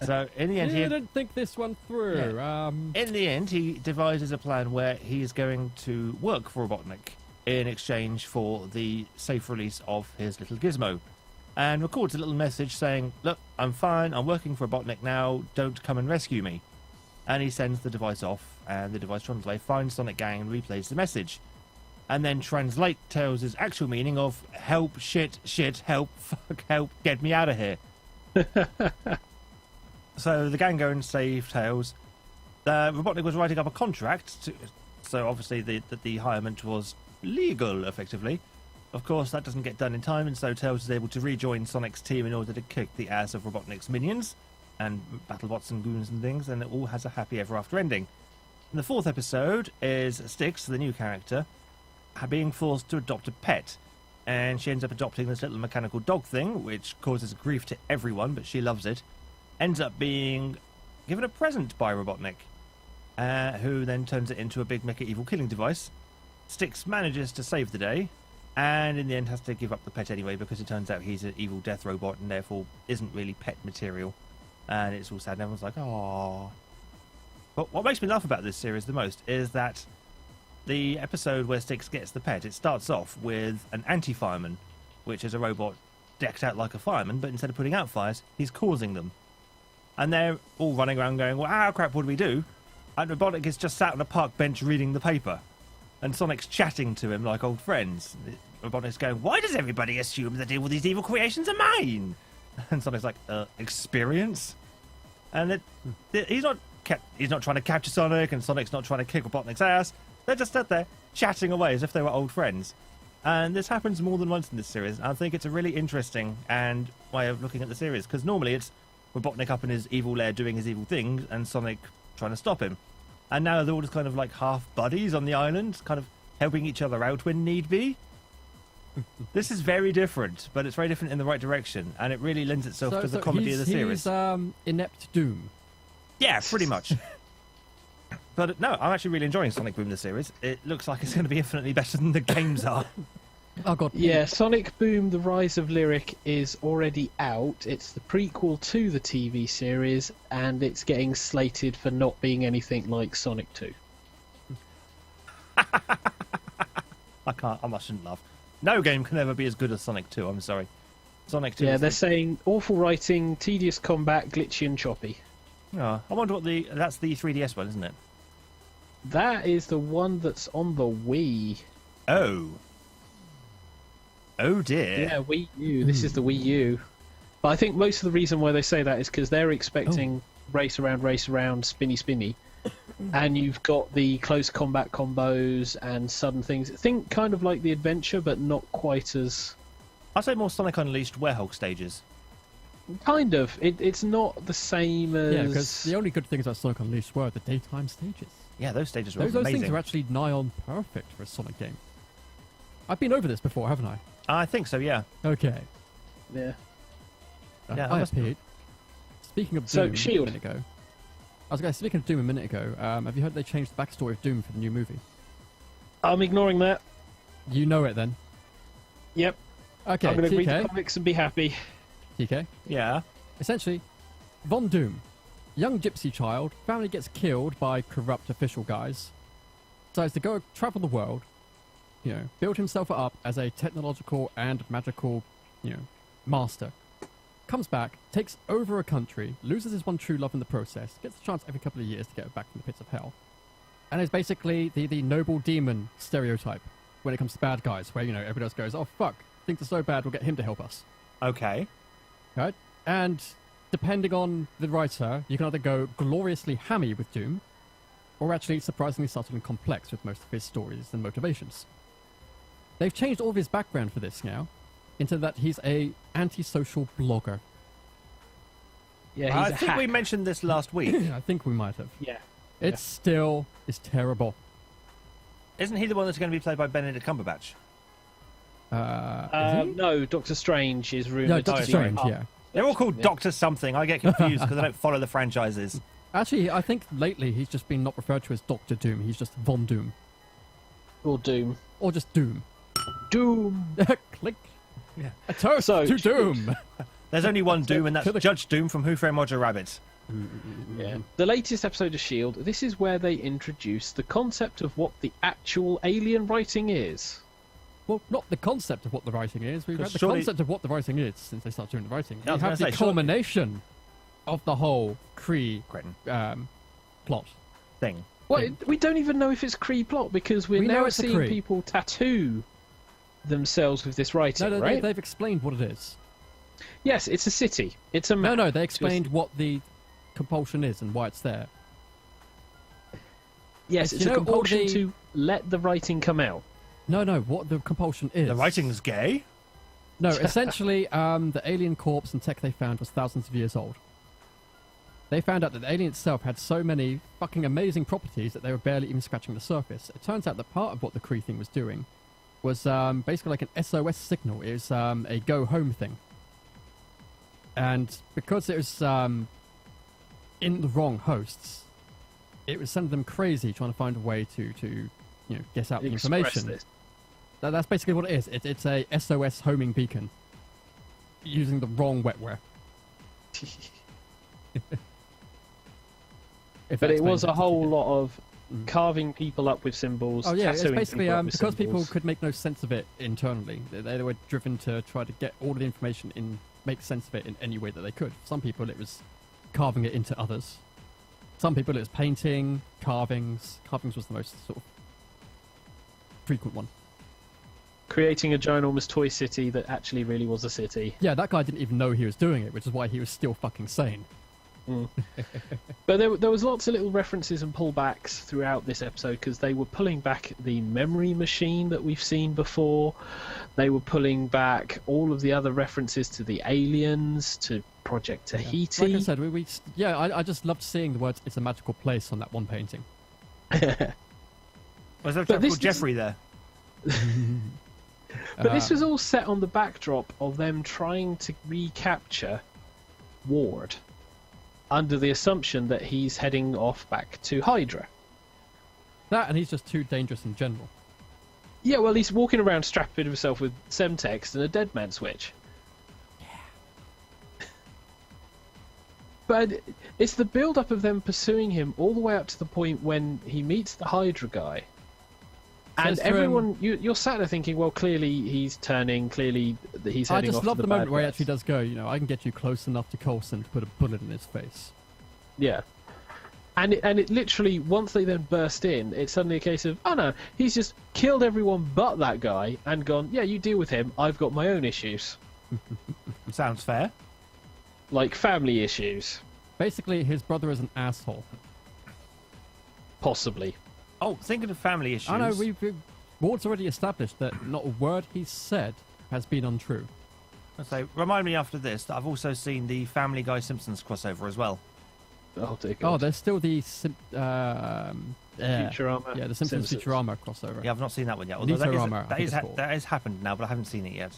So in the end, he didn't think this one through. Yeah. In the end, he devises a plan where he is going to work for Robotnik in exchange for the safe release of his little gizmo, and records a little message saying, look, I'm fine, I'm working for Robotnik now, don't come and rescue me. And he sends the device off, and the device translate finds Sonic Gang and replays the message, and then translate Tails' actual meaning of help, shit, help, fuck, help, get me out of here. So the gang go and save Tails. Robotnik was writing up a contract, so obviously the hirement was legal, effectively. Of course, that doesn't get done in time, and so Tails is able to rejoin Sonic's team in order to kick the ass of Robotnik's minions and BattleBots and goons and things, and it all has a happy ever after ending. And the 4th episode is Styx, the new character, being forced to adopt a pet, and she ends up adopting this little mechanical dog thing, which causes grief to everyone, but she loves it. Ends up being given a present by Robotnik, who then turns it into a big mecha evil killing device. Styx manages to save the day, and in the end has to give up the pet anyway, because it turns out he's an evil death robot and therefore isn't really pet material. And it's all sad, and everyone's like, aww. But what makes me laugh about this series the most is that the episode where Styx gets the pet, it starts off with an anti-fireman, which is a robot decked out like a fireman, but instead of putting out fires, he's causing them. And they're all running around going, well, ah, crap, what do we do? And Robotnik is just sat on a park bench reading the paper. And Sonic's chatting to him like old friends. Robotnik's going, why does everybody assume that all these evil creations are mine? And Sonic's like, experience? And he's not trying to capture Sonic, and Sonic's not trying to kick Robotnik's ass. They're just stood there chatting away as if they were old friends. And this happens more than once in this series. And I think it's a really interesting way of looking at the series, because normally it's Robotnik up in his evil lair doing his evil things, and Sonic trying to stop him. And now they're all just kind of like half buddies on the island, kind of helping each other out when need be. This is very different, but it's very different in the right direction, and it really lends itself to the comedy of the series. He's inept Doom. Yeah, pretty much. But no, I'm actually really enjoying Sonic Boom the series. It looks like it's going to be infinitely better than the games are. Oh god. Yeah, Sonic Boom: The Rise of Lyric is already out. It's the prequel to the TV series, and it's getting slated for not being anything like Sonic 2. I mustn't laugh. No game can ever be as good as Sonic 2, I'm sorry. Sonic 2 Yeah, they're saying awful writing, tedious combat, glitchy and choppy. Oh, I wonder what that's the 3DS one, isn't it? That is the one that's on the Wii. Oh dear. Yeah, Wii U. This is the Wii U. But I think most of the reason why they say that is because they're expecting race around, spinny. And you've got the close combat combos and sudden things. Think kind of like the adventure, but not quite as... I'd say more Sonic Unleashed Werehog stages. Kind of. It's not the same as... Yeah, because the only good things about Sonic Unleashed were the daytime stages. Yeah, those stages were Those amazing. things are actually nigh on perfect for a Sonic game. I've been over this before, haven't I? I think so, yeah. Okay. Yeah. Yeah, I must- appeared. Speaking of So, Doom, Shield. a minute ago. Speaking of Doom a minute ago, have you heard they changed the backstory of Doom for the new movie? I'm ignoring that. You know it then. Yep. Okay, I'm going to read the TK. comics and be happy. TK. Yeah. Essentially, Von Doom, young gypsy child, family gets killed by corrupt official guys, decides to go travel the world, build himself up as a technological and magical, master. Comes back, takes over a country, loses his one true love in the process, gets a chance every couple of years to get back from the pits of hell, and is basically the noble demon stereotype when it comes to bad guys, where, everybody else goes, oh fuck, things are so bad, we'll get him to help us. Okay. Right? And depending on the writer, you can either go gloriously hammy with Doom, or actually surprisingly subtle and complex with most of his stories and motivations. They've changed all of his background for this now, into that he's a antisocial blogger. Yeah, I he's a think we hacker. mentioned this last week. I think we might have. Yeah. It still is terrible. Isn't he the one that's going to be played by Benedict Cumberbatch? Is he? No, Doctor Strange is rumoured No, to Doctor be Strange, up. yeah. They're all called Yeah. Doctor something. I get confused because I don't follow the franchises. Actually, I think lately he's just been not referred to as Doctor Doom, he's just Von Doom. Or Doom. Or just Doom. Doom! Click. Yeah. A toast So- to Doom! There's only one Doom, and that's To the- Judge Doom from Who Framed Roger Rabbit. Yeah. The latest episode of S.H.I.E.L.D., this is where they introduce the concept of what the actual alien writing is. Well, not the concept of what the writing is. We've had Because the surely- concept of what the writing is since they started doing the writing. I We was have gonna the say, surely- culmination of the whole Kree Cretin plot. thing. Well, we don't even know if it's Kree plot because we're We know now it's a seeing Kree. people tattoo themselves with this writing, No, right? they've explained what it is. Yes, it's a city. It's a map. No, they explained what the compulsion is and why it's there. Yes, You it's a know, all compulsion the- to let the writing come out. No, what the compulsion is. The writing's gay? No, essentially, the alien corpse and tech they found was thousands of years old. They found out that the alien itself had so many fucking amazing properties that they were barely even scratching the surface. It turns out that part of what the Kree thing was doing was basically like an SOS signal. It was a go-home thing. And because it was in the wrong hosts, it would send them crazy trying to find a way to get out the Express information. this. That's basically what it is. It's a SOS homing beacon using the wrong wetware. If But that it was explains a whole TK. lot of carving people up with symbols. Oh yeah, it's tattooing basically people up with because people symbols. could make no sense of it internally. They were driven to try to get all of the information in, make sense of it in any way that they could. Some people it was carving it into others. Some people it was painting, carvings. Carvings was the most sort of frequent one. Creating a ginormous toy city that actually really was a city. Yeah, that guy didn't even know he was doing it, which is why he was still fucking sane. But there was lots of little references and pullbacks throughout this episode because they were pulling back the memory machine that we've seen before. They were pulling back all of the other references to the aliens, to Project Tahiti. Like I said, I just loved seeing the words "it's a magical place" on that one painting. Was there a chap this called Jeffrey there? But this was all set on the backdrop of them trying to recapture Ward under the assumption that he's heading off back to Hydra. That, and he's just too dangerous in general. Yeah, well, he's walking around strapping himself with Semtex and a dead man switch. Yeah. But it's the build-up of them pursuing him all the way up to the point when he meets the Hydra guy. And Says to him- everyone, you're sat there thinking, well, clearly he's turning, clearly he's I heading just off love to the the moment bad where he guys. actually does go, I can get you close enough to Coulson to put a bullet in his face. Yeah. And it literally, once they then burst in, it's suddenly a case of, oh no, he's just killed everyone but that guy and gone, yeah, you deal with him, I've got my own issues. Sounds fair. Like family issues, Basically, his brother is an asshole. possibly. Oh, thinking of family issues. I know, Ward's already established that not a word he's said has been untrue. So remind me after this that I've also seen the Family Guy Simpsons crossover as well. Oh dear God. Oh, there's still the Futurama. Yeah, the Simpsons Simpsons. Futurama crossover. Yeah, I've not seen that one yet. Although Nitorama, I think it's that called. has happened now, but I haven't seen it yet.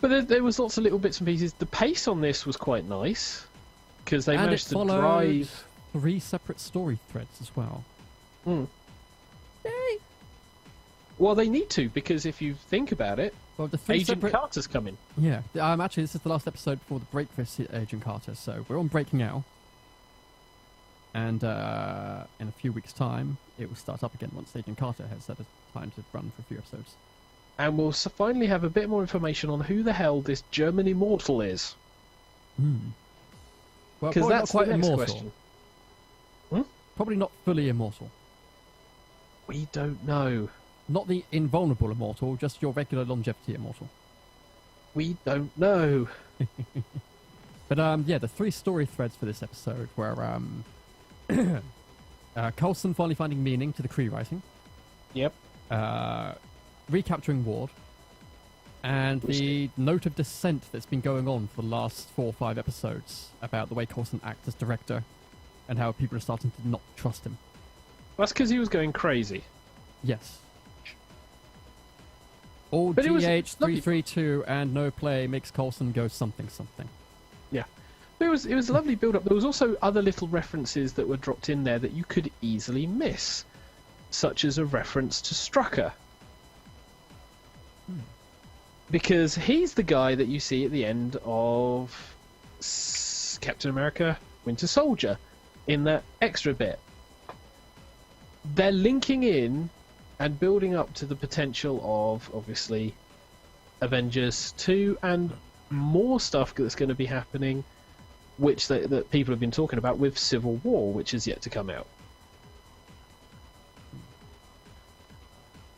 But there was lots of little bits and pieces. The pace on this was quite nice because they And it managed to followed drive. 3 separate story threads as well. Hmm. Yay! Well, they need to because if you think about it, Well, the 3 Agent separate... Carter's coming. Yeah, actually, this is the last episode before the break for Agent Carter, so we're on break now. And in a few weeks' time, it will start up again once Agent Carter has had a time to run for a few episodes. And we'll finally have a bit more information on who the hell this German immortal is. Well, Because probably that's not quite the next immortal. question. Probably not fully immortal. We don't know. Not the invulnerable immortal, just your regular longevity immortal. We don't know. But yeah, the 3 story threads for this episode were Coulson finally finding meaning to the Kree writing, Yep. recapturing Ward, and the note of dissent that's been going on for the last 4 or 5 episodes about the way Coulson acts as director and how people are starting to not trust him. That's because he was going crazy. Yes. All But it was GH332 and no play makes Coulson go something something. Yeah. It was a lovely build up. There was also other little references that were dropped in there that you could easily miss, such as a reference to Strucker. Because he's the guy that you see at the end of Captain America Winter Soldier in that extra bit. They're linking in and building up to the potential of, obviously, Avengers 2 and more stuff that's going to be happening, which that people have been talking about with Civil War, which is yet to come out.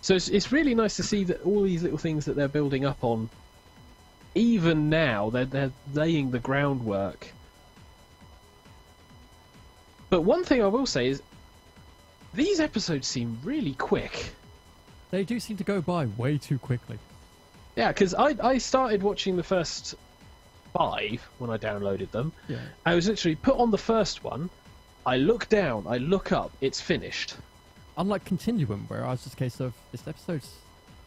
So it's really nice to see that all these little things that they're building up on, even now, they're laying the groundwork. But one thing I will say is, these episodes seem really quick. They do seem to go by way too quickly. Yeah, because I started watching the first 5 when I downloaded them. Yeah. I was literally put on the first one, I look down, I look up, it's finished. Unlike Continuum, where I was just a case of, this episode's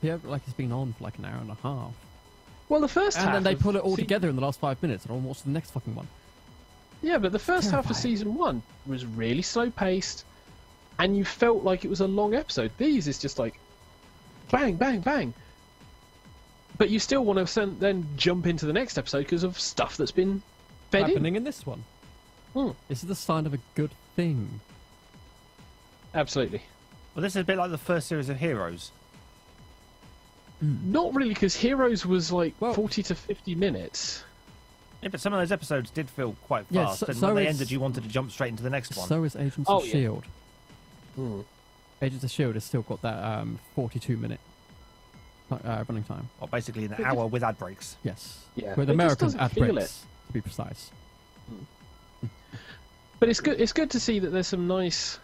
here like it's been on for like an hour and a half. Well, the first half... And then they of put it all se- together in the last 5 minutes, and I'll watch the next fucking one. Yeah, but the first half of Terrifying. season 1 was really slow-paced, and you felt like it was a long episode. These is just like, bang, bang, bang. But you still want to then jump into the next episode because of stuff that's been fed Happening in this one. This is the sign of a good thing. Absolutely. Well, this is a bit like the first series of Heroes. Not really, because Heroes was like Well- 40 to 50 minutes. Yeah, but some of those episodes did feel quite Yeah, fast, so- and so when they it's- ended, you wanted to jump straight into the next one. So is Agents Oh, of yeah. Shield. Hmm. Agents of Shield has still got that 42-minute running time. Or basically an hour with ad breaks. Yes. Yeah. With It just American doesn't ad feel breaks, to be precise. But it's good. It's good to see that there's some nice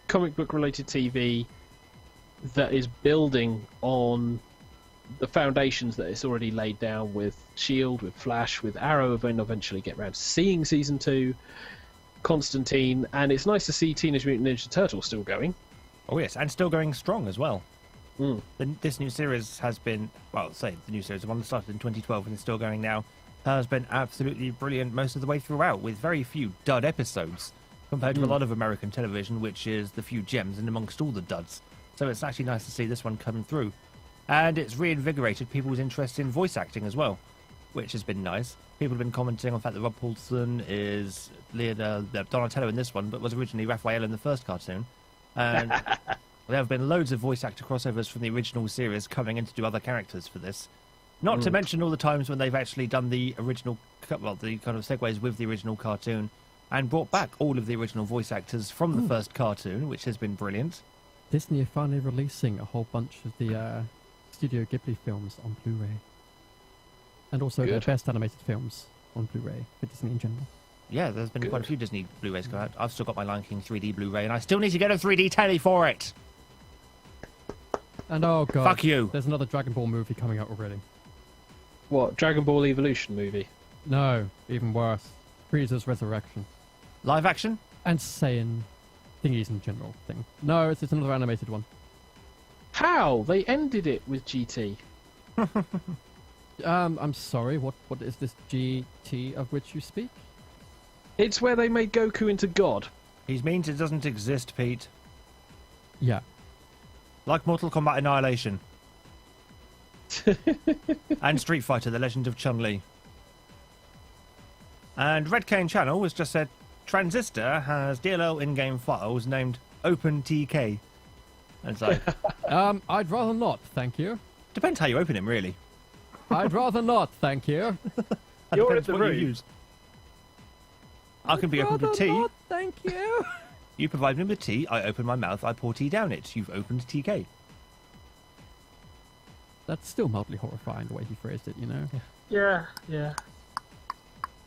comic book related TV that is building on the foundations that it's already laid down with Shield, with Flash, with Arrow. When eventually get round to seeing season 2, Constantine, and it's nice to see Teenage Mutant Ninja Turtles still going. Oh yes, and still going strong as well. Mm. This new series has been, well, say the new series, the one that started in 2012 and is still going now, has been absolutely brilliant most of the way throughout, with very few dud episodes, compared to a lot of American television, which is the few gems in amongst all the duds. So it's actually nice to see this one coming through. And it's reinvigorated people's interest in voice acting as well, which has been nice. People have been commenting on the fact that Rob Paulson is Donatello in this one, but was originally Raphael in the first cartoon. And there have been loads of voice actor crossovers from the original series coming in to do other characters for this. Not to mention all the times when they've actually done the original, well, the kind of segues with the original cartoon, and brought back all of the original voice actors from the first cartoon, which has been brilliant. Disney are finally releasing a whole bunch of the Studio Ghibli films on Blu-ray. And also their Good. best animated films on Blu-ray for Disney in general. Yeah, there's been Good. quite a few Disney Blu-rays come out. I've still got my Lion King 3D Blu-ray, and I still need to get a 3D telly for it. And oh god, Fuck you. there's another Dragon Ball movie coming out already. What, Dragon Ball Evolution movie? No, even worse. Frieza's Resurrection. Live action? And Saiyan thingies in general thing. No, it's another animated one. How? They ended it with GT. I'm sorry, what is this GT of which you speak? It's where they made Goku into God. He means it doesn't exist, Pete. Yeah. Like Mortal Kombat Annihilation. And Street Fighter, The Legend of Chun-Li. And Red Cane Channel has just said, Transistor has DLL in-game files named OpenTK. And it's like, I'd rather not, thank you. depends how you open him, really. I'd rather not, thank you. That You're depends in the what you room. use. I can be opened Rather with tea. not, thank you. You provide me with tea, I open my mouth, I pour tea down it. You've opened TK. That's still mildly horrifying the way he phrased it, you know. Yeah, yeah.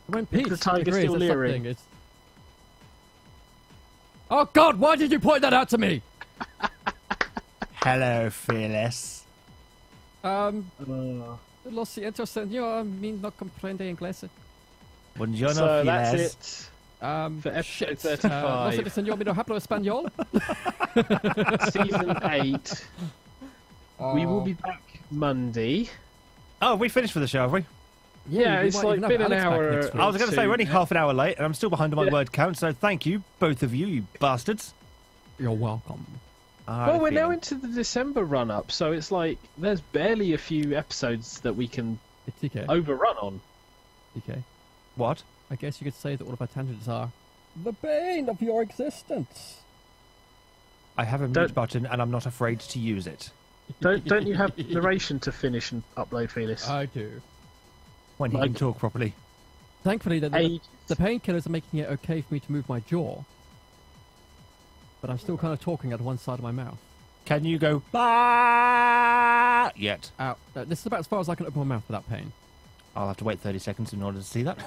When Pete the tiger agrees still that leering? something is... Oh God! Why did you point that out to me? Hello, Fearless. Lo siento, señor. Mi no comprende inglés. Buongiorno, So Fearless. that's it for episode Shit. 35. Lo siento, señor. Mi no hablo español. Season 8. We will be back Monday. Oh, we finished for the show, have we? Yeah, we it's might like even have been an Alex back hour. next week. I was going to say, we're only two. half an hour late, and I'm still behind on my Yeah. word count, so thank you, both of you, you bastards. You're welcome. Well, we're now into the December run up, so it's like there's barely a few episodes that we can It's TK. overrun on. TK. What? I guess you could say that all of our tangents are the bane of your existence. I have a mute Don't- button, and I'm not afraid to use it. Don't you have narration to finish and upload, Felix? I do. When he can Like- talk properly. Thankfully, the Ages. painkillers are making it okay for me to move my jaw. But I'm still kind of talking out of one side of my mouth. Can you go, bah, yet? Ow. This is about as far as I can open my mouth without pain. I'll have to wait 30 seconds in order to see that.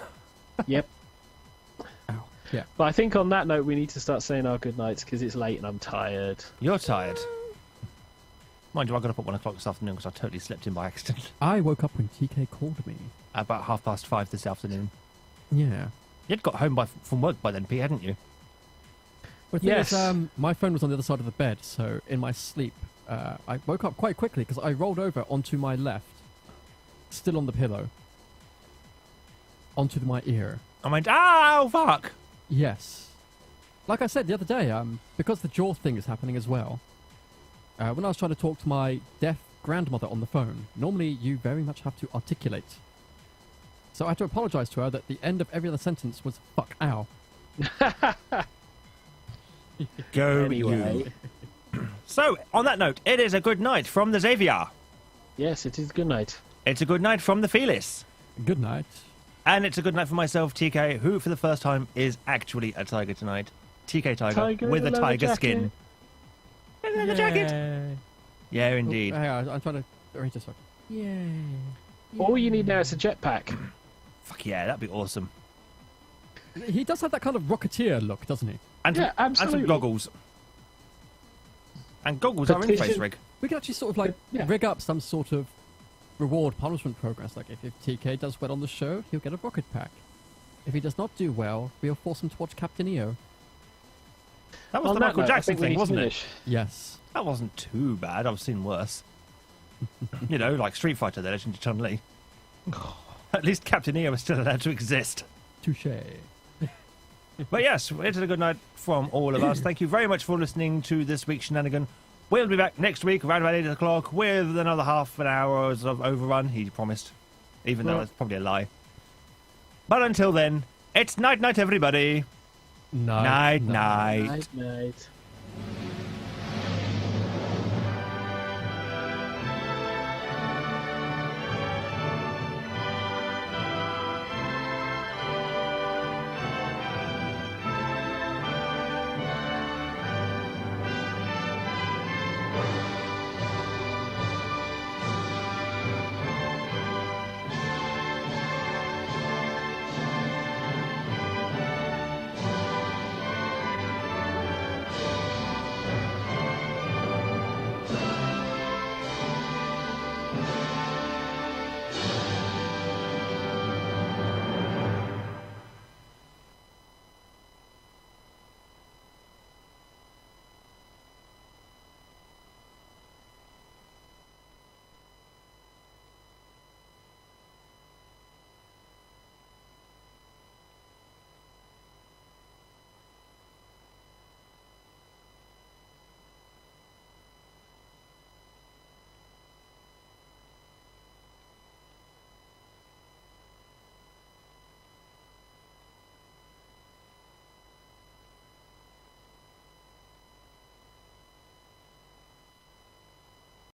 Yep. Ow. Yeah. But I think on that note, we need to start saying our good nights because it's late and I'm tired. You're tired. Mind you, I got up at 1 o'clock this afternoon because I totally slipped in by accident. I woke up when TK called me. About 5:30 this afternoon. Yeah. You'd got home from work by then, Pete, hadn't you? But the thing Yes. is, my phone was on the other side of the bed, so in my sleep, I woke up quite quickly because I rolled over onto my left, still on the pillow, onto my ear. I went, ow, fuck! Yes. Like I said the other day, because the jaw thing is happening as well, when I was trying to talk to my deaf grandmother on the phone, normally you very much have to articulate. So I had to apologise to her that the end of every other sentence was fuck ow. Go Anyway. you. So, on that note, it is a good night from the Xavier. Yes, it is good night. It's a good night from the Felis. Good night. And it's a good night for myself, TK, who for the first time is actually a tiger tonight. TK Tiger with a leather tiger jacket. skin. And then the jacket. Yay. Yeah, Oh, indeed. hang on, I'm trying to arrange this one. Yay. All you need now is a jetpack. Fuck yeah, that'd be awesome. He does have that kind of Rocketeer look, doesn't he? And, Yeah, and some absolutely. goggles. And goggles But are in this face is- rig. We could actually sort of like Yeah. rig up some sort of reward punishment progress. Like if TK does well on the show, he'll get a rocket pack. If he does not do well, we'll force him to watch Captain EO. That was On the that Michael note, I Jackson think we thing, need to wasn't it? finish. Yes. That wasn't too bad. I've seen worse. You know, like Street Fighter, The Legend of Chun-Li. At least Captain EO is still allowed to exist. Touche. But yes, it's a good night from all of us. Thank you very much for listening to this week's Shenanigan. We'll be back next week around about 8 o'clock with another half an hour of overrun, he promised. Even though Well- it's probably a lie. But until then, it's night-night, everybody. Night. Night-night. Night, night.